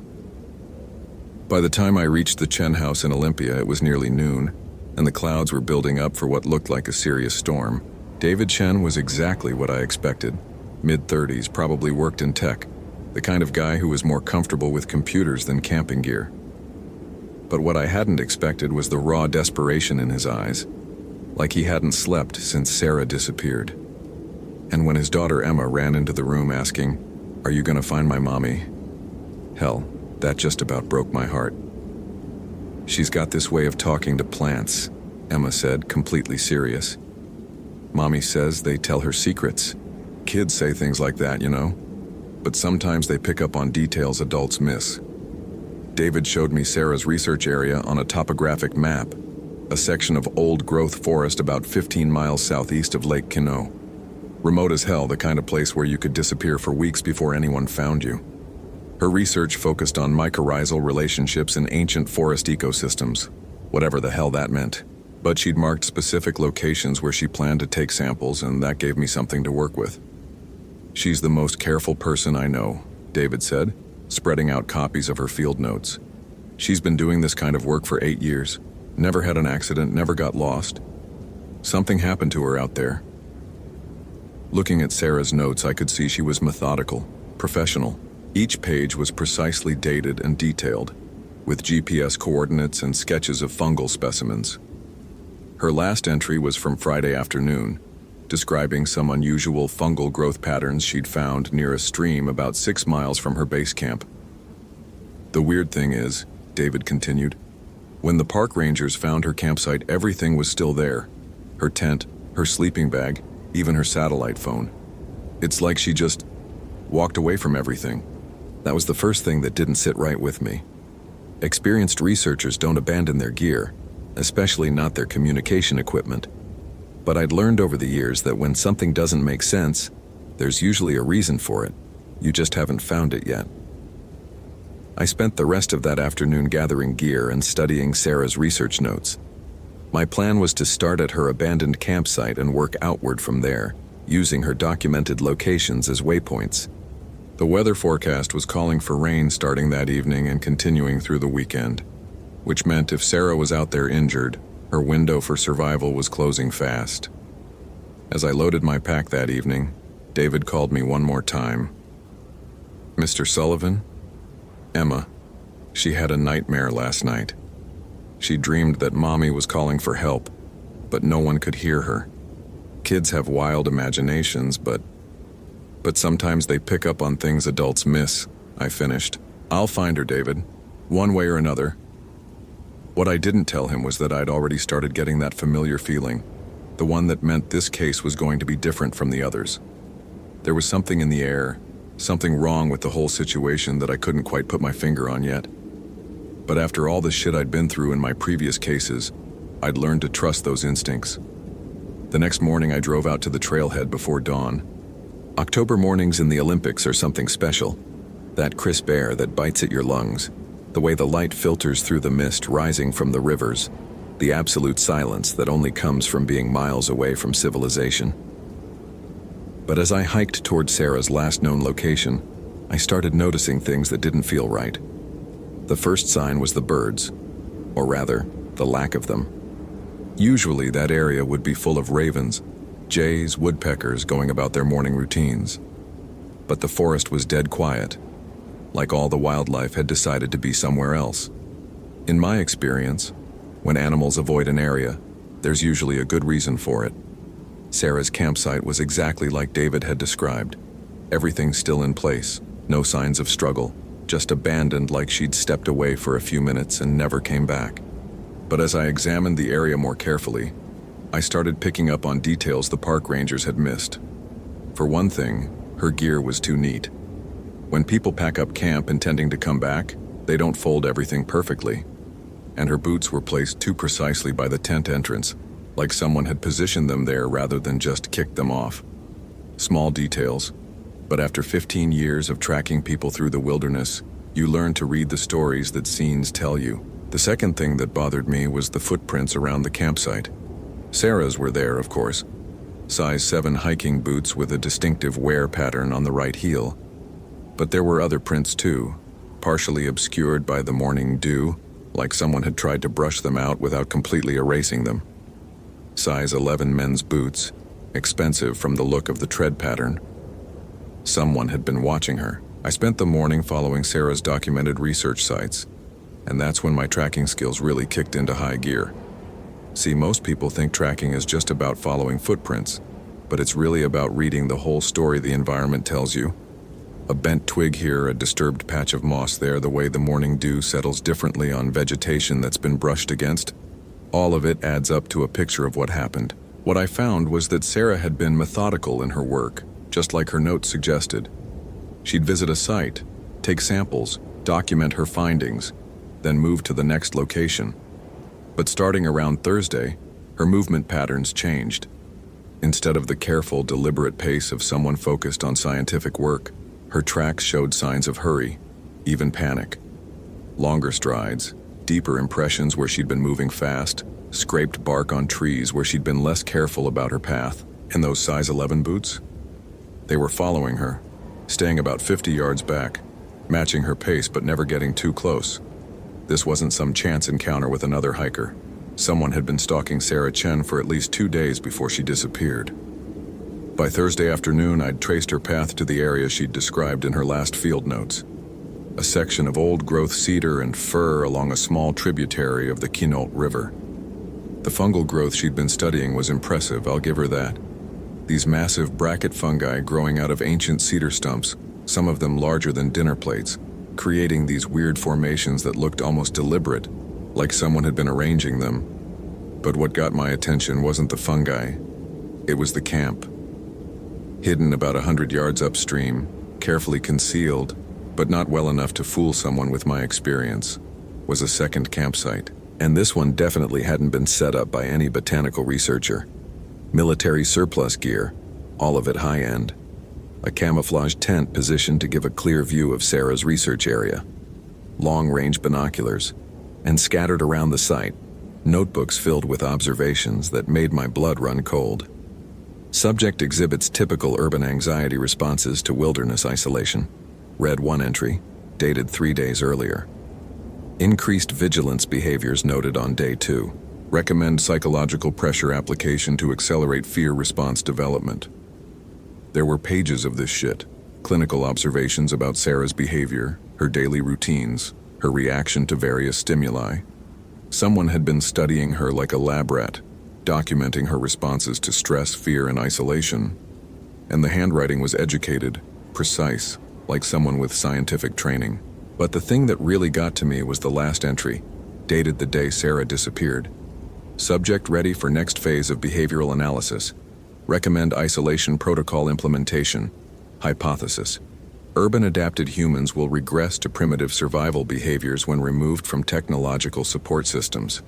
By the time I reached the Chen house in Olympia, it was nearly noon, and the clouds were building up for what looked like a serious storm. David Chen was exactly what I expected. Mid-30s, probably worked in tech, the kind of guy who was more comfortable with computers than camping gear. But what I hadn't expected was the raw desperation in his eyes, like he hadn't slept since Sarah disappeared. And when his daughter Emma ran into the room asking, "Are you gonna find my mommy?" Hell, that just about broke my heart. "She's got this way of talking to plants," Emma said, completely serious. "Mommy says they tell her secrets. Kids say things like that, you know? But sometimes they pick up on details adults miss." David showed me Sarah's research area on a topographic map, a section of old-growth forest about 15 miles southeast of Lake Quinault. Remote as hell, the kind of place where you could disappear for weeks before anyone found you. Her research focused on mycorrhizal relationships in ancient forest ecosystems, whatever the hell that meant. But she'd marked specific locations where she planned to take samples, and that gave me something to work with. "She's the most careful person I know," David said, spreading out copies of her field notes. "She's been doing this kind of work for 8 years. Never had an accident, never got lost. Something happened to her out there." Looking at Sarah's notes, I could see she was methodical, professional. Each page was precisely dated and detailed, with GPS coordinates and sketches of fungal specimens. Her last entry was from Friday afternoon, describing some unusual fungal growth patterns she'd found near a stream about 6 miles from her base camp. "The weird thing is," David continued, "when the park rangers found her campsite, everything was still there. Her tent, her sleeping bag, even her satellite phone. It's like she just walked away from everything." That was the first thing that didn't sit right with me. Experienced researchers don't abandon their gear, especially not their communication equipment. But I'd learned over the years that when something doesn't make sense, there's usually a reason for it. You just haven't found it yet. I spent the rest of that afternoon gathering gear and studying Sarah's research notes. My plan was to start at her abandoned campsite and work outward from there, using her documented locations as waypoints. The weather forecast was calling for rain starting that evening and continuing through the weekend, which meant if Sarah was out there injured, her window for survival was closing fast. As I loaded my pack that evening, David called me one more time. "Mr. Sullivan?" "Emma. She had a nightmare last night. She dreamed that Mommy was calling for help, but no one could hear her. Kids have wild imaginations, but sometimes they pick up on things adults miss," I finished. "I'll find her, David, one way or another." What I didn't tell him was that I'd already started getting that familiar feeling, the one that meant this case was going to be different from the others. There was something in the air, something wrong with the whole situation that I couldn't quite put my finger on yet. But after all the shit I'd been through in my previous cases, I'd learned to trust those instincts. The next morning I drove out to the trailhead before dawn. October mornings in the Olympics are something special. That crisp air that bites at your lungs, the way the light filters through the mist rising from the rivers, the absolute silence that only comes from being miles away from civilization. But as I hiked toward Sarah's last known location, I started noticing things that didn't feel right. The first sign was the birds, or rather, the lack of them. Usually that area would be full of ravens, jays, woodpeckers going about their morning routines. But the forest was dead quiet, like all the wildlife had decided to be somewhere else. In my experience, when animals avoid an area, there's usually a good reason for it. Sarah's campsite was exactly like David had described. Everything still in place, no signs of struggle, just abandoned like she'd stepped away for a few minutes and never came back. But as I examined the area more carefully, I started picking up on details the park rangers had missed. For one thing, her gear was too neat. When people pack up camp intending to come back, they don't fold everything perfectly. And her boots were placed too precisely by the tent entrance, like someone had positioned them there rather than just kicked them off. Small details, but after 15 years of tracking people through the wilderness, you learn to read the stories that scenes tell you. The second thing that bothered me was the footprints around the campsite. Sarah's were there, of course. Size 7 hiking boots with a distinctive wear pattern on the right heel. But there were other prints too, partially obscured by the morning dew, like someone had tried to brush them out without completely erasing them. Size 11 men's boots, expensive from the look of the tread pattern. Someone had been watching her. I spent the morning following Sarah's documented research sites, and that's when my tracking skills really kicked into high gear. See, most people think tracking is just about following footprints, but it's really about reading the whole story the environment tells you. A bent twig here, a disturbed patch of moss there, the way the morning dew settles differently on vegetation that's been brushed against. All of it adds up to a picture of what happened. What I found was that Sarah had been methodical in her work, just like her notes suggested. She'd visit a site, take samples, document her findings, then move to the next location. But starting around Thursday, her movement patterns changed. Instead of the careful, deliberate pace of someone focused on scientific work, her tracks showed signs of hurry, even panic. Longer strides, deeper impressions where she'd been moving fast, scraped bark on trees where she'd been less careful about her path. And those size 11 boots? They were following her, staying about 50 yards back, matching her pace but never getting too close. This wasn't some chance encounter with another hiker. Someone had been stalking Sarah Chen for at least 2 days before she disappeared. By Thursday afternoon, I'd traced her path to the area she'd described in her last field notes. A section of old-growth cedar and fir along a small tributary of the Quinault River. The fungal growth she'd been studying was impressive, I'll give her that. These massive bracket fungi growing out of ancient cedar stumps, some of them larger than dinner plates, creating these weird formations that looked almost deliberate, like someone had been arranging them. But what got my attention wasn't the fungi, it was the camp. Hidden about 100 yards upstream, carefully concealed, but not well enough to fool someone with my experience, was a second campsite. And this one definitely hadn't been set up by any botanical researcher. Military surplus gear, all of it high-end. A camouflage tent positioned to give a clear view of Sarah's research area. Long-range binoculars, and scattered around the site, notebooks filled with observations that made my blood run cold. Subject exhibits typical urban anxiety responses to wilderness isolation. Read one entry, dated 3 days earlier. Increased vigilance behaviors noted on day 2. Recommend psychological pressure application to accelerate fear response development. There were pages of this shit. Clinical observations about Sarah's behavior, her daily routines, her reaction to various stimuli. Someone had been studying her like a lab rat, documenting her responses to stress, fear, and isolation. And the handwriting was educated, precise, like someone with scientific training. But the thing that really got to me was the last entry, dated the day Sarah disappeared. Subject ready for next phase of behavioral analysis. Recommend isolation protocol implementation. Hypothesis. Urban adapted humans will regress to primitive survival behaviors when removed from technological support systems.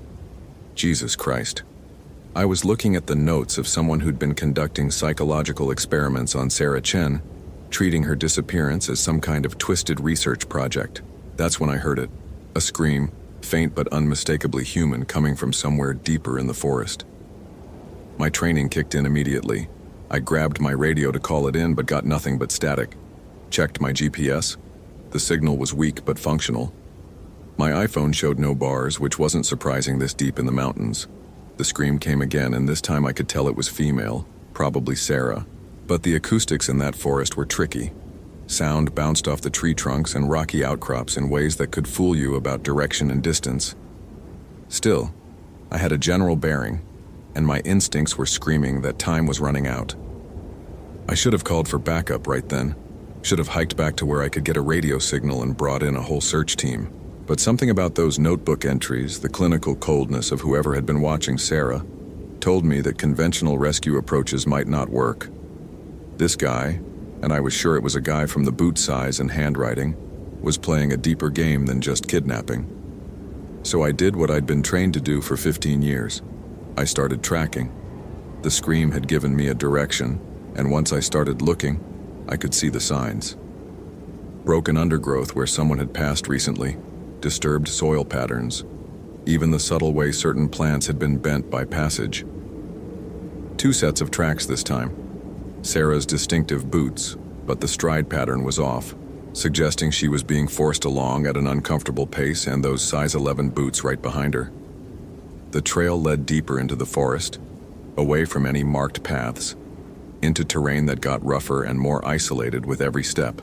Jesus Christ. I was looking at the notes of someone who'd been conducting psychological experiments on Sarah Chen, treating her disappearance as some kind of twisted research project. That's when I heard it. A scream, faint but unmistakably human, coming from somewhere deeper in the forest. My training kicked in immediately. I grabbed my radio to call it in but got nothing but static. Checked my GPS. The signal was weak but functional. My iPhone showed no bars, which wasn't surprising this deep in the mountains. The scream came again, and this time I could tell it was female, probably Sarah. But the acoustics in that forest were tricky. Sound bounced off the tree trunks and rocky outcrops in ways that could fool you about direction and distance. Still, I had a general bearing, and my instincts were screaming that time was running out. I should have called for backup right then. Should have hiked back to where I could get a radio signal and brought in a whole search team. But something about those notebook entries, the clinical coldness of whoever had been watching Sarah, told me that conventional rescue approaches might not work. This guy, and I was sure it was a guy from the boot size and handwriting, was playing a deeper game than just kidnapping. So I did what I'd been trained to do for 15 years. I started tracking. The scream had given me a direction, and once I started looking, I could see the signs. Broken undergrowth where someone had passed recently, disturbed soil patterns, even the subtle way certain plants had been bent by passage. 2 sets of tracks this time. Sarah's distinctive boots, but the stride pattern was off, suggesting she was being forced along at an uncomfortable pace, and those size 11 boots right behind her. The trail led deeper into the forest, away from any marked paths, into terrain that got rougher and more isolated with every step.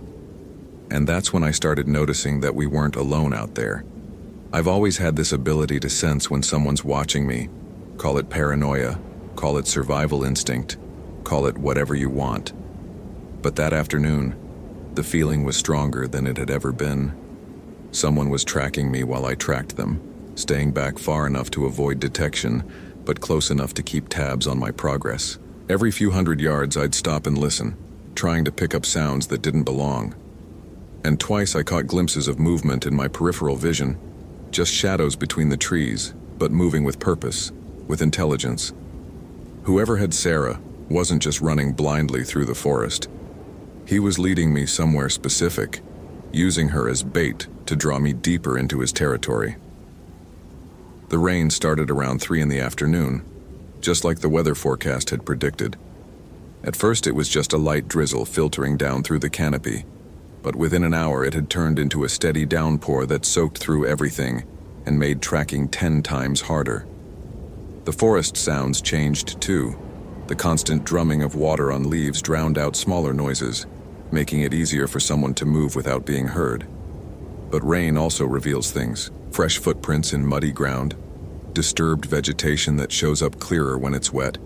And that's when I started noticing that we weren't alone out there. I've always had this ability to sense when someone's watching me. Call it paranoia, call it survival instinct, call it whatever you want. But that afternoon, the feeling was stronger than it had ever been. Someone was tracking me while I tracked them, staying back far enough to avoid detection, but close enough to keep tabs on my progress. Every few hundred yards, I'd stop and listen, trying to pick up sounds that didn't belong. And twice I caught glimpses of movement in my peripheral vision, just shadows between the trees, but moving with purpose, with intelligence. Whoever had Sarah wasn't just running blindly through the forest. He was leading me somewhere specific, using her as bait to draw me deeper into his territory. The rain started around 3 in the afternoon, just like the weather forecast had predicted. At first it was just a light drizzle filtering down through the canopy, but within an hour it had turned into a steady downpour that soaked through everything and made tracking 10 times harder. The forest sounds changed too. The constant drumming of water on leaves drowned out smaller noises, making it easier for someone to move without being heard. But rain also reveals things: fresh footprints in muddy ground, disturbed vegetation that shows up clearer when it's wet,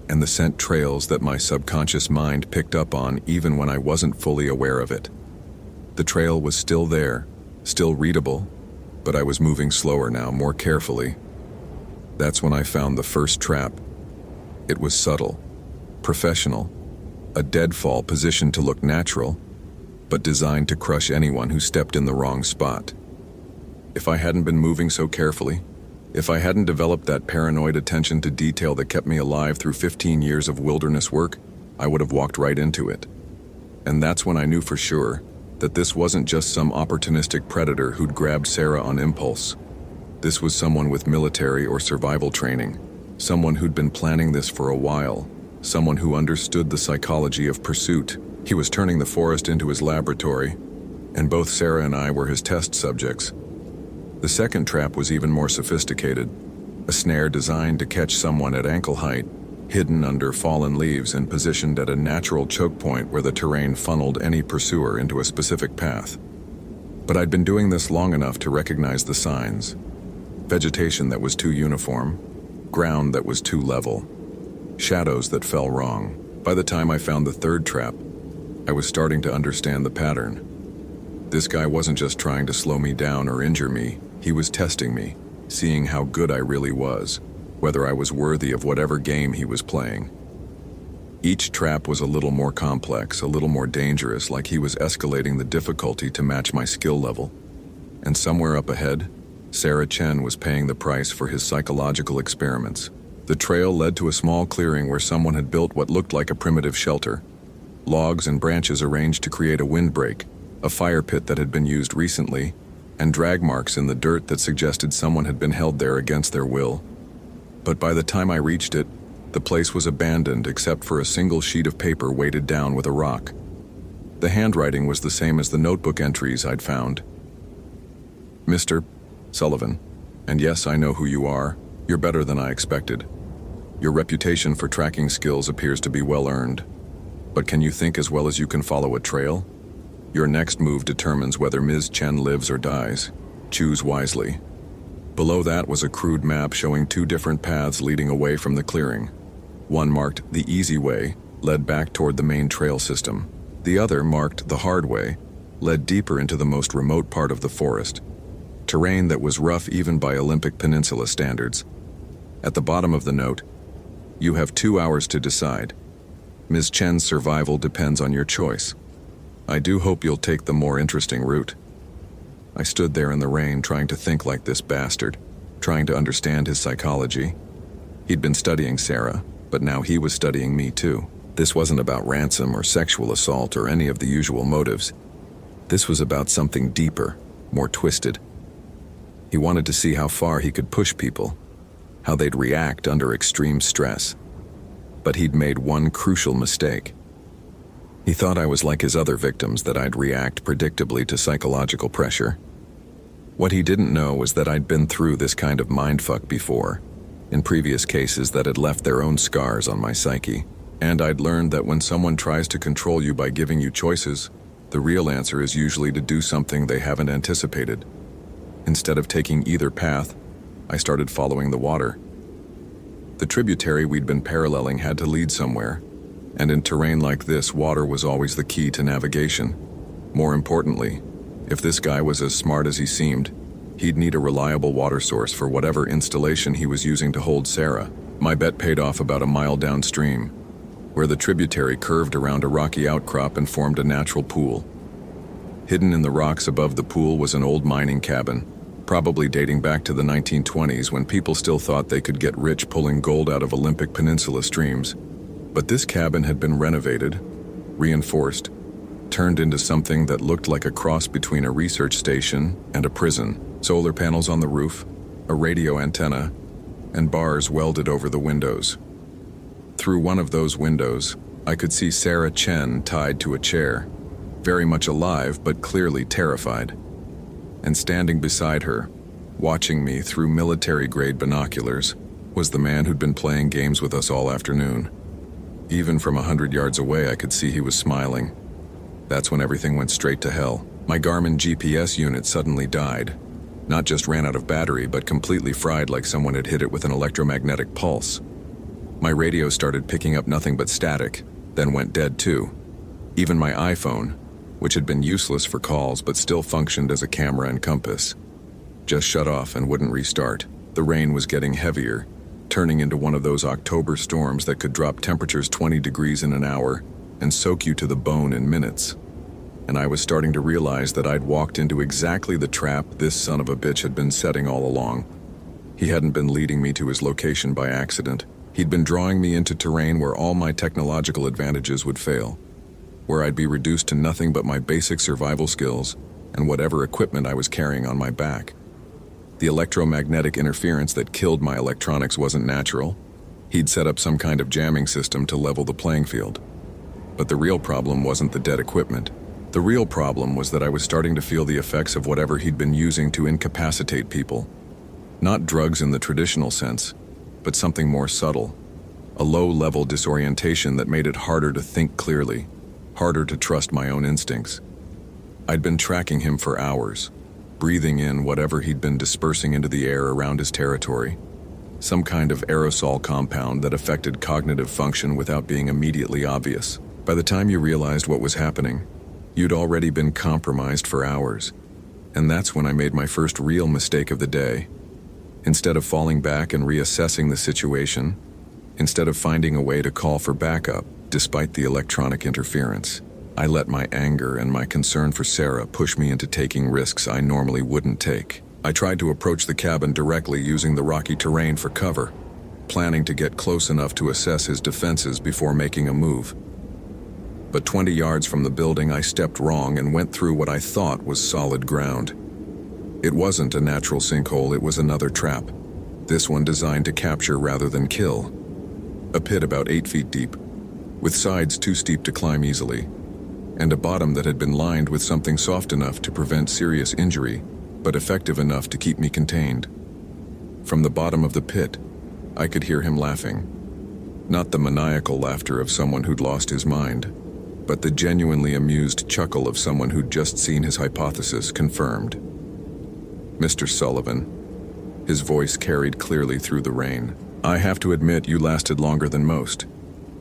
and the scent trails that my subconscious mind picked up on even when I wasn't fully aware of it. The trail was still there, still readable, but I was moving slower now, more carefully. That's when I found the first trap. It was subtle, professional, a deadfall positioned to look natural, but designed to crush anyone who stepped in the wrong spot. If I hadn't been moving so carefully, if I hadn't developed that paranoid attention to detail that kept me alive through 15 years of wilderness work, I would have walked right into it. And that's when I knew for sure that this wasn't just some opportunistic predator who'd grabbed Sarah on impulse. This was someone with military or survival training, someone who'd been planning this for a while, someone who understood the psychology of pursuit. He was turning the forest into his laboratory, and both Sarah and I were his test subjects. The second trap was even more sophisticated, a snare designed to catch someone at ankle height, hidden under fallen leaves and positioned at a natural choke point where the terrain funneled any pursuer into a specific path. But I'd been doing this long enough to recognize the signs: vegetation that was too uniform, ground that was too level, shadows that fell wrong. By the time I found the third trap, I was starting to understand the pattern. This guy wasn't just trying to slow me down or injure me, he was testing me, seeing how good I really was, whether I was worthy of whatever game he was playing. Each trap was a little more complex, a little more dangerous, like he was escalating the difficulty to match my skill level. And somewhere up ahead, Sarah Chen was paying the price for his psychological experiments. The trail led to a small clearing where someone had built what looked like a primitive shelter. Logs and branches arranged to create a windbreak, a fire pit that had been used recently, and drag marks in the dirt that suggested someone had been held there against their will. But by the time I reached it, the place was abandoned except for a single sheet of paper weighted down with a rock. The handwriting was the same as the notebook entries I'd found. Mr. Sullivan, and yes, I know who you are. You're better than I expected. Your reputation for tracking skills appears to be well earned. But can you think as well as you can follow a trail? Your next move determines whether Ms. Chen lives or dies. Choose wisely. Below that was a crude map showing 2 different paths leading away from the clearing. One marked the easy way, led back toward the main trail system. The other, marked the hard way, led deeper into the most remote part of the forest. Terrain that was rough even by Olympic Peninsula standards. At the bottom of the note, you have 2 hours to decide. Ms. Chen's survival depends on your choice. I do hope you'll take the more interesting route. I stood there in the rain trying to think like this bastard, trying to understand his psychology. He'd been studying Sarah, but now he was studying me too. This wasn't about ransom or sexual assault or any of the usual motives. This was about something deeper, more twisted. He wanted to see how far he could push people, how they'd react under extreme stress. But he'd made one crucial mistake. He thought I was like his other victims, that I'd react predictably to psychological pressure. What he didn't know was that I'd been through this kind of mindfuck before, in previous cases that had left their own scars on my psyche. And I'd learned that when someone tries to control you by giving you choices, the real answer is usually to do something they haven't anticipated. Instead of taking either path, I started following the water. The tributary we'd been paralleling had to lead somewhere, and in terrain like this, water was always the key to navigation. More importantly, if this guy was as smart as he seemed, he'd need a reliable water source for whatever installation he was using to hold Sarah. My bet paid off about a mile downstream, where the tributary curved around a rocky outcrop and formed a natural pool. Hidden in the rocks above the pool was an old mining cabin, probably dating back to the 1920s when people still thought they could get rich pulling gold out of Olympic Peninsula streams. But this cabin had been renovated, reinforced, turned into something that looked like a cross between a research station and a prison. Solar panels on the roof, a radio antenna, and bars welded over the windows. Through one of those windows, I could see Sarah Chen tied to a chair, very much alive but clearly terrified. And standing beside her, watching me through military-grade binoculars, was the man who'd been playing games with us all afternoon. Even from 100 yards away, I could see he was smiling. That's when everything went straight to hell. My Garmin GPS unit suddenly died. Not just ran out of battery, but completely fried like someone had hit it with an electromagnetic pulse. My radio started picking up nothing but static, then went dead too. Even my iPhone, which had been useless for calls but still functioned as a camera and compass, just shut off and wouldn't restart. The rain was getting heavier, turning into one of those October storms that could drop temperatures 20 degrees in an hour and soak you to the bone in minutes. And I was starting to realize that I'd walked into exactly the trap this son of a bitch had been setting all along. He hadn't been leading me to his location by accident. He'd been drawing me into terrain where all my technological advantages would fail, where I'd be reduced to nothing but my basic survival skills and whatever equipment I was carrying on my back. The electromagnetic interference that killed my electronics wasn't natural. He'd set up some kind of jamming system to level the playing field. But the real problem wasn't the dead equipment. The real problem was that I was starting to feel the effects of whatever he'd been using to incapacitate people. Not drugs in the traditional sense, but something more subtle. A low-level disorientation that made it harder to think clearly, harder to trust my own instincts. I'd been tracking him for hours, breathing in whatever he'd been dispersing into the air around his territory. Some kind of aerosol compound that affected cognitive function without being immediately obvious. By the time you realized what was happening, you'd already been compromised for hours. And that's when I made my first real mistake of the day. Instead of falling back and reassessing the situation, instead of finding a way to call for backup, despite the electronic interference, I let my anger and my concern for Sarah push me into taking risks I normally wouldn't take. I tried to approach the cabin directly using the rocky terrain for cover, planning to get close enough to assess his defenses before making a move. But 20 yards from the building, I stepped wrong and went through what I thought was solid ground. It wasn't a natural sinkhole, it was another trap. This one designed to capture rather than kill. A pit about 8 feet deep, with sides too steep to climb easily, and a bottom that had been lined with something soft enough to prevent serious injury, but effective enough to keep me contained. From the bottom of the pit, I could hear him laughing. Not the maniacal laughter of someone who'd lost his mind, but the genuinely amused chuckle of someone who'd just seen his hypothesis confirmed. "Mr. Sullivan," his voice carried clearly through the rain, "I have to admit you lasted longer than most.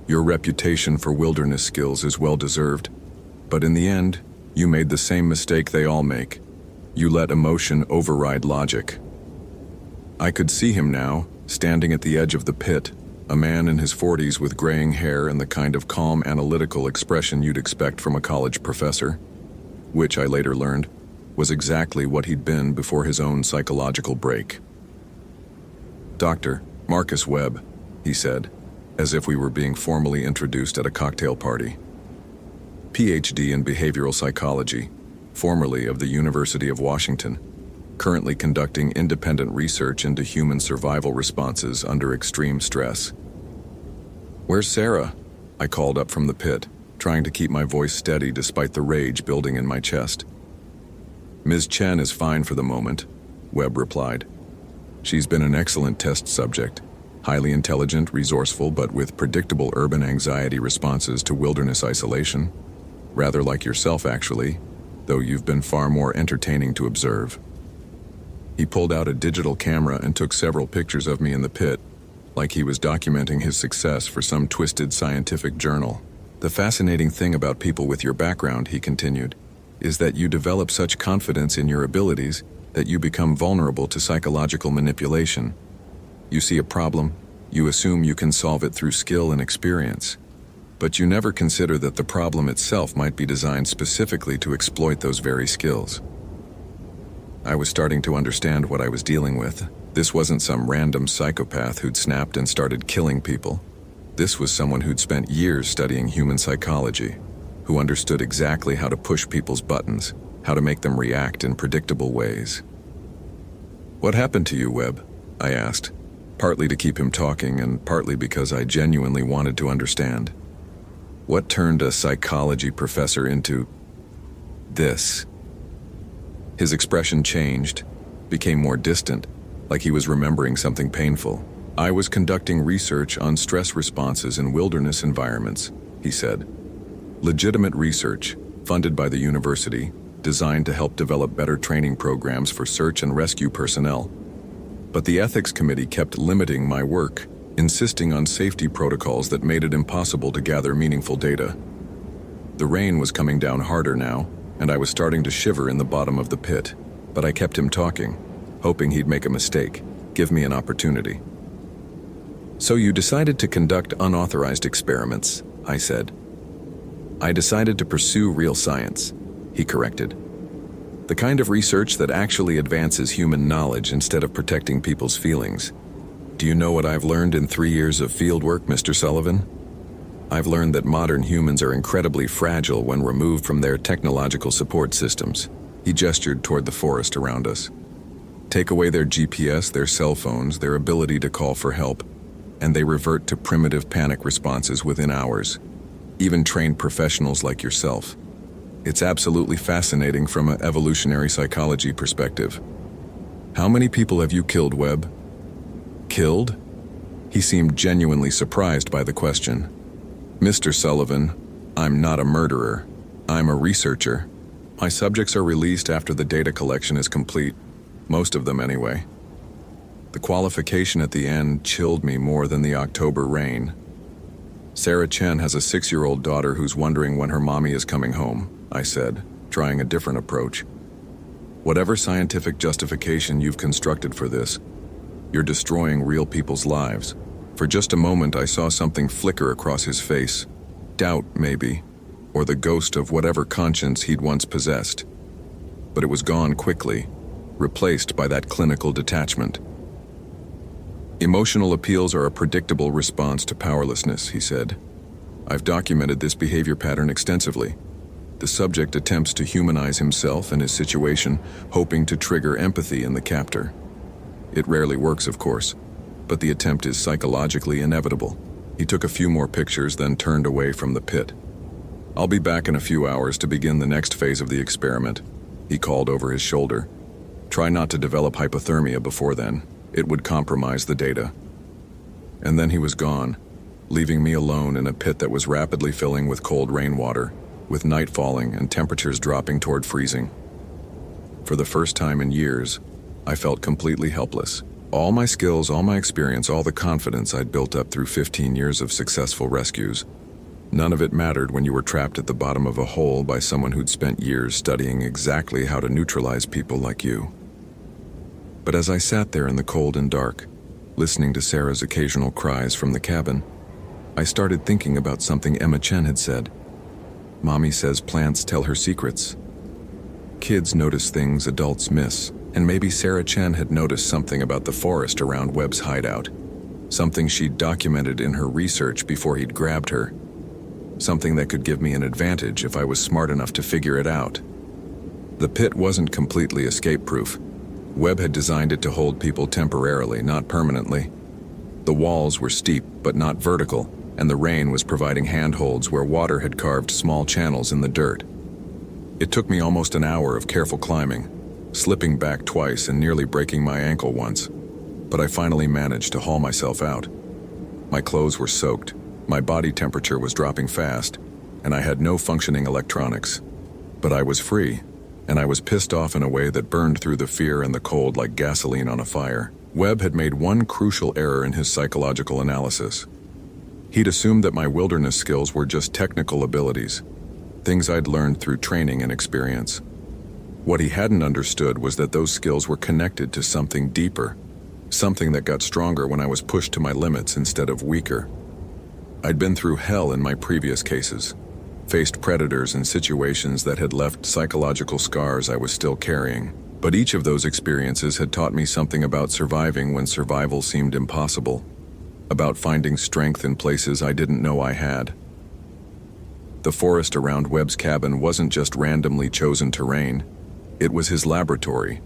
Your reputation for wilderness skills is well-deserved, but in the end, you made the same mistake they all make. You let emotion override logic." I could see him now, standing at the edge of the pit, a man in his 40s with graying hair and the kind of calm, analytical expression you'd expect from a college professor, which I later learned was exactly what he'd been before his own psychological break. "Dr. Marcus Webb," he said, as if we were being formally introduced at a cocktail party. "PhD in behavioral psychology, formerly of the University of Washington, currently conducting independent research into human survival responses under extreme stress." "Where's Sarah?" I called up from the pit, trying to keep my voice steady despite the rage building in my chest. "Ms. Chen is fine for the moment," Webb replied. "She's been an excellent test subject. Highly intelligent, resourceful, but with predictable urban anxiety responses to wilderness isolation. Rather like yourself, actually, though you've been far more entertaining to observe. He pulled out a digital camera and took several pictures of me in the pit, like he was documenting his success for some twisted scientific journal. The fascinating thing about people with your background, he continued, is that you develop such confidence in your abilities that you become vulnerable to psychological manipulation. You see a problem, you assume you can solve it through skill and experience, but you never consider that the problem itself might be designed specifically to exploit those very skills. I was starting to understand what I was dealing with. This wasn't some random psychopath who'd snapped and started killing people. This was someone who'd spent years studying human psychology, who understood exactly how to push people's buttons, how to make them react in predictable ways. "What happened to you, Webb?" I asked, partly to keep him talking and partly because I genuinely wanted to understand. What turned a psychology professor into this? His expression changed, became more distant, like he was remembering something painful. "I was conducting research on stress responses in wilderness environments," he said. "Legitimate research, funded by the university, designed to help develop better training programs for search and rescue personnel. But the ethics committee kept limiting my work, insisting on safety protocols that made it impossible to gather meaningful data. The rain was coming down harder now, and I was starting to shiver in the bottom of the pit, but I kept him talking, hoping he'd make a mistake, give me an opportunity. "So you decided to conduct unauthorized experiments," I said. "I decided to pursue real science," he corrected. "The kind of research that actually advances human knowledge instead of protecting people's feelings. Do you know what I've learned in 3 years of fieldwork, Mr. Sullivan? I've learned that modern humans are incredibly fragile when removed from their technological support systems." He gestured toward the forest around us. "Take away their GPS, their cell phones, their ability to call for help, and they revert to primitive panic responses within hours. Even trained professionals like yourself. It's absolutely fascinating from an evolutionary psychology perspective. How many people have you killed, Webb?" "Killed?" He seemed genuinely surprised by the question. "Mr. Sullivan, I'm not a murderer. I'm a researcher. My subjects are released after the data collection is complete. Most of them, anyway." The qualification at the end chilled me more than the October rain. "Sarah Chen has a 6-year-old daughter who's wondering when her mommy is coming home," I said, trying a different approach. "Whatever scientific justification you've constructed for this, you're destroying real people's lives." For just a moment I saw something flicker across his face. Doubt, maybe, or the ghost of whatever conscience he'd once possessed. But it was gone quickly, replaced by that clinical detachment. "Emotional appeals are a predictable response to powerlessness," he said. "I've documented this behavior pattern extensively. The subject attempts to humanize himself and his situation, hoping to trigger empathy in the captor. It rarely works, of course, but the attempt is psychologically inevitable." He took a few more pictures, then turned away from the pit. "I'll be back in a few hours to begin the next phase of the experiment," he called over his shoulder. "Try not to develop hypothermia before then. It would compromise the data." And then he was gone, leaving me alone in a pit that was rapidly filling with cold rainwater, with night falling and temperatures dropping toward freezing. For the first time in years, I felt completely helpless. All my skills, all my experience, all the confidence I'd built up through 15 years of successful rescues. None of it mattered when you were trapped at the bottom of a hole by someone who'd spent years studying exactly how to neutralize people like you. But as I sat there in the cold and dark, listening to Sarah's occasional cries from the cabin, I started thinking about something Emma Chen had said. "Mommy says plants tell her secrets. Kids notice things adults miss. And maybe Sarah Chen had noticed something about the forest around Webb's hideout. Something she'd documented in her research before he'd grabbed her. Something that could give me an advantage if I was smart enough to figure it out." The pit wasn't completely escape-proof. Webb had designed it to hold people temporarily, not permanently. The walls were steep, but not vertical, and the rain was providing handholds where water had carved small channels in the dirt. It took me almost an hour of careful climbing, slipping back twice and nearly breaking my ankle once. but I finally managed to haul myself out. My clothes were soaked, my body temperature was dropping fast, and I had no functioning electronics. But I was free, and I was pissed off in a way that burned through the fear and the cold like gasoline on a fire. Webb had made one crucial error in his psychological analysis. He'd assumed that my wilderness skills were just technical abilities, things I'd learned through training and experience. What he hadn't understood was that those skills were connected to something deeper, something that got stronger when I was pushed to my limits instead of weaker. I'd been through hell in my previous cases, faced predators and situations that had left psychological scars I was still carrying. But each of those experiences had taught me something about surviving when survival seemed impossible, about finding strength in places I didn't know I had. The forest around Webb's cabin wasn't just randomly chosen terrain, it was his laboratory,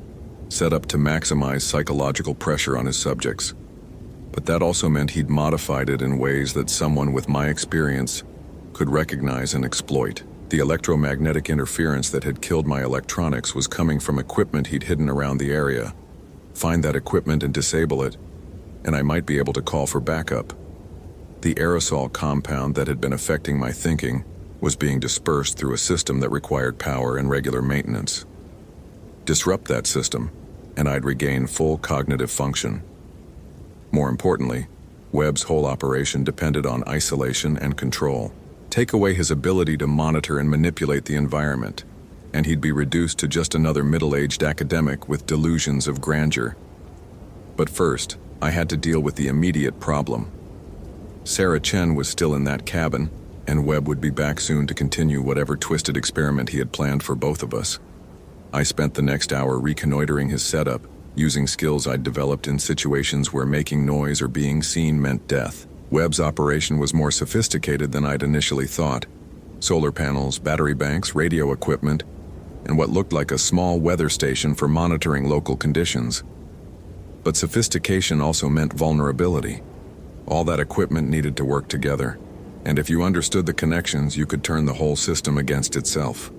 set up to maximize psychological pressure on his subjects. But that also meant he'd modified it in ways that someone with my experience could recognize and exploit. The electromagnetic interference that had killed my electronics was coming from equipment he'd hidden around the area. Find that equipment and disable it, and I might be able to call for backup. The aerosol compound that had been affecting my thinking was being dispersed through a system that required power and regular maintenance. Disrupt that system, and I'd regain full cognitive function. More importantly, Webb's whole operation depended on isolation and control. Take away his ability to monitor and manipulate the environment, and he'd be reduced to just another middle-aged academic with delusions of grandeur. But first, I had to deal with the immediate problem. Sarah Chen was still in that cabin, and Webb would be back soon to continue whatever twisted experiment he had planned for both of us. I spent the next hour reconnoitering his setup, using skills I'd developed in situations where making noise or being seen meant death. Webb's operation was more sophisticated than I'd initially thought. Solar panels, battery banks, radio equipment, and what looked like a small weather station for monitoring local conditions. But sophistication also meant vulnerability. All that equipment needed to work together, and if you understood the connections, you could turn the whole system against itself.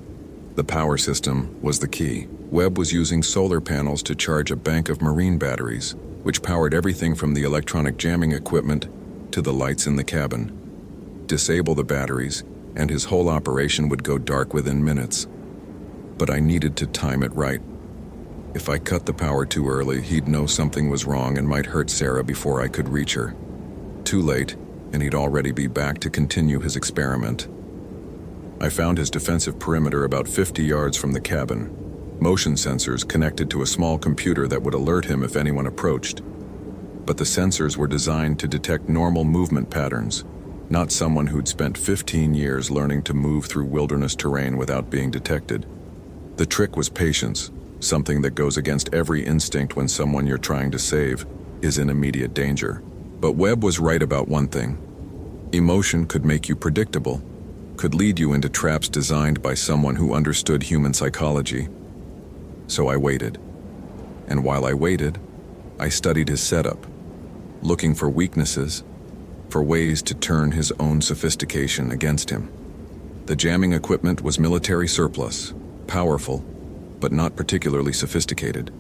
The power system was the key. Webb was using solar panels to charge a bank of marine batteries, which powered everything from the electronic jamming equipment to the lights in the cabin. Disable the batteries, and his whole operation would go dark within minutes. But I needed to time it right. If I cut the power too early, he'd know something was wrong and might hurt Sarah before I could reach her. Too late, and he'd already be back to continue his experiment. I found his defensive perimeter about 50 yards from the cabin. Motion sensors connected to a small computer that would alert him if anyone approached. But the sensors were designed to detect normal movement patterns, not someone who'd spent 15 years learning to move through wilderness terrain without being detected. The trick was patience, something that goes against every instinct when someone you're trying to save is in immediate danger. But Webb was right about one thing. Emotion could make you predictable, could lead you into traps designed by someone who understood human psychology. So I waited. And while I waited, I studied his setup, looking for weaknesses, for ways to turn his own sophistication against him. The jamming equipment was military surplus, powerful, but not particularly sophisticated.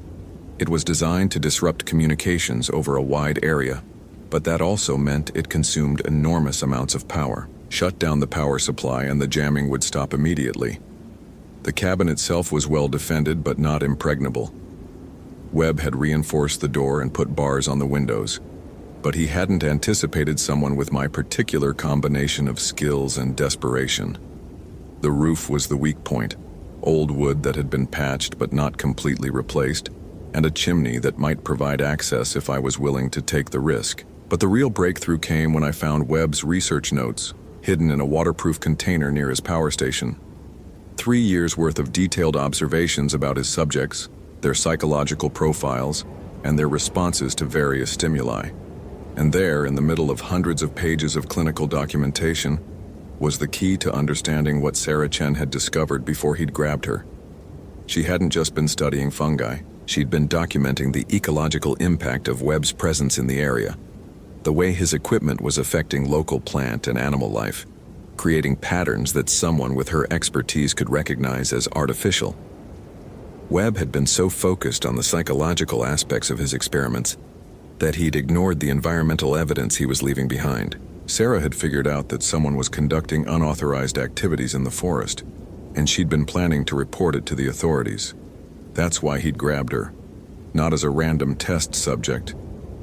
It was designed to disrupt communications over a wide area, but that also meant it consumed enormous amounts of power. Shut down the power supply and the jamming would stop immediately. The cabin itself was well defended but not impregnable. Webb had reinforced the door and put bars on the windows, but he hadn't anticipated someone with my particular combination of skills and desperation. The roof was the weak point, old wood that had been patched but not completely replaced, and a chimney that might provide access if I was willing to take the risk. But the real breakthrough came when I found Webb's research notes, hidden in a waterproof container near his power station. 3 years' worth of detailed observations about his subjects, their psychological profiles, and their responses to various stimuli. And there, in the middle of hundreds of pages of clinical documentation, was the key to understanding what Sarah Chen had discovered before he'd grabbed her. She hadn't just been studying fungi, she'd been documenting the ecological impact of Webb's presence in the area, the way his equipment was affecting local plant and animal life, creating patterns that someone with her expertise could recognize as artificial. Webb had been so focused on the psychological aspects of his experiments that he'd ignored the environmental evidence he was leaving behind. Sarah had figured out that someone was conducting unauthorized activities in the forest, and she'd been planning to report it to the authorities. That's why he'd grabbed her, not as a random test subject,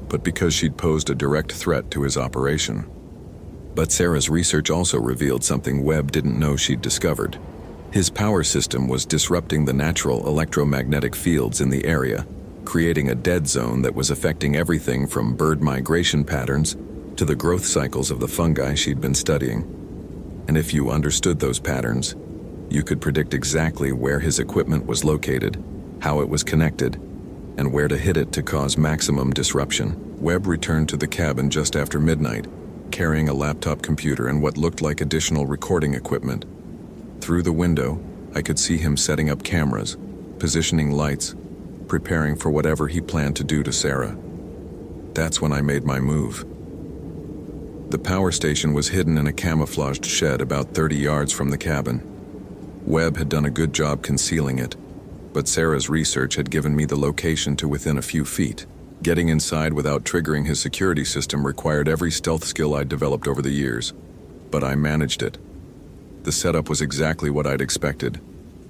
but because she'd posed a direct threat to his operation. But Sarah's research also revealed something Webb didn't know she'd discovered. His power system was disrupting the natural electromagnetic fields in the area, creating a dead zone that was affecting everything from bird migration patterns to the growth cycles of the fungi she'd been studying. And if you understood those patterns, you could predict exactly where his equipment was located, how it was connected, and where to hit it to cause maximum disruption. Webb returned to the cabin just after midnight, carrying a laptop computer and what looked like additional recording equipment. Through the window, I could see him setting up cameras, positioning lights, preparing for whatever he planned to do to Sarah. That's when I made my move. The power station was hidden in a camouflaged shed about 30 yards from the cabin. Webb had done a good job concealing it, but Sarah's research had given me the location to within a few feet. Getting inside without triggering his security system required every stealth skill I'd developed over the years, but I managed it. The setup was exactly what I'd expected.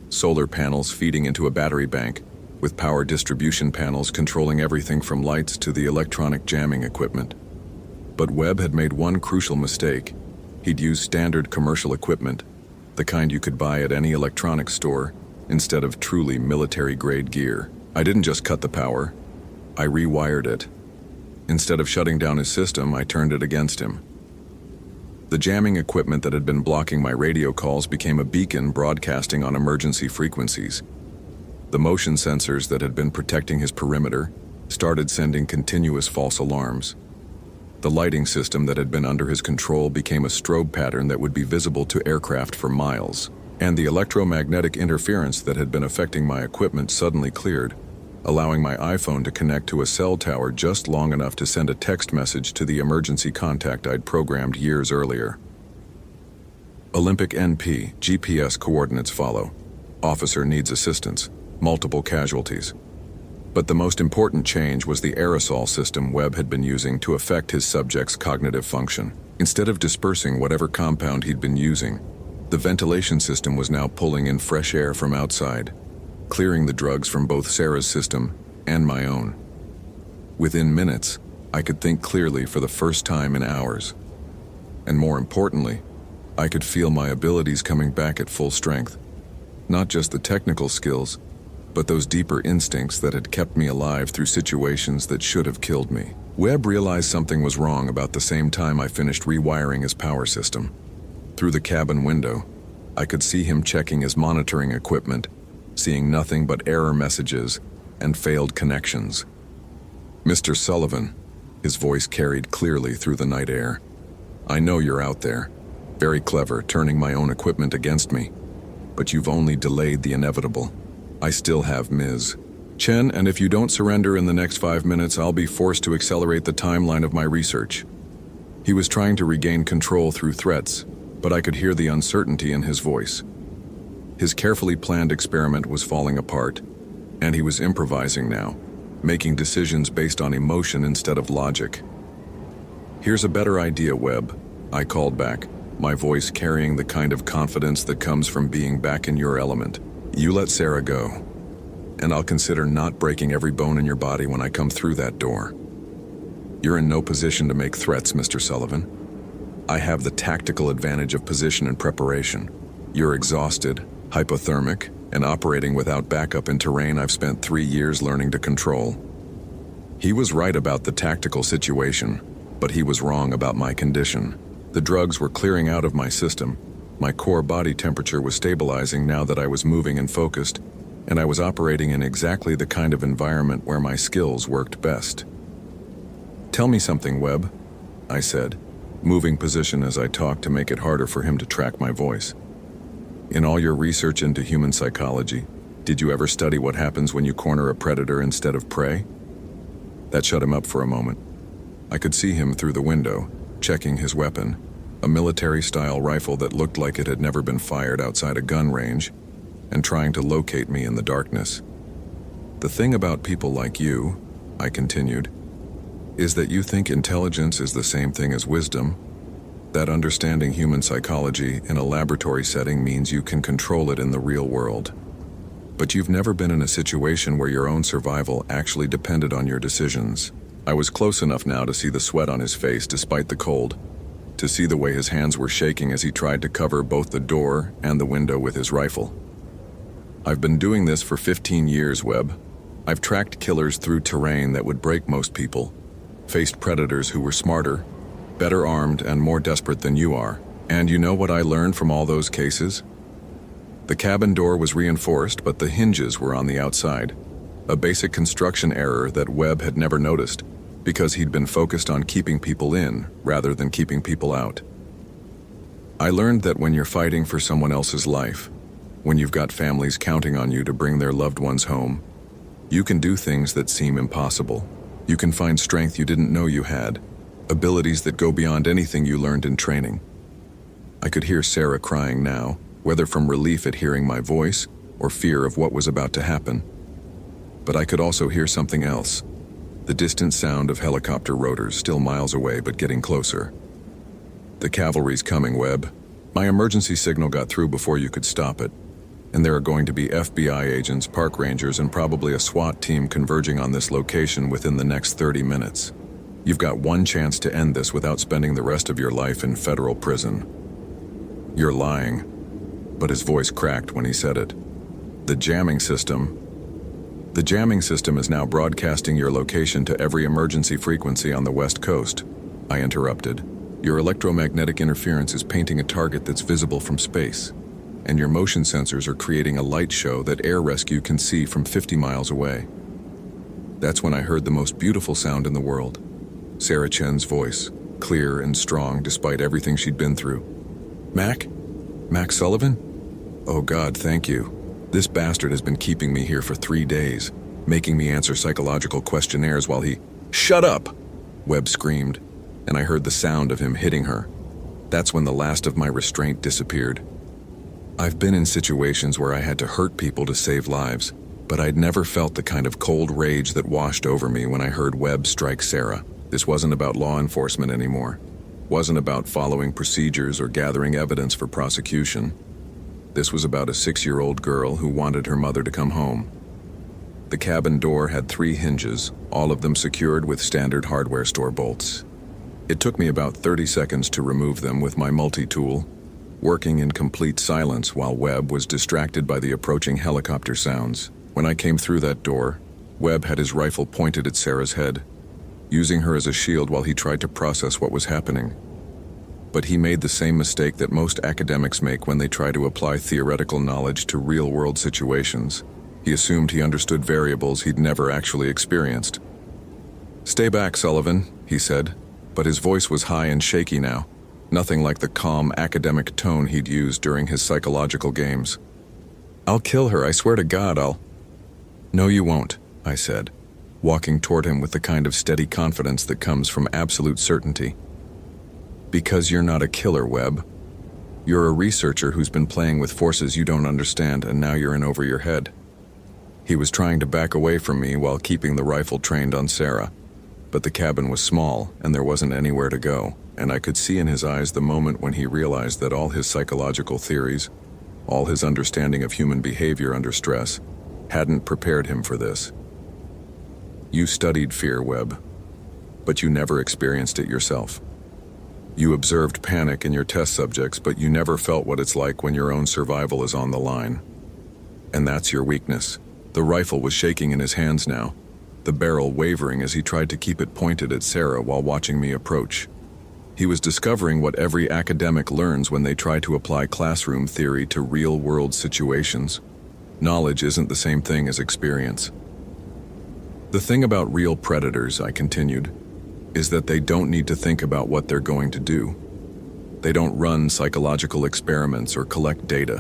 Solar panels feeding into a battery bank, with power distribution panels controlling everything from lights to the electronic jamming equipment. But Webb had made one crucial mistake. He'd used standard commercial equipment, the kind you could buy at any electronics store, instead of truly military-grade gear. I didn't just cut the power, I rewired it. Instead of shutting down his system, I turned it against him. The jamming equipment that had been blocking my radio calls became a beacon broadcasting on emergency frequencies. The motion sensors that had been protecting his perimeter started sending continuous false alarms. The lighting system that had been under his control became a strobe pattern that would be visible to aircraft for miles. And the electromagnetic interference that had been affecting my equipment suddenly cleared, allowing my iPhone to connect to a cell tower just long enough to send a text message to the emergency contact I'd programmed years earlier. Olympic NP, GPS coordinates follow. Officer needs assistance. Multiple casualties. But the most important change was the aerosol system Webb had been using to affect his subject's cognitive function. Instead of dispersing whatever compound he'd been using, the ventilation system was now pulling in fresh air from outside, clearing the drugs from both Sarah's system and my own. Within minutes, I could think clearly for the first time in hours. And more importantly, I could feel my abilities coming back at full strength. Not just the technical skills, but those deeper instincts that had kept me alive through situations that should have killed me. Webb realized something was wrong about the same time I finished rewiring his power system. Through the cabin window, I could see him checking his monitoring equipment, seeing nothing but error messages and failed connections. "Mr. Sullivan," his voice carried clearly through the night air. "I know you're out there, very clever, turning my own equipment against me, but you've only delayed the inevitable. I still have Ms. Chen, and if you don't surrender in the next 5 minutes, I'll be forced to accelerate the timeline of my research." He was trying to regain control through threats, but I could hear the uncertainty in his voice. His carefully planned experiment was falling apart, and he was improvising now, making decisions based on emotion instead of logic. "Here's a better idea, Webb," I called back, my voice carrying the kind of confidence that comes from being back in your element. "You let Sarah go, and I'll consider not breaking every bone in your body when I come through that door. You're in no position to make threats, Mr. Sullivan. I have the tactical advantage of position and preparation. You're exhausted, hypothermic, and operating without backup in terrain I've spent 3 years learning to control." He was right about the tactical situation, but he was wrong about my condition. The drugs were clearing out of my system. My core body temperature was stabilizing now that I was moving and focused, and I was operating in exactly the kind of environment where my skills worked best. "Tell me something, Webb," I said, moving position as I talked to make it harder for him to track my voice. "In all your research into human psychology, did you ever study what happens when you corner a predator instead of prey?" That shut him up for a moment. I could see him through the window, checking his weapon, a military-style rifle that looked like it had never been fired outside a gun range, and trying to locate me in the darkness. "The thing about people like you," I continued, is that you think intelligence is the same thing as wisdom, that understanding human psychology in a laboratory setting means you can control it in the real world. But you've never been in a situation where your own survival actually depended on your decisions. I was close enough now to see the sweat on his face despite the cold, to see the way his hands were shaking as he tried to cover both the door and the window with his rifle. I've been doing this for 15 years, Webb. I've tracked killers through terrain that would break most people, faced predators who were smarter, better armed, and more desperate than you are. And you know what I learned from all those cases? The cabin door was reinforced, but the hinges were on the outside. A basic construction error that Webb had never noticed, because he'd been focused on keeping people in rather than keeping people out. I learned that when you're fighting for someone else's life, when you've got families counting on you to bring their loved ones home, you can do things that seem impossible. You can find strength you didn't know you had, abilities that go beyond anything you learned in training. I could hear Sarah crying now, whether from relief at hearing my voice or fear of what was about to happen. But I could also hear something else, the distant sound of helicopter rotors still miles away but getting closer. The cavalry's coming, Webb. My emergency signal got through before you could stop it, and there are going to be FBI agents, park rangers, and probably a SWAT team converging on this location within the next 30 minutes. You've got one chance to end this without spending the rest of your life in federal prison. You're lying. But his voice cracked when he said it. The jamming system is now broadcasting your location to every emergency frequency on the West Coast, I interrupted. Your electromagnetic interference is painting a target that's visible from space, and your motion sensors are creating a light show that air rescue can see from 50 miles away. That's when I heard the most beautiful sound in the world. Sarah Chen's voice, clear and strong despite everything she'd been through. Mac Sullivan? Oh God, thank you. This bastard has been keeping me here for 3 days, making me answer psychological questionnaires while he— Shut up! Webb screamed, and I heard the sound of him hitting her. That's when the last of my restraint disappeared. I've been in situations where I had to hurt people to save lives, but I'd never felt the kind of cold rage that washed over me when I heard Webb strike Sarah. This wasn't about law enforcement anymore. Wasn't about following procedures or gathering evidence for prosecution. This was about a 6-year-old girl who wanted her mother to come home. The cabin door had 3 hinges, all of them secured with standard hardware store bolts. It took me about 30 seconds to remove them with my multi-tool, working in complete silence while Webb was distracted by the approaching helicopter sounds. When I came through that door, Webb had his rifle pointed at Sarah's head, using her as a shield while he tried to process what was happening. But he made the same mistake that most academics make when they try to apply theoretical knowledge to real-world situations. He assumed he understood variables he'd never actually experienced. "Stay back, Sullivan," he said, but his voice was high and shaky now, nothing like the calm, academic tone he'd used during his psychological games. "I'll kill her, I swear to God I'll—" "No, you won't," I said, walking toward him with the kind of steady confidence that comes from absolute certainty. "Because you're not a killer, Webb. You're a researcher who's been playing with forces you don't understand, and now you're in over your head." He was trying to back away from me while keeping the rifle trained on Sarah, but the cabin was small and there wasn't anywhere to go, and I could see in his eyes the moment when he realized that all his psychological theories, all his understanding of human behavior under stress, hadn't prepared him for this. You studied fear, Webb, but you never experienced it yourself. You observed panic in your test subjects, but you never felt what it's like when your own survival is on the line. And that's your weakness. The rifle was shaking in his hands now, the barrel wavering as he tried to keep it pointed at Sarah while watching me approach. He was discovering what every academic learns when they try to apply classroom theory to real-world situations. Knowledge isn't the same thing as experience. The thing about real predators, I continued, is that they don't need to think about what they're going to do. They don't run psychological experiments or collect data.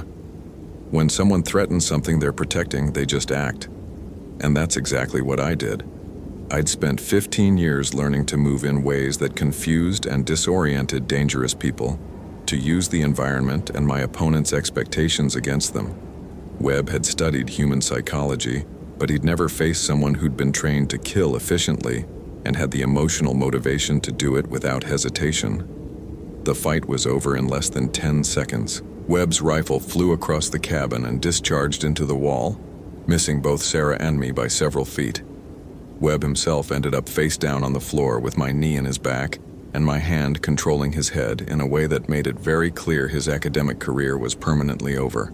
When someone threatens something they're protecting, they just act. And that's exactly what I did. I'd spent 15 years learning to move in ways that confused and disoriented dangerous people, to use the environment and my opponent's expectations against them. Webb had studied human psychology, but he'd never faced someone who'd been trained to kill efficiently, and had the emotional motivation to do it without hesitation. The fight was over in less than 10 seconds. Webb's rifle flew across the cabin and discharged into the wall, missing both Sarah and me by several feet. Webb himself ended up face down on the floor with my knee in his back and my hand controlling his head in a way that made it very clear his academic career was permanently over.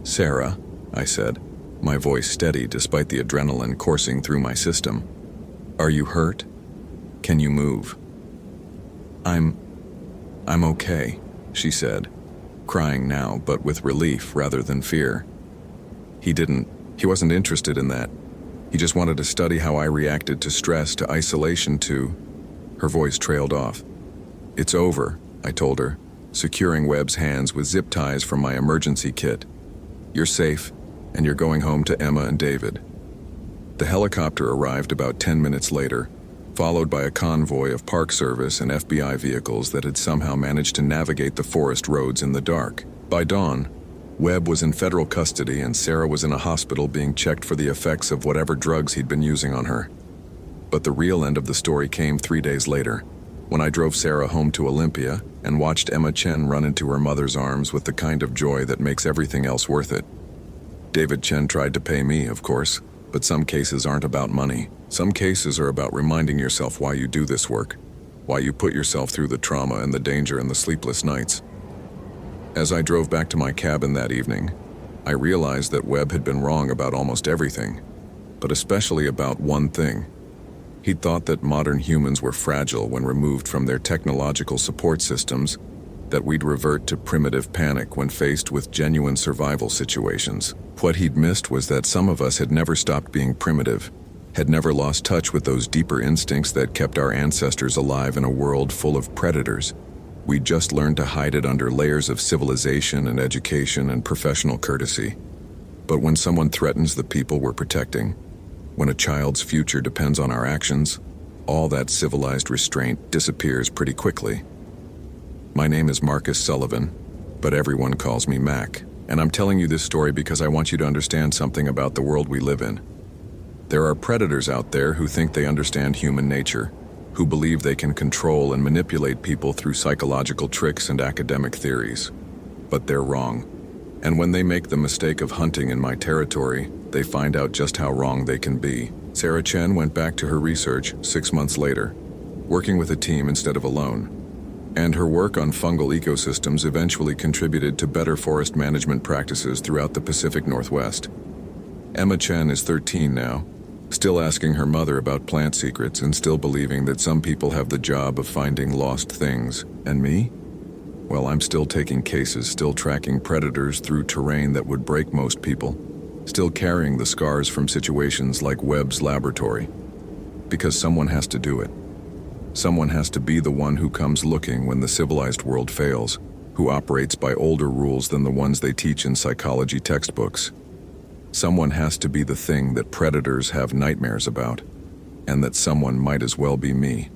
"Sarah," I said, my voice steady despite the adrenaline coursing through my system. "Are you hurt? Can you move?" I'm okay," she said, crying now, but with relief rather than fear. He wasn't interested in that. He just wanted to study how I reacted to stress, to isolation, to... Her voice trailed off. "It's over," I told her, securing Webb's hands with zip ties from my emergency kit. "You're safe, and you're going home to Emma and David." The helicopter arrived about 10 minutes later, followed by a convoy of Park Service and FBI vehicles that had somehow managed to navigate the forest roads in the dark. By dawn, Webb was in federal custody and Sarah was in a hospital being checked for the effects of whatever drugs he'd been using on her. But the real end of the story came 3 days later, when I drove Sarah home to Olympia and watched Emma Chen run into her mother's arms with the kind of joy that makes everything else worth it. David Chen tried to pay me, of course, but some cases aren't about money. Some cases are about reminding yourself why you do this work, why you put yourself through the trauma and the danger and the sleepless nights. As I drove back to my cabin that evening, I realized that Webb had been wrong about almost everything, but especially about one thing. He'd thought that modern humans were fragile when removed from their technological support systems, that we'd revert to primitive panic when faced with genuine survival situations. What he'd missed was that some of us had never stopped being primitive, had never lost touch with those deeper instincts that kept our ancestors alive in a world full of predators. We'd just learned to hide it under layers of civilization and education and professional courtesy. But when someone threatens the people we're protecting, when a child's future depends on our actions, all that civilized restraint disappears pretty quickly. My name is Marcus Sullivan, but everyone calls me Mac, and I'm telling you this story because I want you to understand something about the world we live in. There are predators out there who think they understand human nature, who believe they can control and manipulate people through psychological tricks and academic theories. But they're wrong. And when they make the mistake of hunting in my territory, they find out just how wrong they can be. Sarah Chen went back to her research 6 months later, working with a team instead of alone. And her work on fungal ecosystems eventually contributed to better forest management practices throughout the Pacific Northwest. Emma Chen is 13 now, still asking her mother about plant secrets and still believing that some people have the job of finding lost things. And me? Well, I'm still taking cases, still tracking predators through terrain that would break most people, still carrying the scars from situations like Webb's laboratory. Because someone has to do it. Someone has to be the one who comes looking when the civilized world fails, who operates by older rules than the ones they teach in psychology textbooks. Someone has to be the thing that predators have nightmares about, and that someone might as well be me.